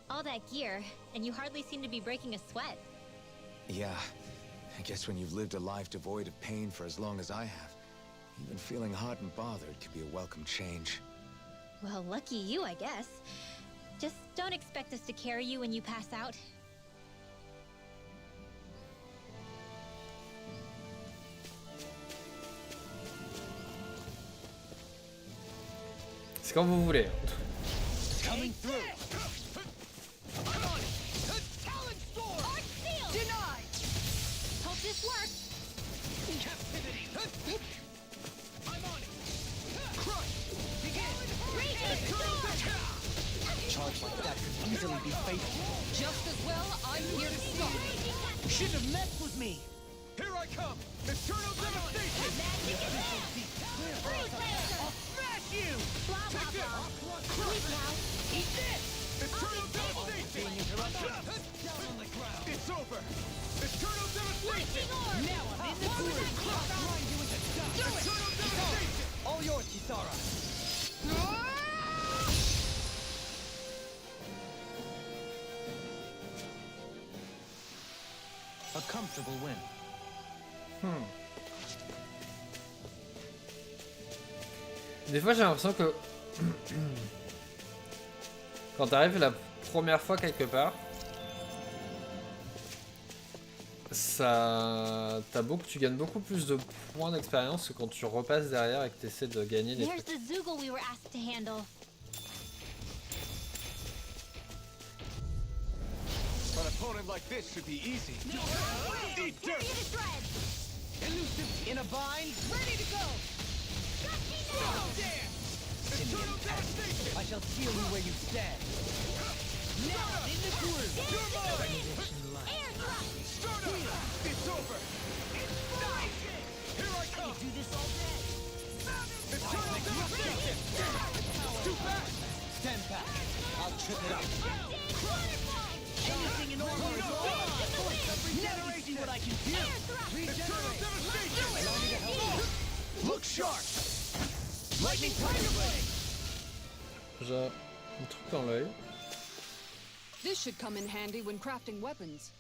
All that gear, and you hardly seem to be breaking a sweat. Yeah, I guess when you've lived a life devoid of pain for as long as I have, even feeling hot and bothered could be a welcome change. Well, lucky you, I guess. Just don't expect us to carry you when you pass out. C'est quand vous voulez. Coming through. I'm on it. Talon sword. Arch seal! Denied. Hope this works. Captivity. I'm on it. Crush. Begin. Raging storm! Charge like that could easily be fatal. Just as well, I'm here to stop. You shouldn't have messed with me. Here I come. Eternal devastation. I'll smash you. Blah, blah, Take blah. this. Sleep now. Eat this. Eternal devastation. Down on the ground. It's over. Eternal devastation. Lightning orb! Now I'm in the groove. Grind you into dust. Eternal devastation. All yours, Kisara. A comfortable win. Des fois j'ai l'impression que quand t'arrives la première fois quelque part, tu gagnes beaucoup plus de points d'expérience que quand tu repasses derrière et que tu essaies de gagner des Here's trucs. the Zoogle we were asked to handle. An opponent like this should be easy. Eat Tear dirt. you to shreds! Elusive in a bind. Ready to go! Got me now! Eternal devastation. I shall seal you where you stand. Now in the groove. You're mine. Air thrust! Start up. It's over. Here I come. Do this all day. Eternal devastation. Too fast. Stand back. I'll trip it up. Anything in order is all. Never see what I can do. Eternal devastation. Allow me to help you. Look sharp. Lightning tiger blade. J'ai un truc dans l'œil. This should come in handy when crafting weapons.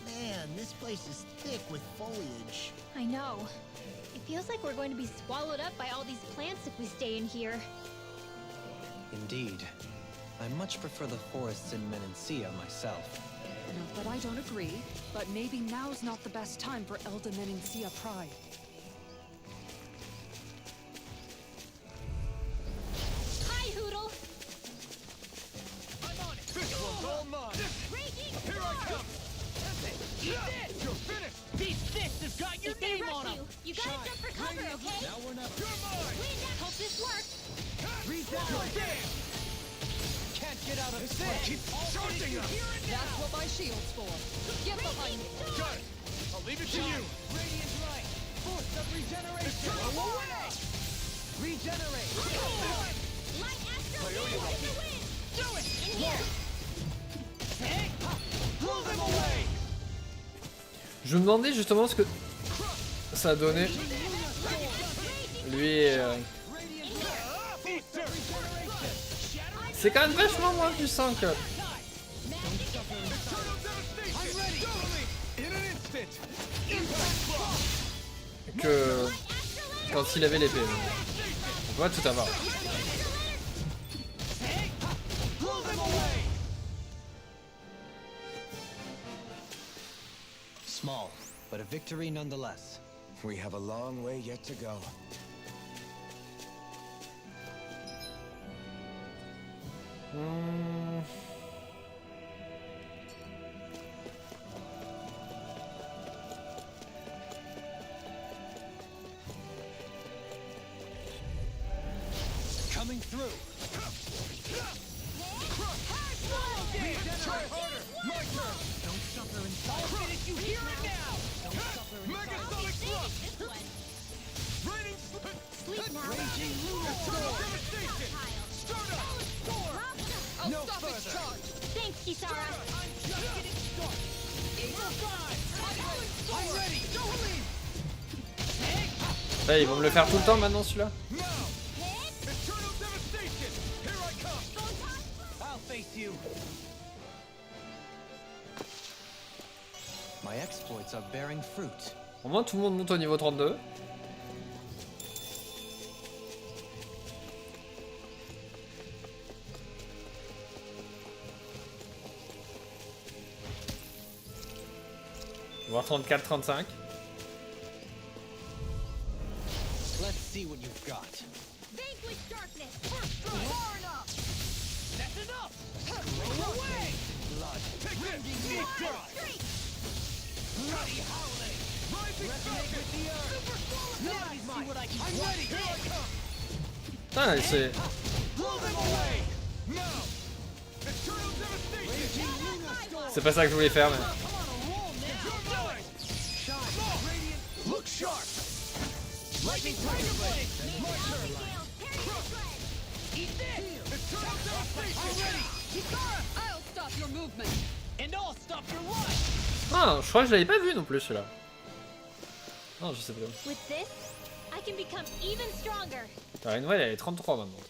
Man, this place is thick with foliage. I know. It feels like we're going to be swallowed up by all these plants if we stay in here. Indeed. I much prefer the forests in Menancia myself. Not that I don't agree, but maybe now's not the best time for Elda Menancia pride. Hi, Hoodle! I'm on it. This one's all mine. Raging Here I come. Eat this. You're finished. These fists have got your If they name rush on them. you gotta jump for cover, okay? Now we're not. You're mine. Hope this works. Regenerate. Can't get out of This this. one keeps charging us. That's what my shield's for. Get behind me. Got it. I'll leave it to you. Radiant light. Force of regeneration. Eternal Away. Regenerate. Light astral beam in the wind! Do it. In here! Hey. Blow them away. Je me demandais justement ce que ça a donné. Lui c'est quand même vachement moins puissant que... que quand il avait l'épée. On va tout avoir. Blow them away. Small, but a victory nonetheless. We have a long way yet to go. Coming through. Try harder. My turn. Don't suffer in silence. I'll finish you here and now. Don't suffer in Mega silence. sonic thrust. This one. Raining Sleep now. Raging lunar Eternal storm. devastation. Start up. I'll No stop its further. charge. Thanks, Kisara. I'm just getting started. Eagle Drive. I'm ready. Don't leave. Là, ils vont me le faire tout le temps maintenant celui-là. Now. Eternal devastation. Here I come. I'll face you. My exploits are bearing fruit. Au moins tout le monde monte au niveau 32. Voir 34-35. Let's see what you've got. Vanquish darkness! First strike! Far enough! That's enough! Roll away! Blood. Take it! Eat dirt! Bloody howling! Rising falcon! Super swallow! Now I see what I can do! I'm ready! Here I come! Putain, c'est... Blow them away! Now! Eternal devastation! C'est pas ça que je voulais faire, mais... I'm on a roll now! Shine! Radiant! Look sharp! Lightning Tiger Blade! My turn! Eat this! Eternal devastation! Already! Hikara, I'll stop your movement. And I'll stop your run! Ah, je crois que je l'avais pas vu non plus celui-là. Non, je sais pas. With this, I can become even stronger. Alors, une nouvelle, elle est 33 maintenant.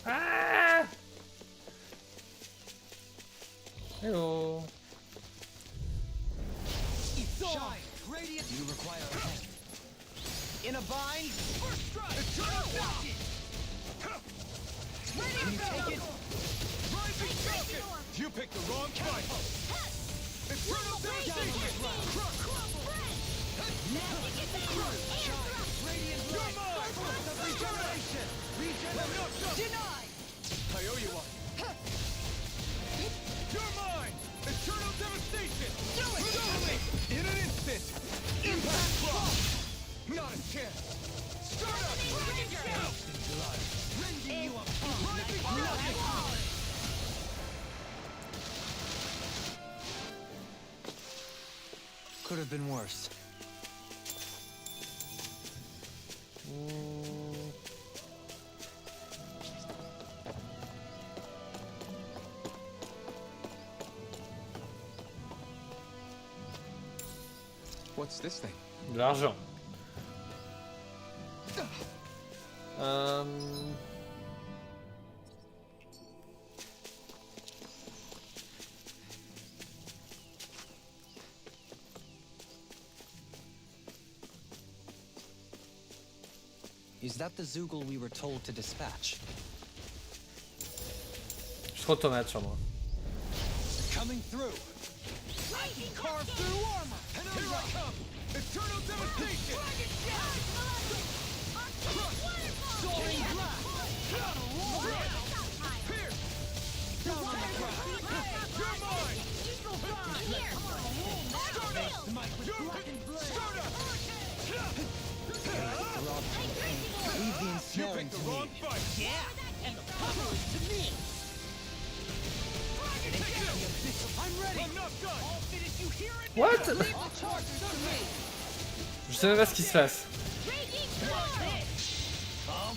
Ah! Hello. Shine! Radiant! You require a hand. In a bind! First strike! Eternal Falcon! Can you take it? Rising Falcon! You picked the wrong fight! Eternal devastation! Radiant light! Force of regeneration! Regeneration! Denied! I owe you one! You're mine! Eternal devastation! Do it! In an instant! Impact block! Not a chance! Start up! Blood! Rending you apart! Rising Falcon! Could have been worse. What's this thing? De l'argent. Is that the Zoogle we were told to dispatch? Je suis trop tomate sur moi. Coming through! Carve through armor! And here I come! Eternal devastation! Soaring blast! Pierce! Down on the ground! You're mine! Start up! You're start up! Leave the You ensnaring picked the to wrong me. fight! Yeah! And the power is to me! I'm ready! I'm not done! I'll finish you here and What? leave the charges to me! Je sais même pas ce qui se passe.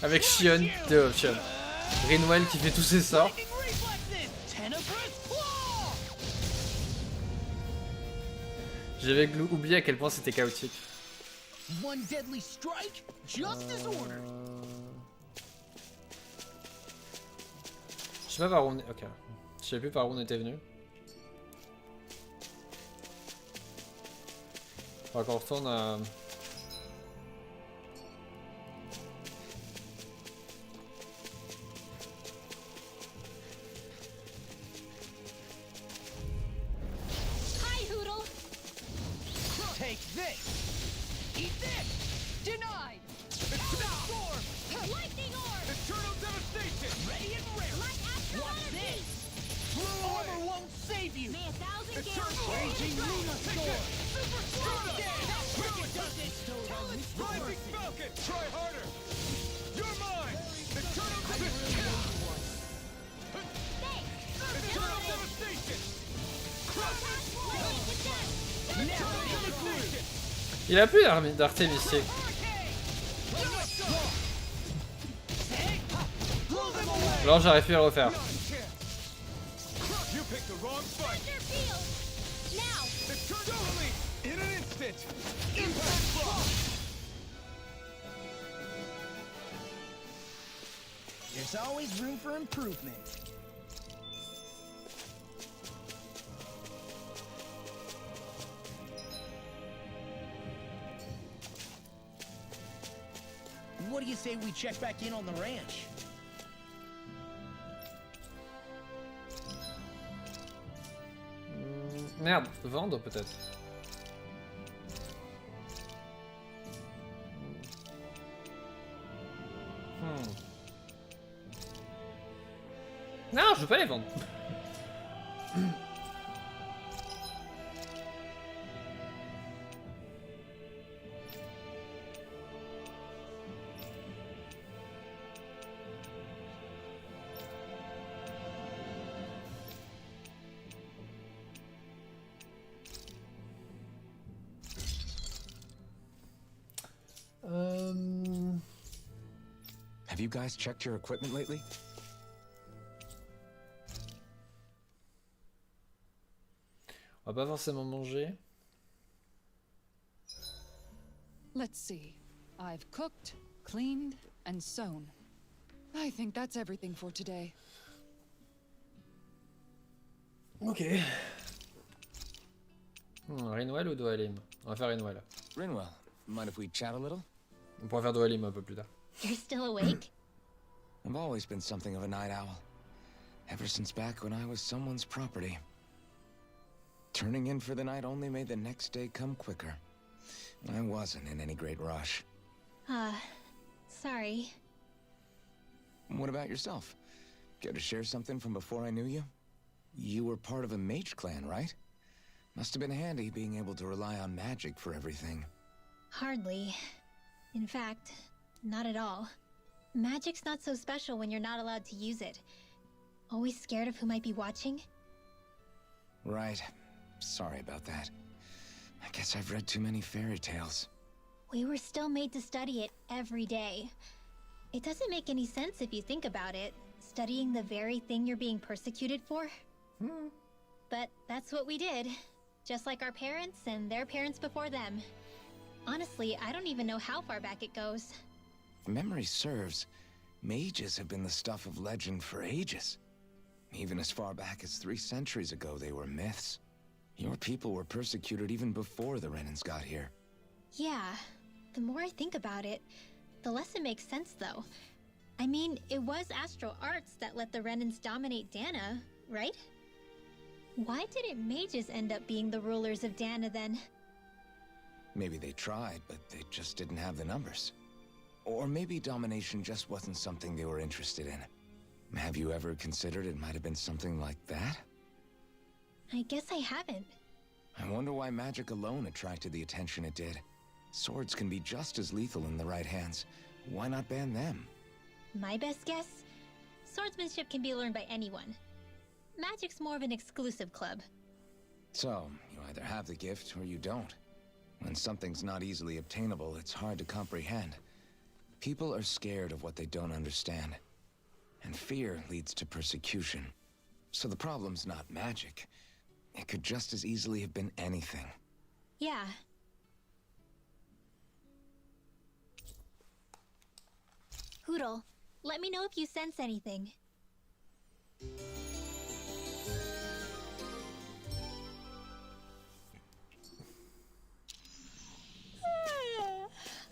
Avec Shion, Shion. Greenwell qui fait tous ses sorts. J'avais oublié à quel point c'était chaotique. One deadly strike, just as ordered. Je sais pas par où on est. Ok. Je sais plus par où on était venu. Faudra qu'on retourne à. Hi, Hoodle. Take this. Eat this. Denied. Storm. Lightning orb. Eternal devastation. Ready and rare. What's this? Armor won't save you. May 1,000 Eternal gales. raging Luna storm. Super storm. Rising Falcon. Try harder. You're mine. Eternal devastation. Eternal devastation. Eternal devastation. Il a plus d'Artémisier. Alors j'aurais pu le refaire. You picked the wrong fight. Now. Eternally in an instant. Impact block. There's always room for improvement. What do you say we check back in on the ranch? Merde, vendre peut-être. Non, je veux pas les vendre. Have you guys checked your equipment lately? On va pas forcément manger. Let's see. I've cooked, cleaned, and sewn. I think that's everything for today. Ok. Rinwell ou Dohalim? On va faire Rinwell. Rinwell, mind if we chat a little? On pourra faire Dohalim un peu plus tard. You're still awake? I've always been something of a night owl. Ever since back when I was someone's property. Turning in for the night only made the next day come quicker. I wasn't in any great rush. Sorry. What about yourself? Care to share something from before I knew you? You were part of a mage clan, right? Must have been handy being able to rely on magic for everything. Hardly. In fact, not at all. Magic's not so special when you're not allowed to use it. Always scared of who might be watching? Right. Sorry about that. I guess I've read too many fairy tales. We were still made to study it every day. It doesn't make any sense if you think about it, studying the very thing you're being persecuted for. But that's what we did. Just like our parents and their parents before them. Honestly, I don't even know how far back it goes. If memory serves, mages have been the stuff of legend for ages. Even as far back as 3 centuries ago, they were myths. Your people were persecuted even before the Renans got here. Yeah, the more I think about it, the less it makes sense though. I mean, it was astral arts that let the Renans dominate Dana, right? Why didn't mages end up being the rulers of Dana then? Maybe they tried, but they just didn't have the numbers. Or maybe domination just wasn't something they were interested in. Have you ever considered it might have been something like that? I guess I haven't. I wonder why magic alone attracted the attention it did. Swords can be just as lethal in the right hands. Why not ban them? My best guess? Swordsmanship can be learned by anyone. Magic's more of an exclusive club. So, you either have the gift or you don't. When something's not easily obtainable, it's hard to comprehend. People are scared of what they don't understand. And fear leads to persecution. So the problem's not magic. It could just as easily have been anything. Yeah. Hoodle, let me know if you sense anything.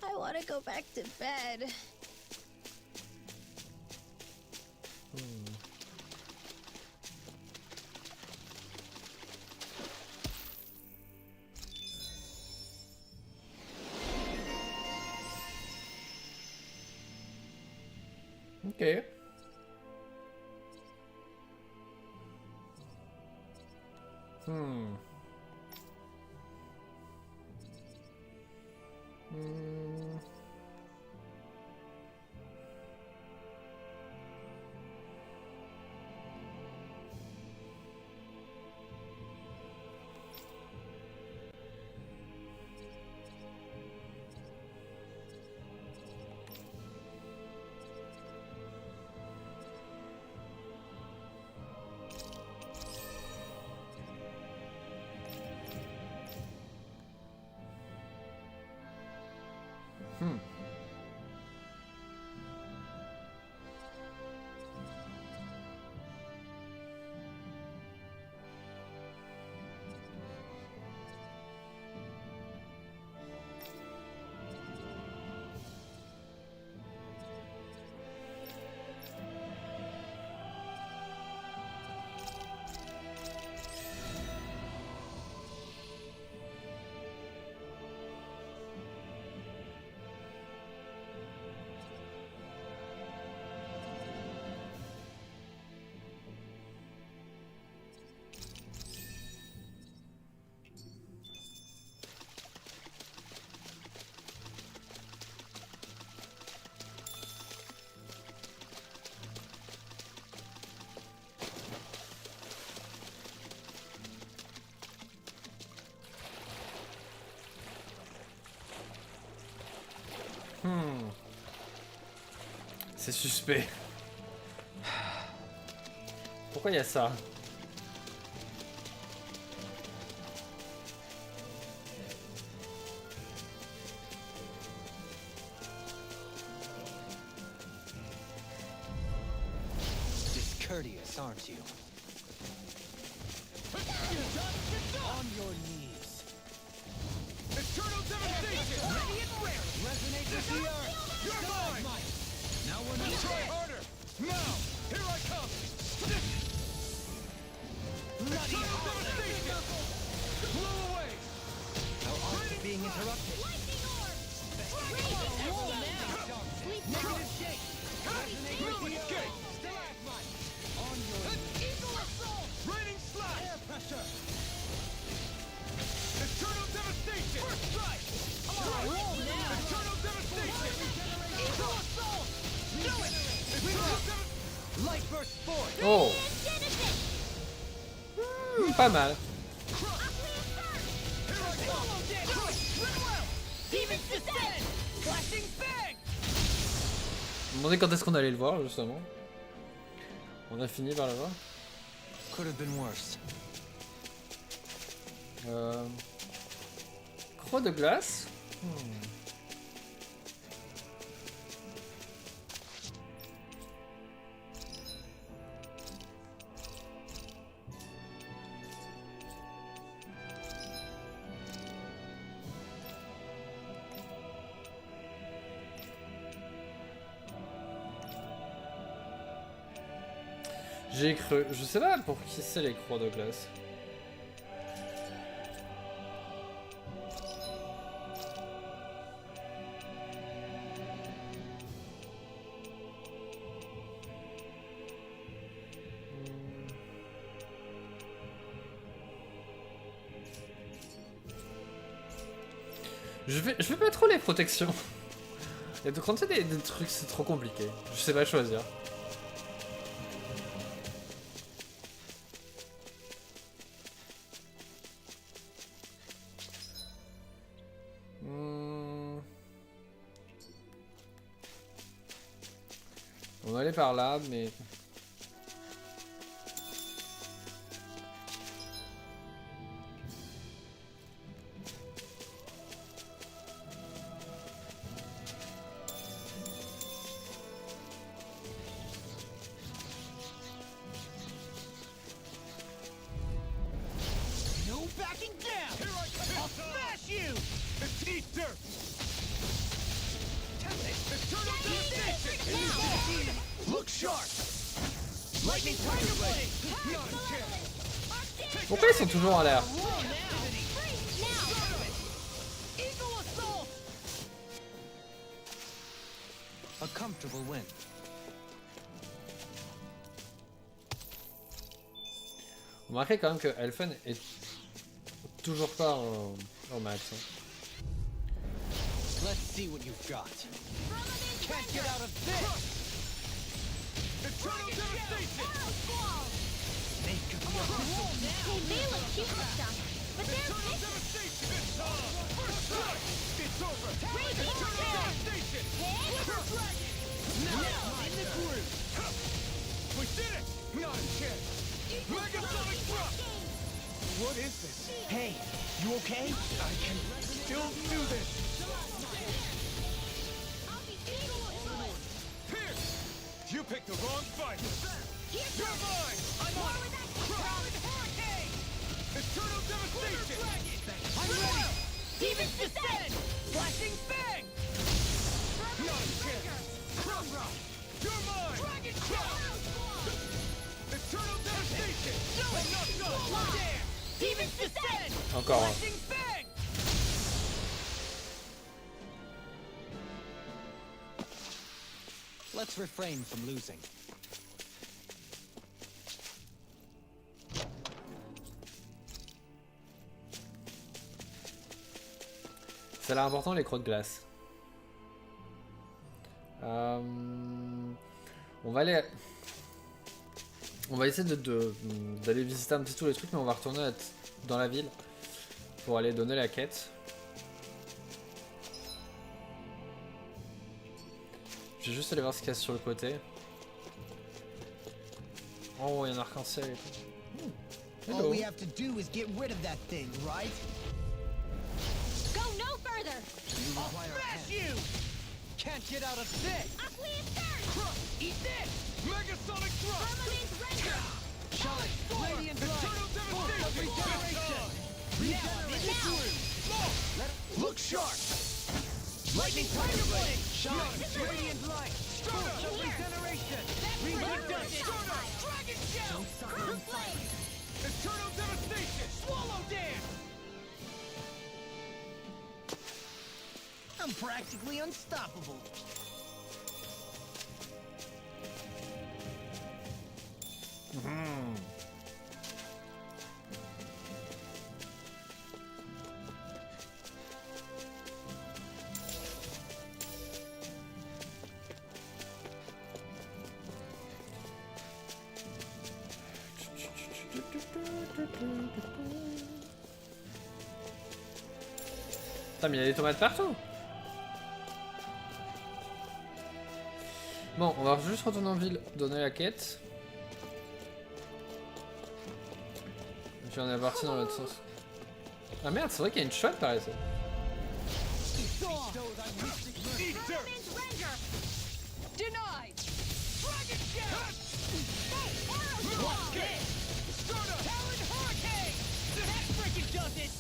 I want to go back to bed. Ok. C'est suspect. Pourquoi il y a ça? Discourteous, aren't you? On your knees. Eternal devastation! Ready and ready! Resonate with the earth. You're mine! Now we're not Try harder! Now! Here I come! bloody Eternal devastation! Blow away! Our arts are being interrupted. Negative shake. Resonate with the Escape! stalagmite. On your Eagle assault! Raining slash! air pressure. Eternal devastation! First strike! Eternal devastation! Eagle assault! Do it! Eternal devastation! Light burst forth. Oh, pas mal. Here I come! Do it! Swim well! Demons descend! Flashing bang! Je me demandais quand est-ce qu'on allait le voir justement. On a fini par le voir. Could have been worse. Croix de glace. J'ai cru. Je sais pas pour qui c'est les croix de glace. Je fais pas trop les protections. Et donc quand c'est des trucs c'est trop compliqué. Je sais pas choisir. On va aller par là, mais... No backing down! Here I come! I'll smash you! It's Easter! Eternal devastation! Look sharp! Lightning tiger blade! Not a chance! Pourquoi ils sont toujours en l'air? Eagle assault! A comfortable win. Remarquez quand même que Elfen est toujours pas en max. Hein. Let's see what you've got. Can't get out of this! Eternal devastation! Make of the They may look cute and stuff, but they're Eternal vicious. devastation! It's on! First strike! It's over! Raging Eternal Fire. devastation! River dragon! Now in the group! We did it! Not a chance! Megasonic drop! What is this? Hey, you okay? I can still do this! Pierce! You picked the wrong fight! You're mine! I'm on it! Hurricane! Eternal devastation! I'm ready! Demons descend! Flashing bang! Not a chance! Chrome rock! You're mine! Dragon Eternal devastation! Enough done! Damn! Demons descend! Encore un. Flashing bang! Let's refrain from losing. Ça a l'air important les croix de glace. On va aller... On va essayer d'aller visiter un petit tous les trucs, mais on va retourner dans la ville pour aller donner la quête. Je vais juste aller voir ce qu'il y a sur le côté. Oh, il y a un arc-en-ciel et tout. All we have to do is get rid of that thing, right? Go no further! I'll smash you! Can't get out of this! Eat this! Megasonic thrust! Permanent render! Shine! Radiant light! Eternal devastation! Regeneration! Look sharp! Lightning tiger blade! Shine! Radiant light! Stardust! Regeneration! Stardust! Dragon shell! Group blade! Eternal devastation! Swallow dance! I'm practically unstoppable. Putain, mais il y a des tomates partout. Bon, on va juste retourner en ville, donner la quête. Et puis on est parti dans l'autre sens. Ah merde, c'est vrai qu'il y a une chouette par ici. Denied! Dragon shell! Stardust! Talon hurricane! That freaking does it!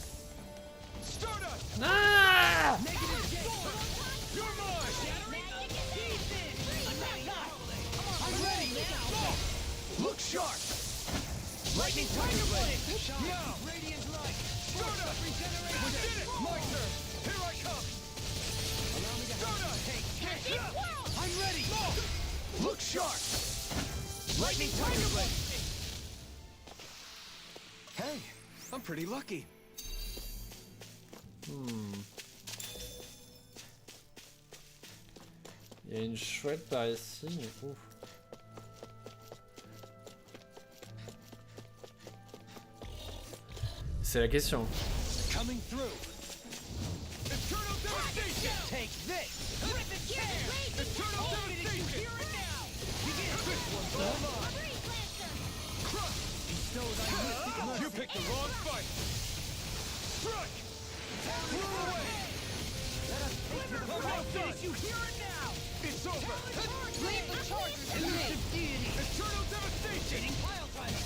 Stardust! Ah! Negative J! You're mine! I'm ready now! Look sharp! Lightning tiger blade! Now! Radiant light! Stardust! Regeneration! We did it! My turn! Here I come! Allow me to Stardust! I'm ready! Look sharp! Lightning tiger blade! Hey, I'm pretty lucky. Il y a une chouette par ici, mais ouf. C'est la question. Coming through! Eternal devastation! Take this! Rip it tear! Eternal devastation! Here and now! This one's all mine! Crush! You picked the wrong fight! Strike! Throw away! Let us take to the front! Finish you here and now! It's over! Leave the chargers to me! Deity! Eternal devastation! Getting pile driver!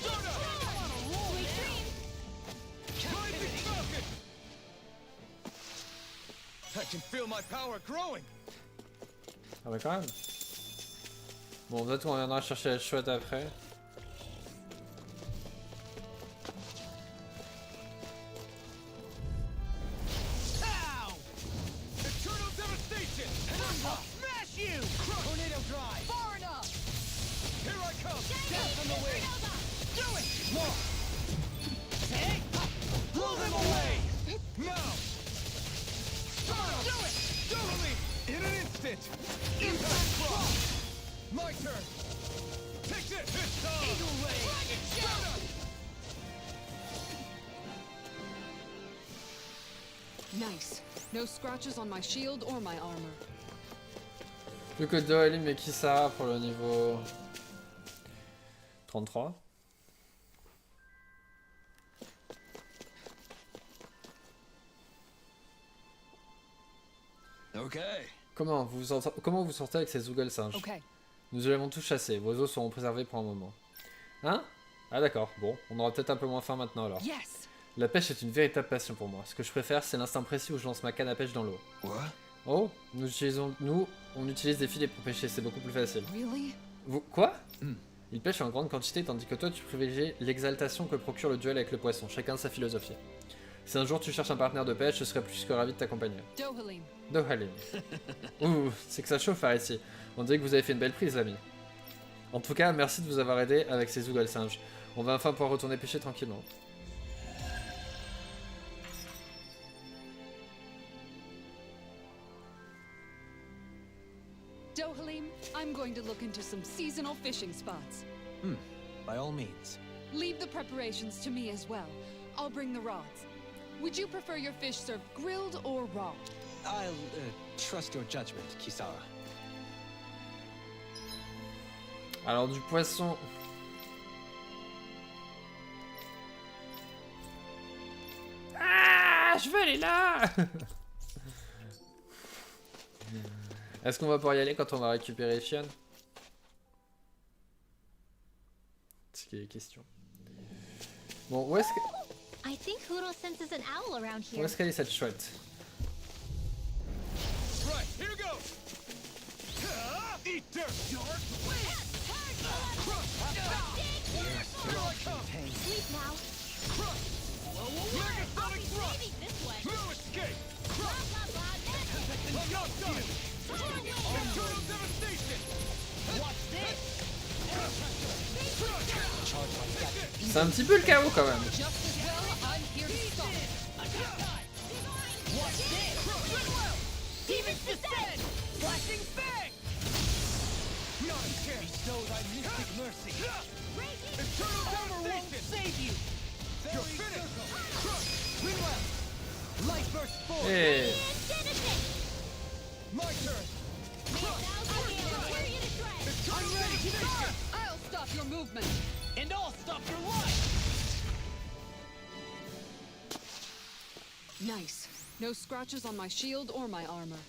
Stardust! Rising Falcon! I can feel my power growing! Ah bah quand même. Bon, peut-être qu'on reviendra chercher la chouette après. Ow! Eternal devastation! I'll smash you! Tornado drive! Far enough! Here I come! Death on the way! Do it! More! Hey! Blow them away! Now! Stardust! Do it! Totally! In an instant! Impact cross! My turn! Take this! This time! Eagle ray! Dragon shell! Nice. No scratches on my shield or my armor. Plus que Dohalim mais Kisara pour le niveau 33. Okay. Comment vous sortez avec ces Zoogle singes? Okay. Nous les avons tous chassés, vos os seront préservés pour un moment. Hein? Ah d'accord, bon, on aura peut-être un peu moins faim maintenant alors. Yes. La pêche est une véritable passion pour moi. Ce que je préfère, c'est l'instant précis où je lance ma canne à pêche dans l'eau. What? Oh, on utilise des filets pour pêcher, c'est beaucoup plus facile. Really? Vous, quoi? Il pêche en grande quantité tandis que toi tu privilégies l'exaltation que procure le duel avec le poisson, chacun sa philosophie. Si un jour tu cherches un partenaire de pêche, je serais plus que ravi de t'accompagner. Dohalim. Dohalim. Ouh, c'est que ça chauffe par ici. On dirait que vous avez fait une belle prise, l'ami. En tout cas, merci de vous avoir aidé avec ces Zoogle singes. On va enfin pouvoir retourner pêcher tranquillement. Dohalim, I'm going to look into some seasonal fishing spots. By all means. Leave the preparations to me as well. I'll bring the rods. Would you prefer your fish served grilled or raw? I'll Trust your judgment, Kisara. Alors du poisson. Ah, je veux aller là. Est-ce qu'on va pouvoir y aller quand on va récupérer Fion? C'est ce qui est la question. Bon, où est-ce que... I think Huro senses an owl around Où here. est-ce qu'elle est cette chouette? Right, here we go! Eat dirt! Sleep now. Megasonic thrust! Maybe this way. No escape! Blah, blah, blah. I'm not done! Internal devastation! Watch this. C'est un petit peu le chaos quand même. Just as well, I'm here to stop. Watch this! Demons descend! Flashing bang! Not a chance! Bestow thy mystic mercy! Eternal devastation! Save you! You're finished! Clean left! Light burst forward! Hey. My turn! I'm ready to start. I'll stop your movement. And I'll stop your life! Nice. No scratches on my shield or my armor.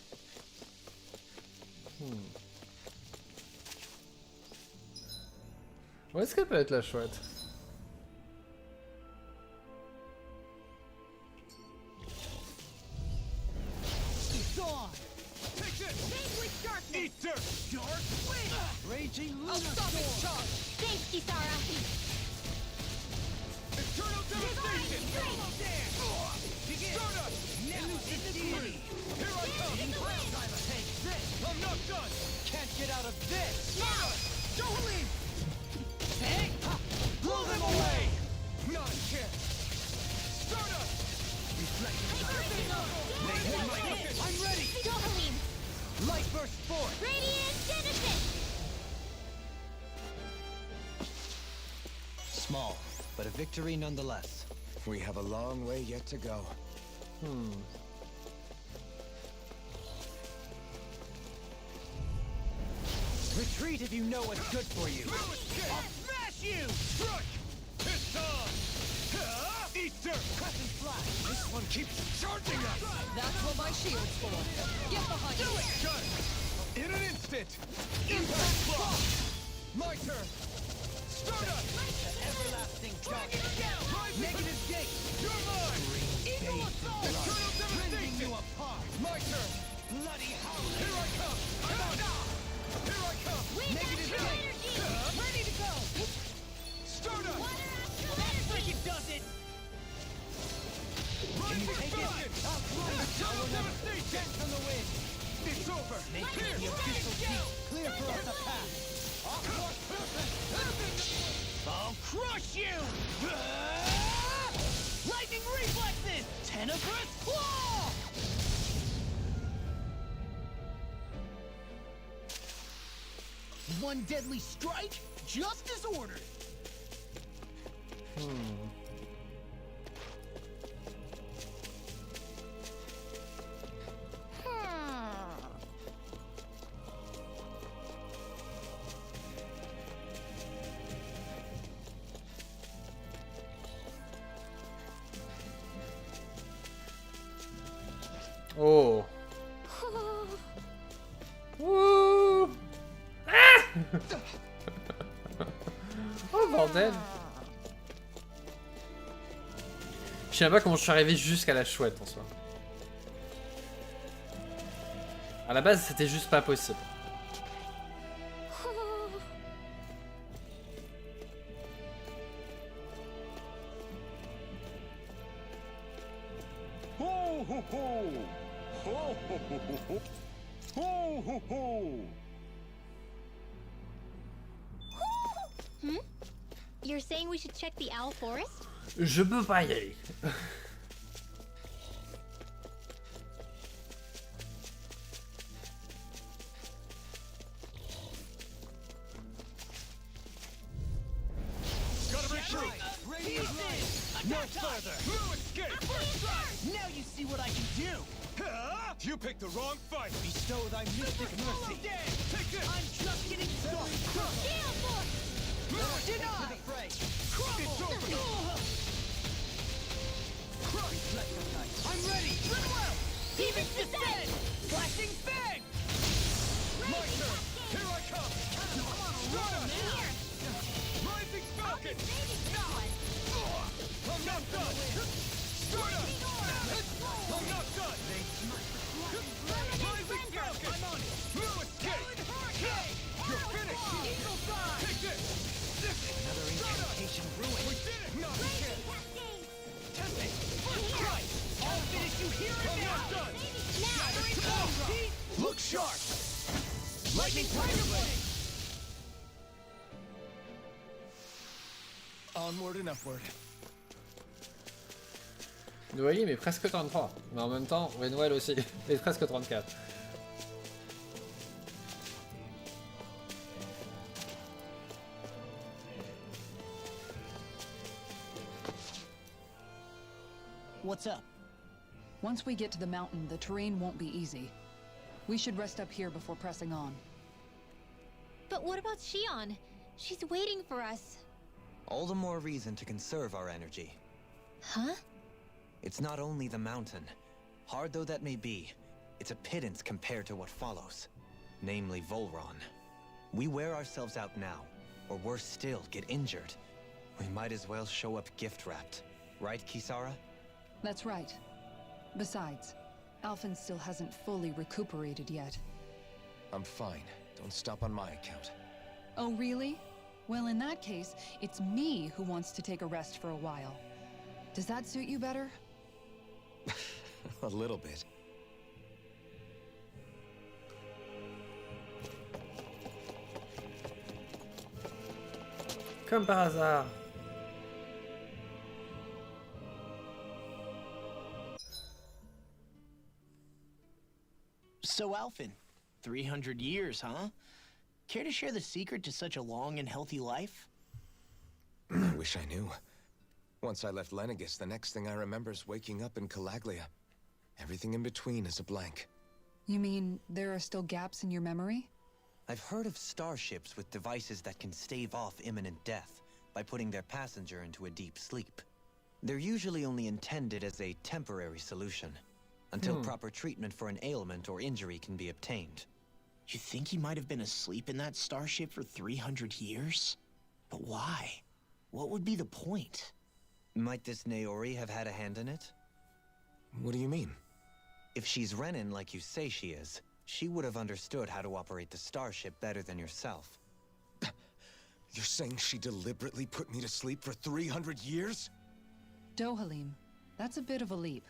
Où est-ce qu'elle peut être la chouette? It's on! Take this! Eat dirt! Dark wind! Raging I'll lunar stop its storm! charge. Thanks, Kisara. Eternal devastation! Stardust! Elucidity! Here I come! Take this! I'm not done! Can't get out of this! Now. Don't leave! Hey! Blow them away! Not a chance! Stardust! I'm ready! Dohalim. Light burst forth! Radiant Genesis. Small, but a victory nonetheless. We have a long way yet to go. Retreat if you know what's good for you. I'll smash you! Strike! It's on! Eat dirt! Crescent flash! This one keeps charging us! That's what my shield's for. Get behind Do me. it! Gun! In an instant! Impact block! My turn! Stardust! Everlasting Dragon down! Negative gate! You're mine! Eagle assault! Eternal devastation! You apart! My turn! Bloody howl! Here I come! I'm out! Here I come! Negative gate! Ready to go! Stardust! That's like it does it! Run for Falcon! Eternal devastation! From the wind! It's over! Here! The abyssal deep! Clear for us a path! I'll crush you! Lightning reflexes! Tenebrous claw! One deadly strike, just as ordered. Oh. Wouh. Ah. Oh bordel. Je sais pas comment je suis arrivé jusqu'à la chouette en soi. À la base c'était juste pas possible. Ho ho ho! Ho ho ho ho ho! Ho ho ho! You're saying we should check the owl forest? Je peux pas y aller. Gotta retreat! Radiant No further! No escape! First strike! Now you see what I can do! You picked the wrong fight! Bestow thy mystic mercy! Take this! I'm just getting started! Gale Force! Deny! To the fray! It's over! I'm ready! Run well! Demon's Descent! Flashing bang! My turn! Here I come! Here! Rising Falcon! Baby I'm not done! Straight up! I'm not done! Rising Falcon! I'm on it! No escape! You're finished! Eagle Fly! Take this! Another incantation ruined! We did it! Not again! Tempest! First strike! I'll finish you here and I'm now! not done! Shattering Bone! Look sharp! Lightning Tiger Blade! Onward and upward. Noël, mais presque 33. Mais en même temps, ouais, Noël aussi. Et presque 34. What's up? Once we get to the mountain, the terrain won't be easy. We should rest up here before pressing on. But what about Shion? She's waiting for us. All the more reason to conserve our energy. Huh? It's not only the mountain. Hard though that may be, it's a pittance compared to what follows. Namely Volron. We wear ourselves out now, or worse still, get injured. We might as well show up gift-wrapped. Right, Kisara? That's right. Besides, Alphen still hasn't fully recuperated yet. I'm fine. Don't stop on my account. Oh, really? Well, in that case, it's me who wants to take a rest for a while. Does that suit you better? A little bit. Comme par hasard. So, Alphen, 300 years, huh? Care to share the secret to such a long and healthy life? I wish I knew. Once I left Lenegis, the next thing I remember is waking up in Calaglia. Everything in between is a blank. You mean there are still gaps in your memory? I've heard of starships with devices that can stave off imminent death by putting their passenger into a deep sleep. They're usually only intended as a temporary solution, until proper treatment for an ailment or injury can be obtained. You think he might have been asleep in that starship for 300 years? But why? What would be the point? Might this Naori have had a hand in it? What do you mean? If she's Renin like you say she is, she would have understood how to operate the starship better than yourself. You're saying she deliberately put me to sleep for 300 years? Dohalim, that's a bit of a leap.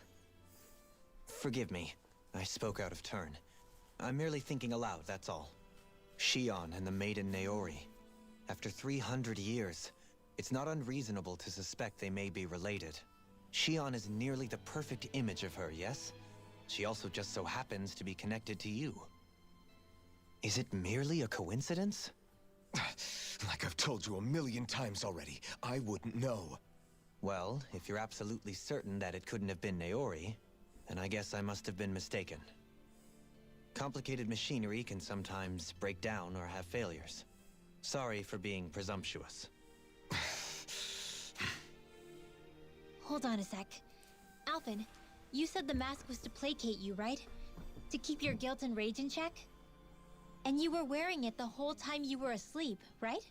Forgive me. I spoke out of turn. I'm merely thinking aloud, that's all. Shion and the maiden Naori. After 300 years, it's not unreasonable to suspect they may be related. Shion is nearly the perfect image of her, yes? She also just so happens to be connected to you. Is it merely a coincidence? Like I've told you a million times already, I wouldn't know. Well, if you're absolutely certain that it couldn't have been Naori, then I guess I must have been mistaken. Complicated machinery can sometimes break down or have failures. Sorry for being presumptuous. Hold on a sec. Alphen, you said the mask was to placate you, right? To keep your guilt and rage in check? And you were wearing it the whole time you were asleep, right?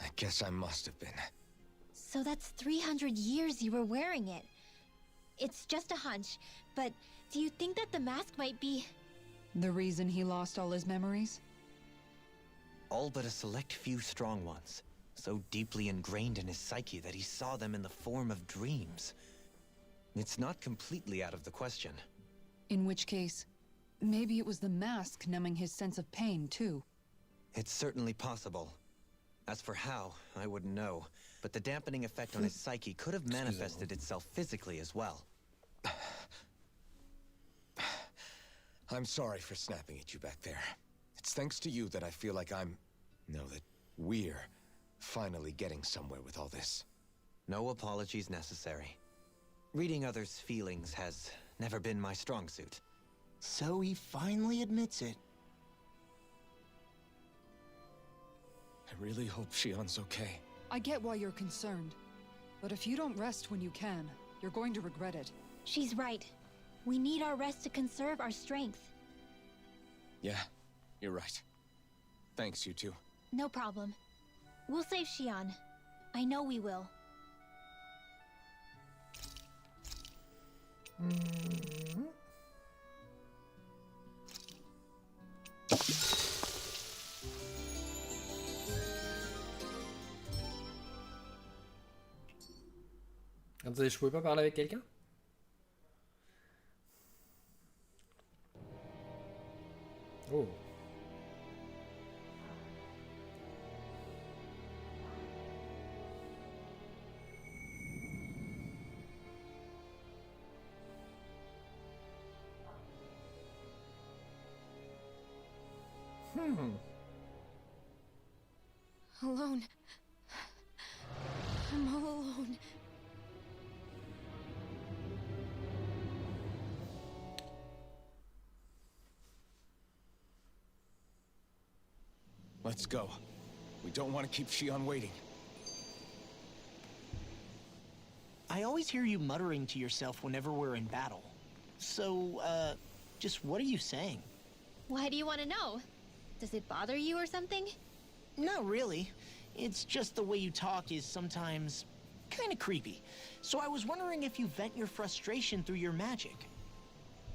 I guess I must have been. So that's 300 years you were wearing it. It's just a hunch, but do you think that the mask might be... The reason he lost all his memories? All but a select few strong ones, so deeply ingrained in his psyche that he saw them in the form of dreams. It's not completely out of the question. In which case, maybe it was the mask numbing his sense of pain, too. It's certainly possible. As for how, I wouldn't know, but the dampening effect on his psyche could have manifested itself physically as well. I'm sorry for snapping at you back there. It's thanks to you that I feel like that we're finally getting somewhere with all this. No apologies necessary. Reading others' feelings has never been my strong suit. So he finally admits it. I really hope Shion's okay. I get why you're concerned. But if you don't rest when you can, you're going to regret it. She's right. We need our rest to conserve our strength. Yeah, you're right. Thanks, you two. No problem. We'll save Shion. I know we will. Attendez, je pouvais pas parler avec quelqu'un? Oh. Alone. I'm all alone. Let's go. We don't want to keep Shion waiting. I always hear you muttering to yourself whenever we're in battle. So, just what are you saying? Why do you want to know? Does it bother you or something? Not really. It's just the way you talk is sometimes kind of creepy. So I was wondering if you vent your frustration through your magic.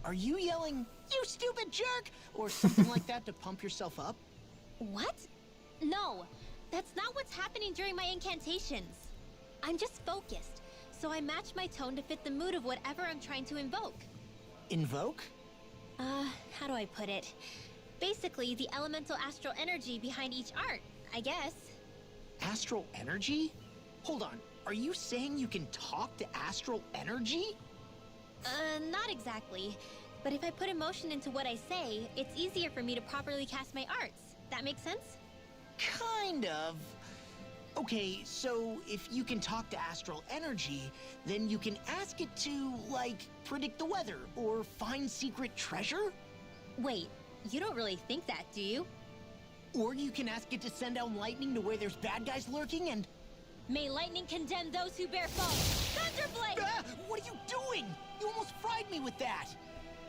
Are you yelling, "You stupid jerk," or something like that to pump yourself up? What? No, that's not what's happening during my incantations. I'm just focused, so I match my tone to fit the mood of whatever I'm trying to invoke. Invoke? How do I put it? Basically, the elemental astral energy behind each art, I guess. Astral energy? Hold on, are you saying you can talk to astral energy? Not exactly. But if I put emotion into what I say, it's easier for me to properly cast my arts. That makes sense? Kind of. Okay, so if you can talk to astral energy, then you can ask it to, like, predict the weather or find secret treasure? Wait, you don't really think that, do you? Or you can ask it to send down lightning to where there's bad guys lurking and... May lightning condemn those who bear false! Thunderblade! Ah, what are you doing? You almost fried me with that!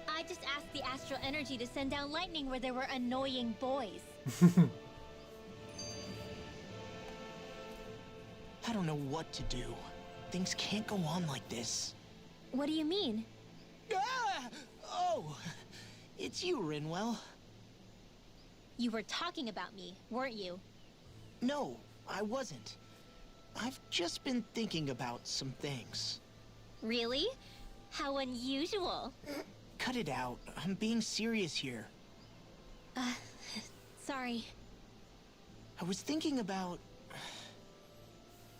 I just asked the astral energy to send down lightning where there were annoying boys. I don't know what to do. Things can't go on like this. What do you mean? Ah! Oh, it's you, Rinwell. You were talking about me, weren't you? No, I wasn't. I've just been thinking about some things. Really? How unusual. Cut it out. I'm being serious here. Sorry. I was thinking about...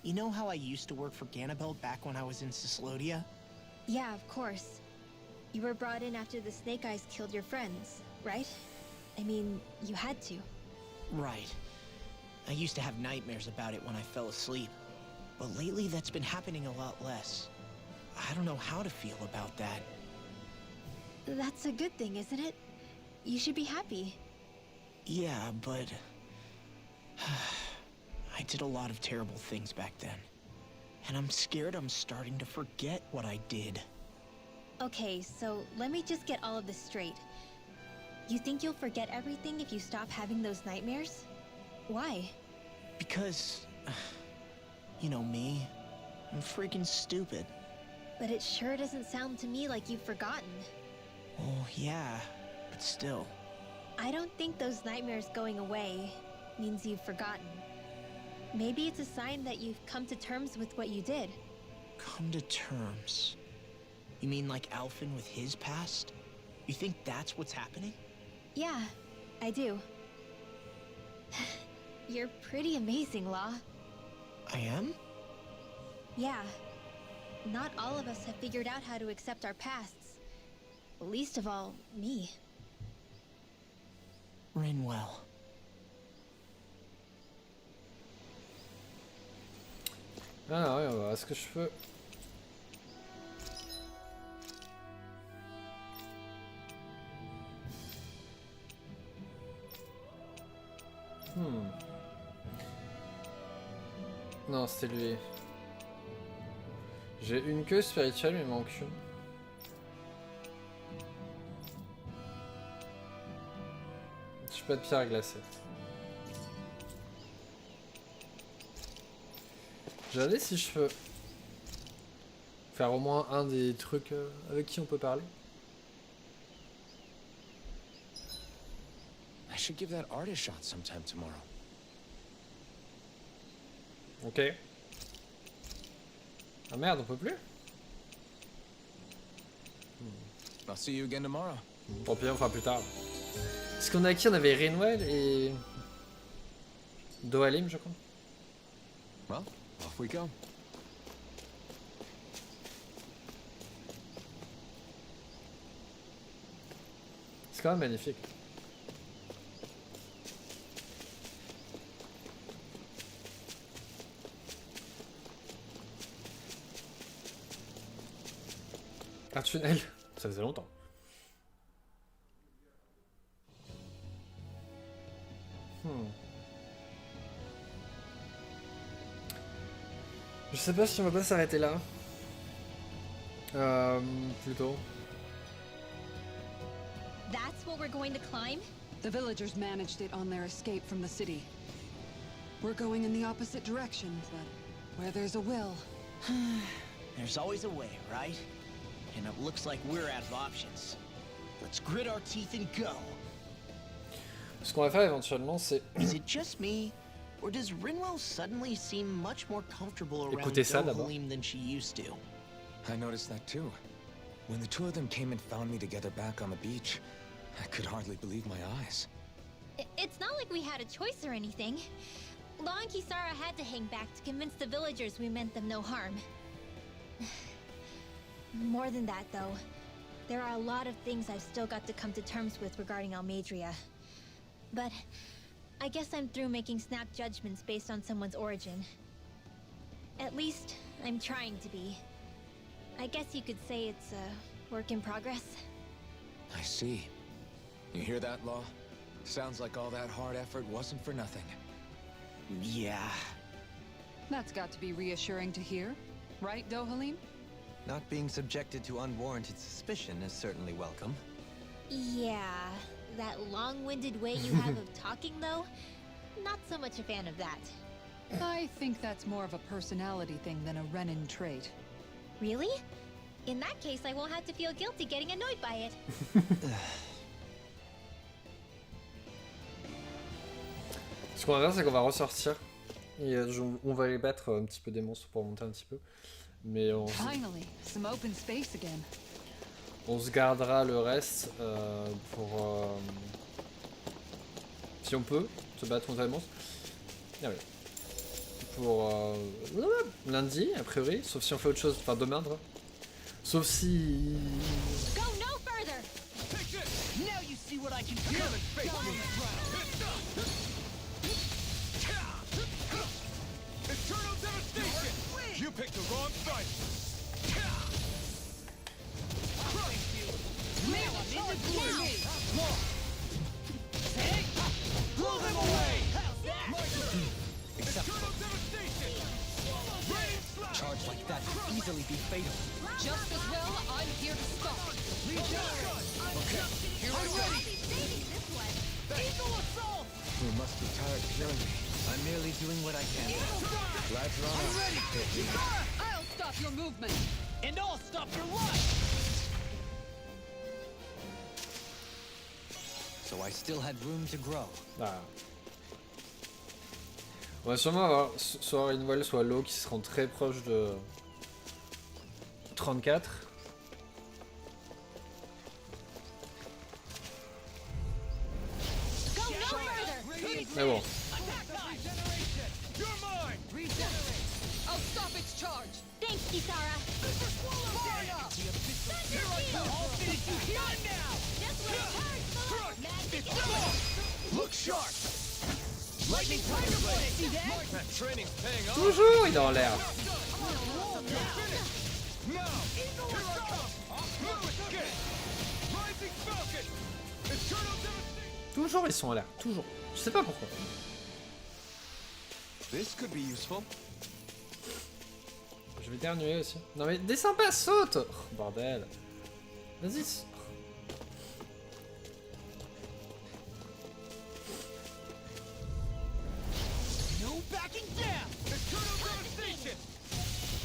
You know how I used to work for Ganabelt back when I was in Cislodia? Yeah, of course. You were brought in after the Snake Eyes killed your friends, right? I mean, you had to. Right. I used to have nightmares about it when I fell asleep. But lately that's been happening a lot less. I don't know how to feel about that. That's a good thing, isn't it? You should be happy. Yeah, but... I did a lot of terrible things back then. And I'm scared I'm starting to forget what I did. Okay, so let me just get all of this straight. You think you'll forget everything if you stop having those nightmares? Why? Because... you know me. I'm freaking stupid. But it sure doesn't sound to me like you've forgotten. Oh, yeah. But still. I don't think those nightmares going away means you've forgotten. Maybe it's a sign that you've come to terms with what you did. Come to terms? You mean like Alphen with his past? You think that's what's happening? Yeah, I do. You're pretty amazing, Law. I am? Yeah. Not all of us have figured out how to accept our pasts. Least of all, me. Rinwell. Ah ouais, on va voir ce que je peux. Non, c'était lui. J'ai une queue spirituelle, mais il manque une. J'ai pas de pierre glacée. Je vais regarder si je peux faire au moins un des trucs avec qui on peut parler. I should give that art a shot sometime tomorrow. Ok. Ah merde, on peut plus? I'll see you again tomorrow. Tant pis, on fera plus tard. Parce qu'on a qui? On avait Renwell et... Dohalim, je crois. Well, off we go. C'est quand même magnifique. Un tunnel, ça faisait longtemps. Je sais pas si on va pas s'arrêter là. Plutôt. That's what we're going to climb? The villagers managed it on their escape from the city. We're going in the opposite direction, but where there's a will. There's always a way, right? And it looks like we're out of options. Let's grit our teeth and go. Ce qu'on va faire éventuellement, c'est... Is it just me? Or does Rinwell suddenly seem much more comfortable around Écoutez ça d'abord. Dohalim than she used to? I noticed that too. When the two of them came and found me together back on the beach, I could hardly believe my eyes. It's not like we had a choice or anything. Law and Kisara had to hang back to convince the villagers we meant them no harm. More than that, though, there are a lot of things I've still got to come to terms with regarding Almeidrea. But I guess I'm through making snap judgments based on someone's origin. At least, I'm trying to be. I guess you could say it's a work in progress. I see. You hear that, Law? Sounds like all that hard effort wasn't for nothing. Yeah. That's got to be reassuring to hear, right, Dohalim? Not being subjected to unwarranted suspicion is certainly welcome. Yeah, that long-winded way you have of talking, though, not so much a fan of that. I think that's more of a personality thing than a Renin trait. Really? In that case, I won't have to feel guilty getting annoyed by it. Ce qu'on va faire, c'est qu'on va ressortir. Et on va les battre un petit peu des monstres pour monter un petit peu. Mais Finally, some open space again. On se gardera le reste pour... si on peut, se battre contre les monstres. Ah ouais. Pour lundi, a priori, sauf si on fait autre chose, enfin demain, sauf si... Go no further. Now you see what I can do. Eternal devastation! You picked the wrong fight! Blow them away! Eternal devastation! Charge like that could easily be fatal. Just as well, I'm here to stop. Okay, here I go! Eagle assault! You must be tired of hearing me. I'm merely doing what I can. Glad you're on our... I'll stop your movement. And I'll stop your life! So I still had room to grow. Ah. On va sûrement avoir soit Renwell, soit Law qui seront très proches de 34. Go no further. Mais bon. You're mine! Regenerate. I'll stop its charge. Thanks, Kisara. Here I come! I'll finish you here and now! Just what I heard, Thor. Magic It's on! Look sharp! Lightning tiger blade! See that? That training's paying off! Toujours, il est en l'air. Now, here I come! No escape! Rising Falcon! Eternal devastation! Toujours ils sont à l'air, toujours. Je sais pas pourquoi. This could be useful. Je vais éternuer aussi. Non mais descends pas, saute. Oh, bordel. Vas-y. No backing down! Eternal devastation!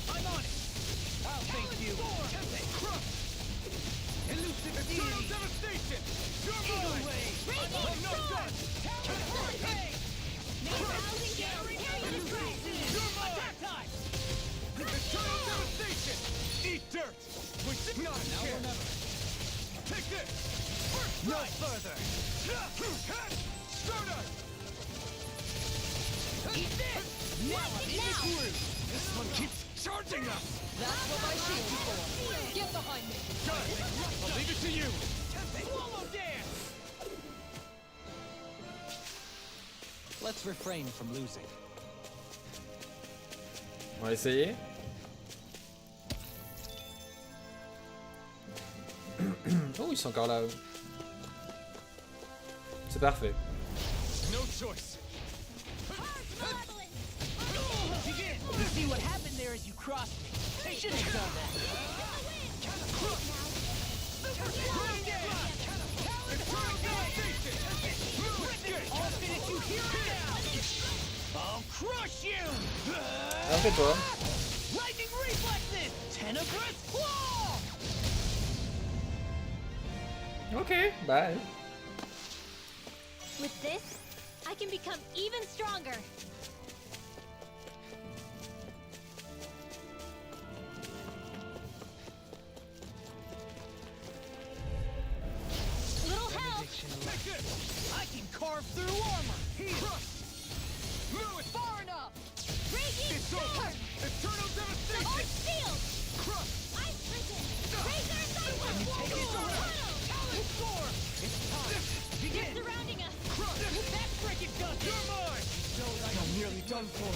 I'm on it! I'll thank you! Crush! Elusive Eternal devastation! You're mine! I'm no dead! You're mine! Eternal devastation! Eat dirt! Wait, not a chance! Take this! No further! Stardust! Eat this! Now I'm in the groove! This one keeps charging us! That's what my shield is for. Get behind me. Done! I'll leave it to you! Swallow dance! Let's refrain from losing. On va essayer. Oh, ils sont encore là. C'est parfait. No choice! You see what happened there as you crossed me. They shouldn't have done that. I'll finish you here and now. I'll crush you. Alors fais-toi. Lightning reflexes. Tenebrous claw. Ok, bye. With this, I can become even stronger. Little help! Take it! I can carve through armor! Crush! Move it! Far enough! Raging It's over! sword! Eternal The devastation! Earth shield! Crush! Ice prison! Razor sunwell! Sword! It's time! They're surrounding us! Crush! That frickin' does it. You're mine! I'm nearly done for.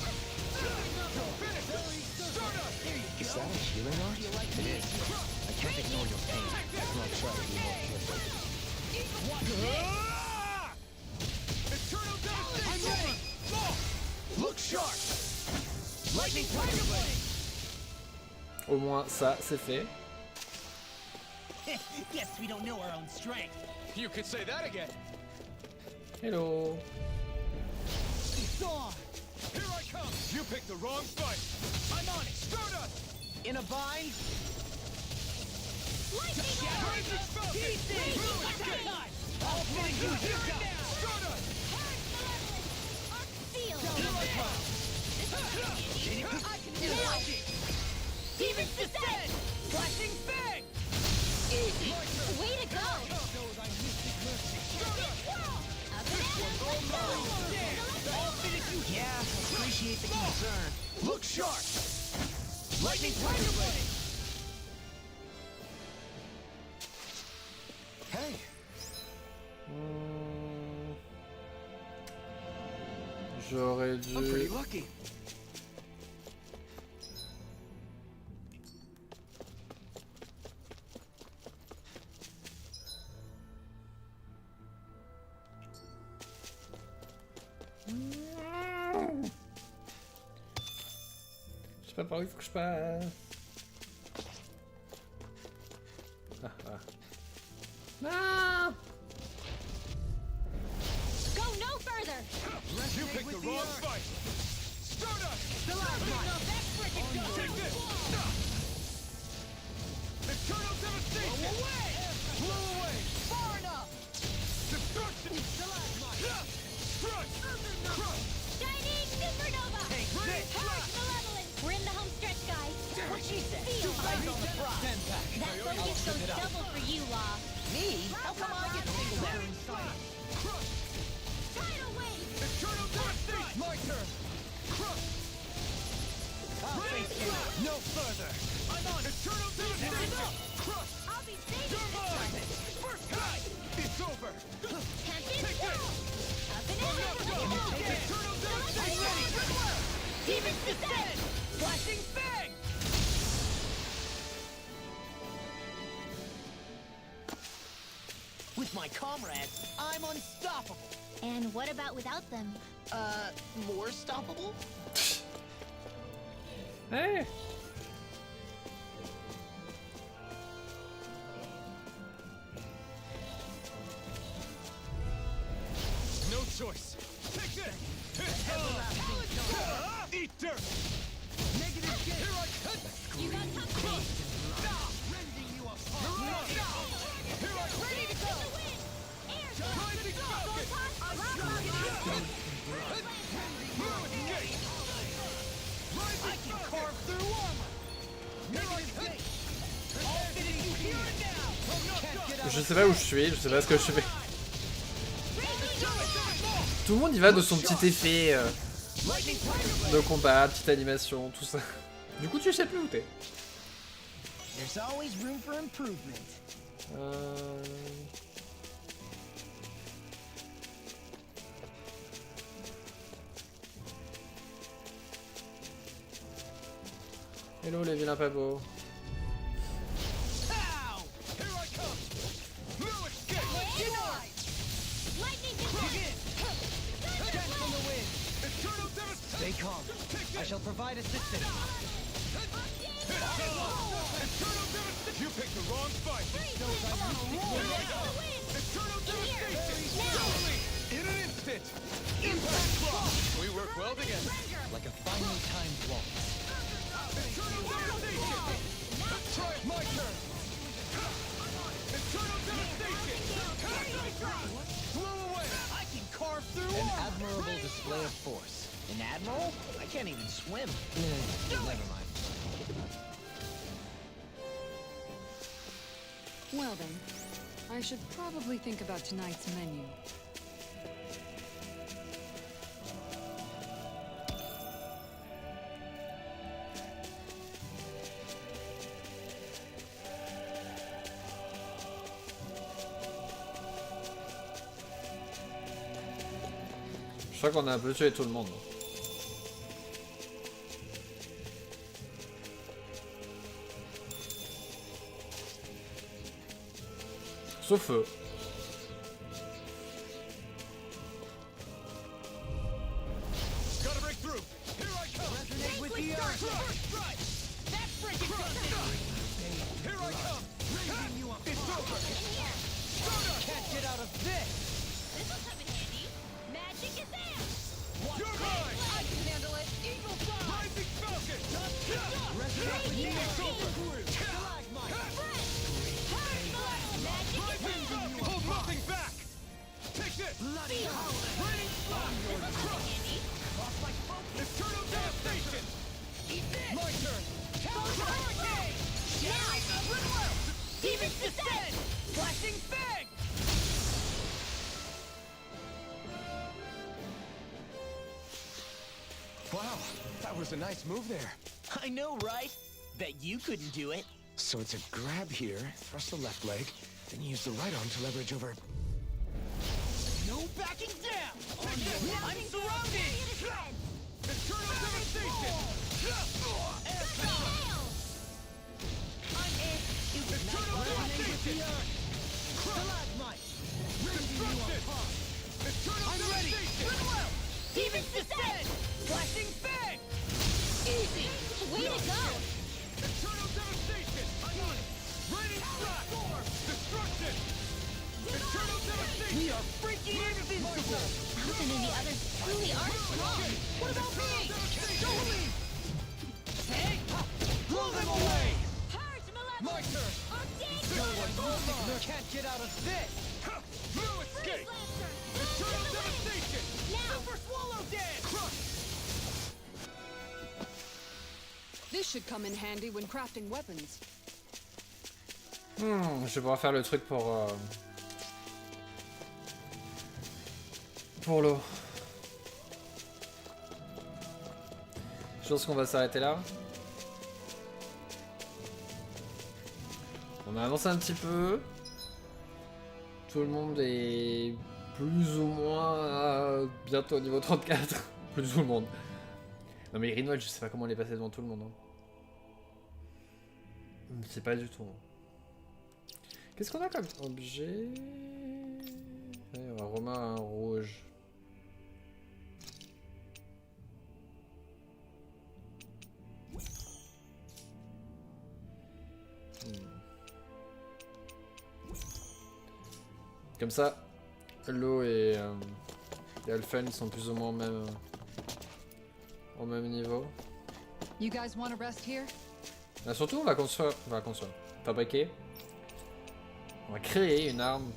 Finish! Stardust! Is that a healing art? It is. I can't ignore your pain. I'll try to be more careful. Ah! Eternal devastation! I'm ready! Look sharp! Lightning Tiger Blade! Au moins ça, c'est fait. Guess we don't know our own strength. You could say that again! Hello. It's on. Here I come! You picked the wrong fight! I'm on it! Stardust! In a bind. Lightning Rising Falcon! Attack time. I'll finish you here and now. Stardust! Arc Seal! Here I come! I can do it! Demon's Descent! Flashing fang. Easy! Way to go! Up and at 'em! I'll finish you. Yeah, appreciate the concern. Look sharp! Lightning Tiger Blade! Hey! J'aurais I'm pretty dû... lucky. Je sais pas par où il faut que je passe. Ah, ah. Non! Go no further! You picked the wrong fight! Stardust! Take this! Eternal devastation! Blow away! Far enough. Destruction! Strike! Crush! Shining Supernova! Take this! Purge Malevolence! We're in the home stretch, guys! What she said. Feel Eyes on the prize. that focus goes double for you, Law. Me? How come I get singled out inside? Crush! Tidal Wave! Eternal devastation! My turn! Crush! I'll face you. No further. I'm on Eternal devastation! Crush! I'll be safe You're this mine! time! First time! It's over! Can't be Take still! this! Up and at 'em! Eternal devastation! Demon's Descent! Flashing fang! With my comrades, I'm unstoppable. And what about without them? More stoppable? Hey. No choice. Take this! Eat dirt! Negative game! Here I cut! You got company! Rending you apart! Here I ready to go! Rising falcon! I can carve through armor! Here I cut! All fitting you here and now! Can't get out Je sais pas où je suis, je sais pas ce que je fais. Tout le monde y va de son petit effet de combat, petite animation, tout ça. Du coup, tu sais plus où t'es. There's always room for improvement. Hello les vilains pas beaux. Pow! Here I come! No escape! Denied! Lightning Begin! Death from the wind! Eternal devastation! Stay calm. I shall provide assistance. Eternal devastation! You picked the wrong fight! Eternal devastation! Slowly! In an instant! Impact block! We work well together. Like a finely timed waltz. Eternal devastation! Try it, my turn! Eternal devastation! Blow away! I can carve through An armor. admirable display of force. An admiral? I can't even swim. Never mind. Well then, I should probably think about tonight's menu. Je crois qu'on a un peu tué tout le monde. Sauf eux. Gotta break through! Here I come! Resonate with the earth. First strike! That's freaking Here I come! It's over! Can't get out of this. This'll come in handy. Magic is there! You're mine! I can handle it. Eagle fly. Rising falcon! Resonate with the It's earth. over! Stalagmite. Rising falcon! Hold nothing back! Take this! Bloody howling. Raining fire! Lost my focus. Eternal devastation! Eat this. My turn! Counter hurricane. Demons descend. Flashing fang. Wow, that was a nice move there. I know, right? Bet you couldn't do it. So it's a grab here, thrust the left leg, then use the right arm to leverage over. No backing down. I'm surrounded. Eternal devastation! I'm it. You can Eternal devastation! Stalagmite. Destruction! Eternal I'm ready. devastation! Demons descend. Flashing fang. Easy! Way to go! Eternal devastation! Raining strike! Destruction! Eternal devastation! We are freaking invincible. Alvin and the others truly are strong. What about me? Devastation! Hey, blow them away. Purge, My turn! No one can't get out of this. No escape! Eternal devastation! Super swallow dance. This should come in handy when crafting weapons. Je vais pouvoir faire le truc pour l'eau. Je pense qu'on va s'arrêter là. On a avancé un petit peu. Tout le monde est plus ou moins bientôt au niveau 34. Plus tout le monde. Non mais Greenwald, je sais pas comment les passer devant tout le monde. Hein. Je sais pas du tout. Qu'est-ce qu'on a comme objet? Ouais, on va remettre un rouge. Comme ça, l'eau et Alphen ils sont plus ou moins au même niveau. You guys want to rest here? Là, surtout, on va construire, fabriquer. On va créer une arme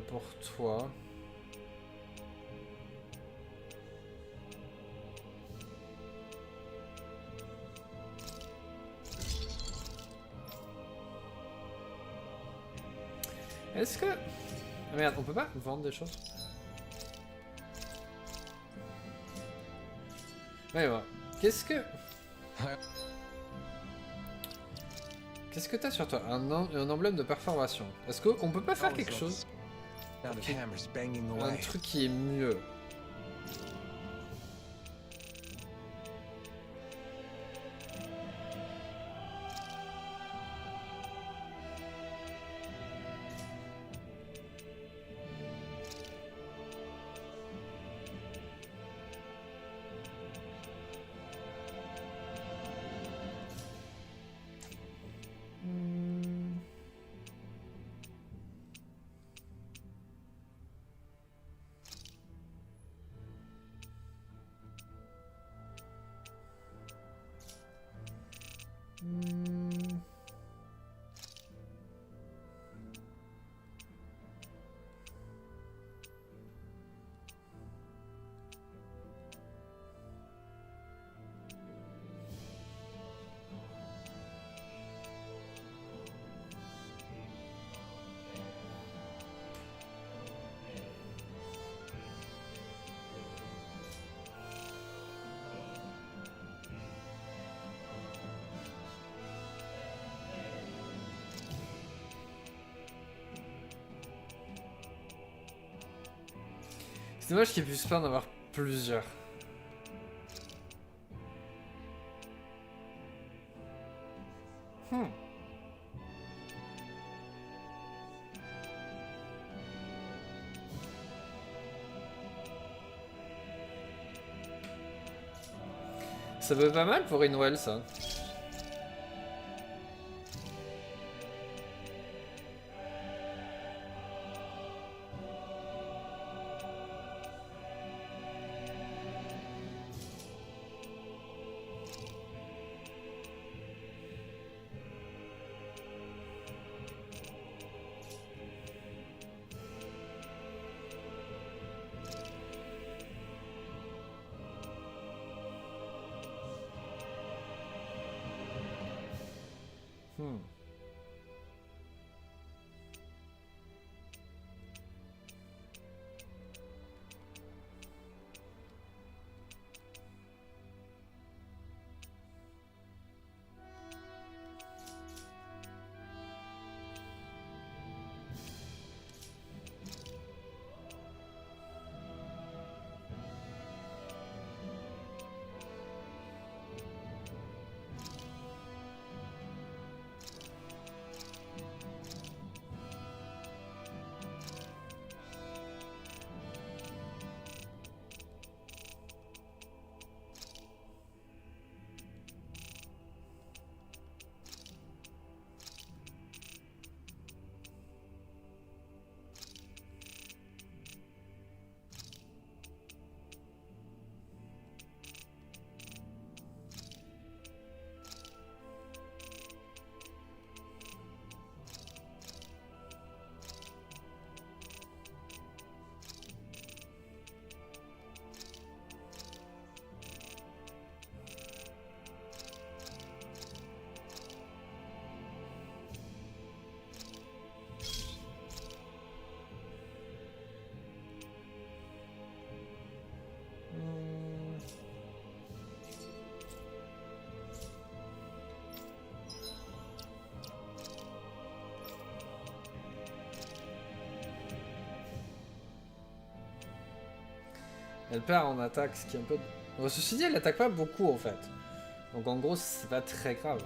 pour toi. Est-ce que... Ah merde, on peut pas vendre des choses? Ouais, ouais. Qu'est-ce que... Qu'est-ce que t'as sur toi? Un emblème de perforation. Est-ce qu'on peut pas faire quelque chose? Un truc qui est mieux. C'est dommage qu'il puisse pas en avoir plusieurs. Ça peut être pas mal pour Inwell, ça. Elle perd en attaque, ce qui est un peu... Bon, ceci dit, elle attaque pas beaucoup en fait. Donc en gros, c'est pas très grave.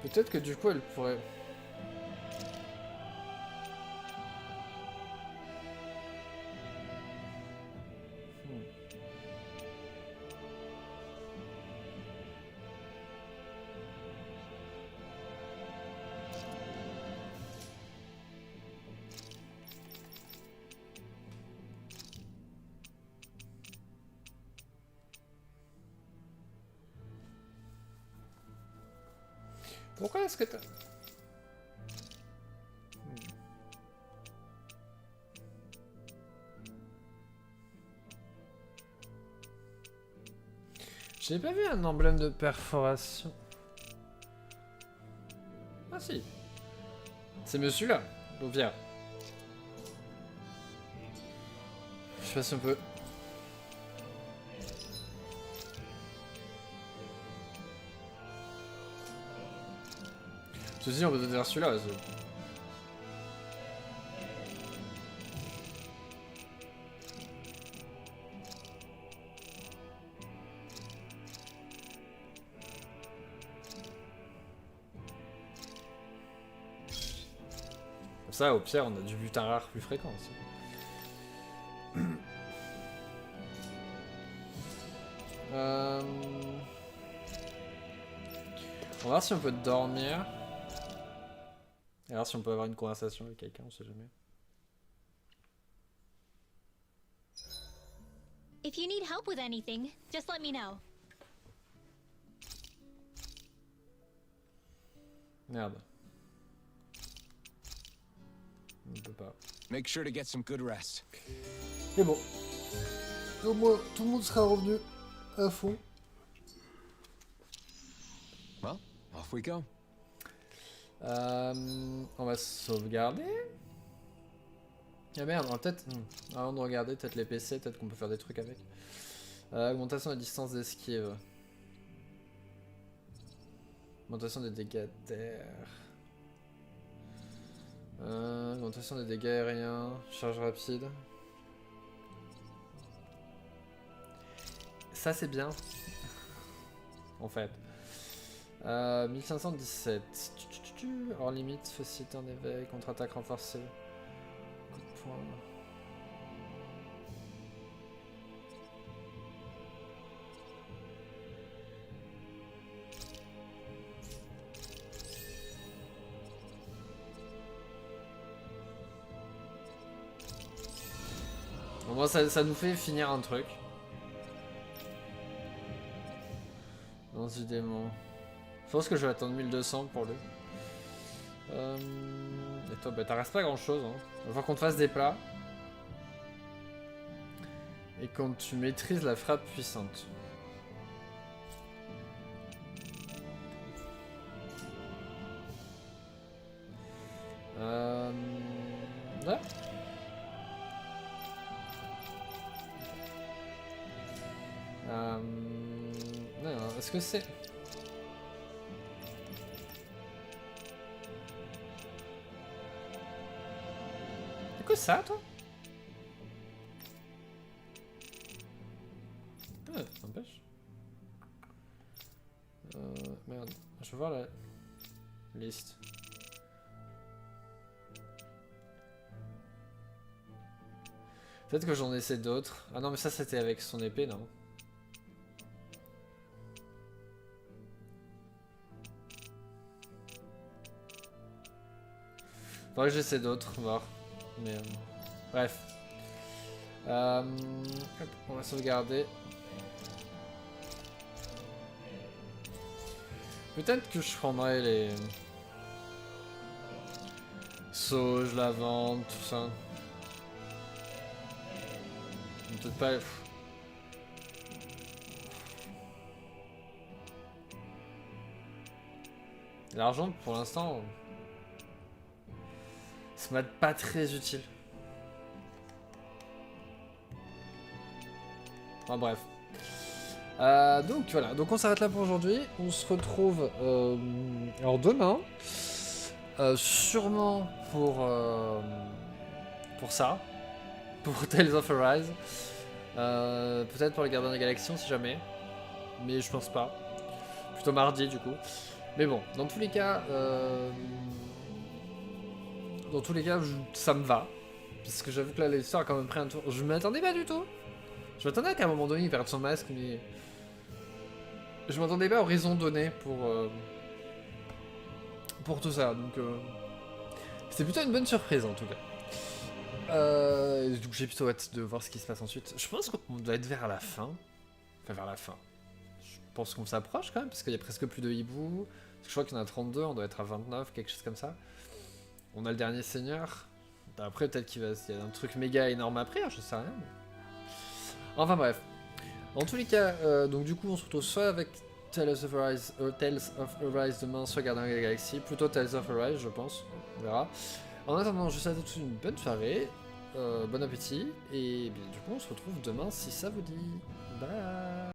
Peut-être que du coup, elle pourrait... Pourquoi est-ce que t'as... J'ai pas vu un emblème de perforation. Ah si. C'est monsieur-là, l'Ovia. Je sais pas si on peut... Ceci, on peut dire celui-là. Comme ça, au pire, on a du butin rare plus fréquent aussi. On va voir si on peut dormir. Et alors si on peut avoir une conversation avec quelqu'un, on sait jamais. If you need help with anything, just let me know. Merde. On ne peut pas. Make sure to get some good rest. Et bon. Au moins, tout le monde sera revenu à fond. Well, off we go. On va sauvegarder. Ah merde, on va peut-être... Avant de regarder peut-être les PC, peut-être qu'on peut faire des trucs avec. Augmentation de la distance d'esquive. Augmentation des dégâts d'air. Augmentation des dégâts aériens. Charge rapide. Ça c'est bien. En fait. 1517. Hors limite, facilité en éveil, contre-attaque renforcée. Coup de poing. Au moins ça nous fait finir un truc. Dans ce démon. Je pense que je vais attendre 1200 pour lui. Et toi, bah t'en restes pas grand chose. Hein. Il va falloir qu'on te fasse des plats. Et quand tu maîtrises la frappe puissante. Là. Non, est-ce que c'est... C'est quoi ça, toi? Ah, ça empêche. Merde, je veux voir la liste. Peut-être que j'en essaie d'autres. Ah non, mais ça c'était avec son épée, non? Faudrait que j'essaie d'autres, voir. Mais bref. Hop, on va sauvegarder. Peut-être que je prendrai les sauge, lavande, tout ça. Peut-être pas. L'argent, pour l'instant, ça m'a pas très utile. Enfin bref. Donc voilà, donc on s'arrête là pour aujourd'hui. On se retrouve alors demain, sûrement pour ça, pour Tales of Arise. Peut-être pour les Gardiens de la Galaxie, si jamais. Mais je pense pas. Plutôt mardi du coup. Mais bon, dans tous les cas, ça me va. Parce que j'avoue que là, l'histoire a quand même pris un tour. Je m'attendais pas du tout. Je m'attendais qu'à un moment donné, il perde son masque, mais... Je m'attendais pas aux raisons données pour tout ça. Donc, c'était plutôt une bonne surprise, en tout cas. Donc j'ai plutôt hâte de voir ce qui se passe ensuite. Je pense qu'on doit être vers la fin. Enfin, vers la fin. Je pense qu'on s'approche quand même, parce qu'il y a presque plus de hiboux. Je crois qu'il y en a 32, on doit être à 29, quelque chose comme ça. On a le dernier seigneur. Après, peut-être qu'il y a un truc méga énorme après, je sais rien. Mais... Enfin bref. En tous les cas, donc du coup, on se retrouve soit avec Tales of Arise demain, soit Gardien de la Galaxie. Plutôt Tales of Arise, je pense. On verra. En attendant, je vous souhaite à tous une bonne soirée. Bon appétit. Et bien, du coup, on se retrouve demain si ça vous dit. Bye.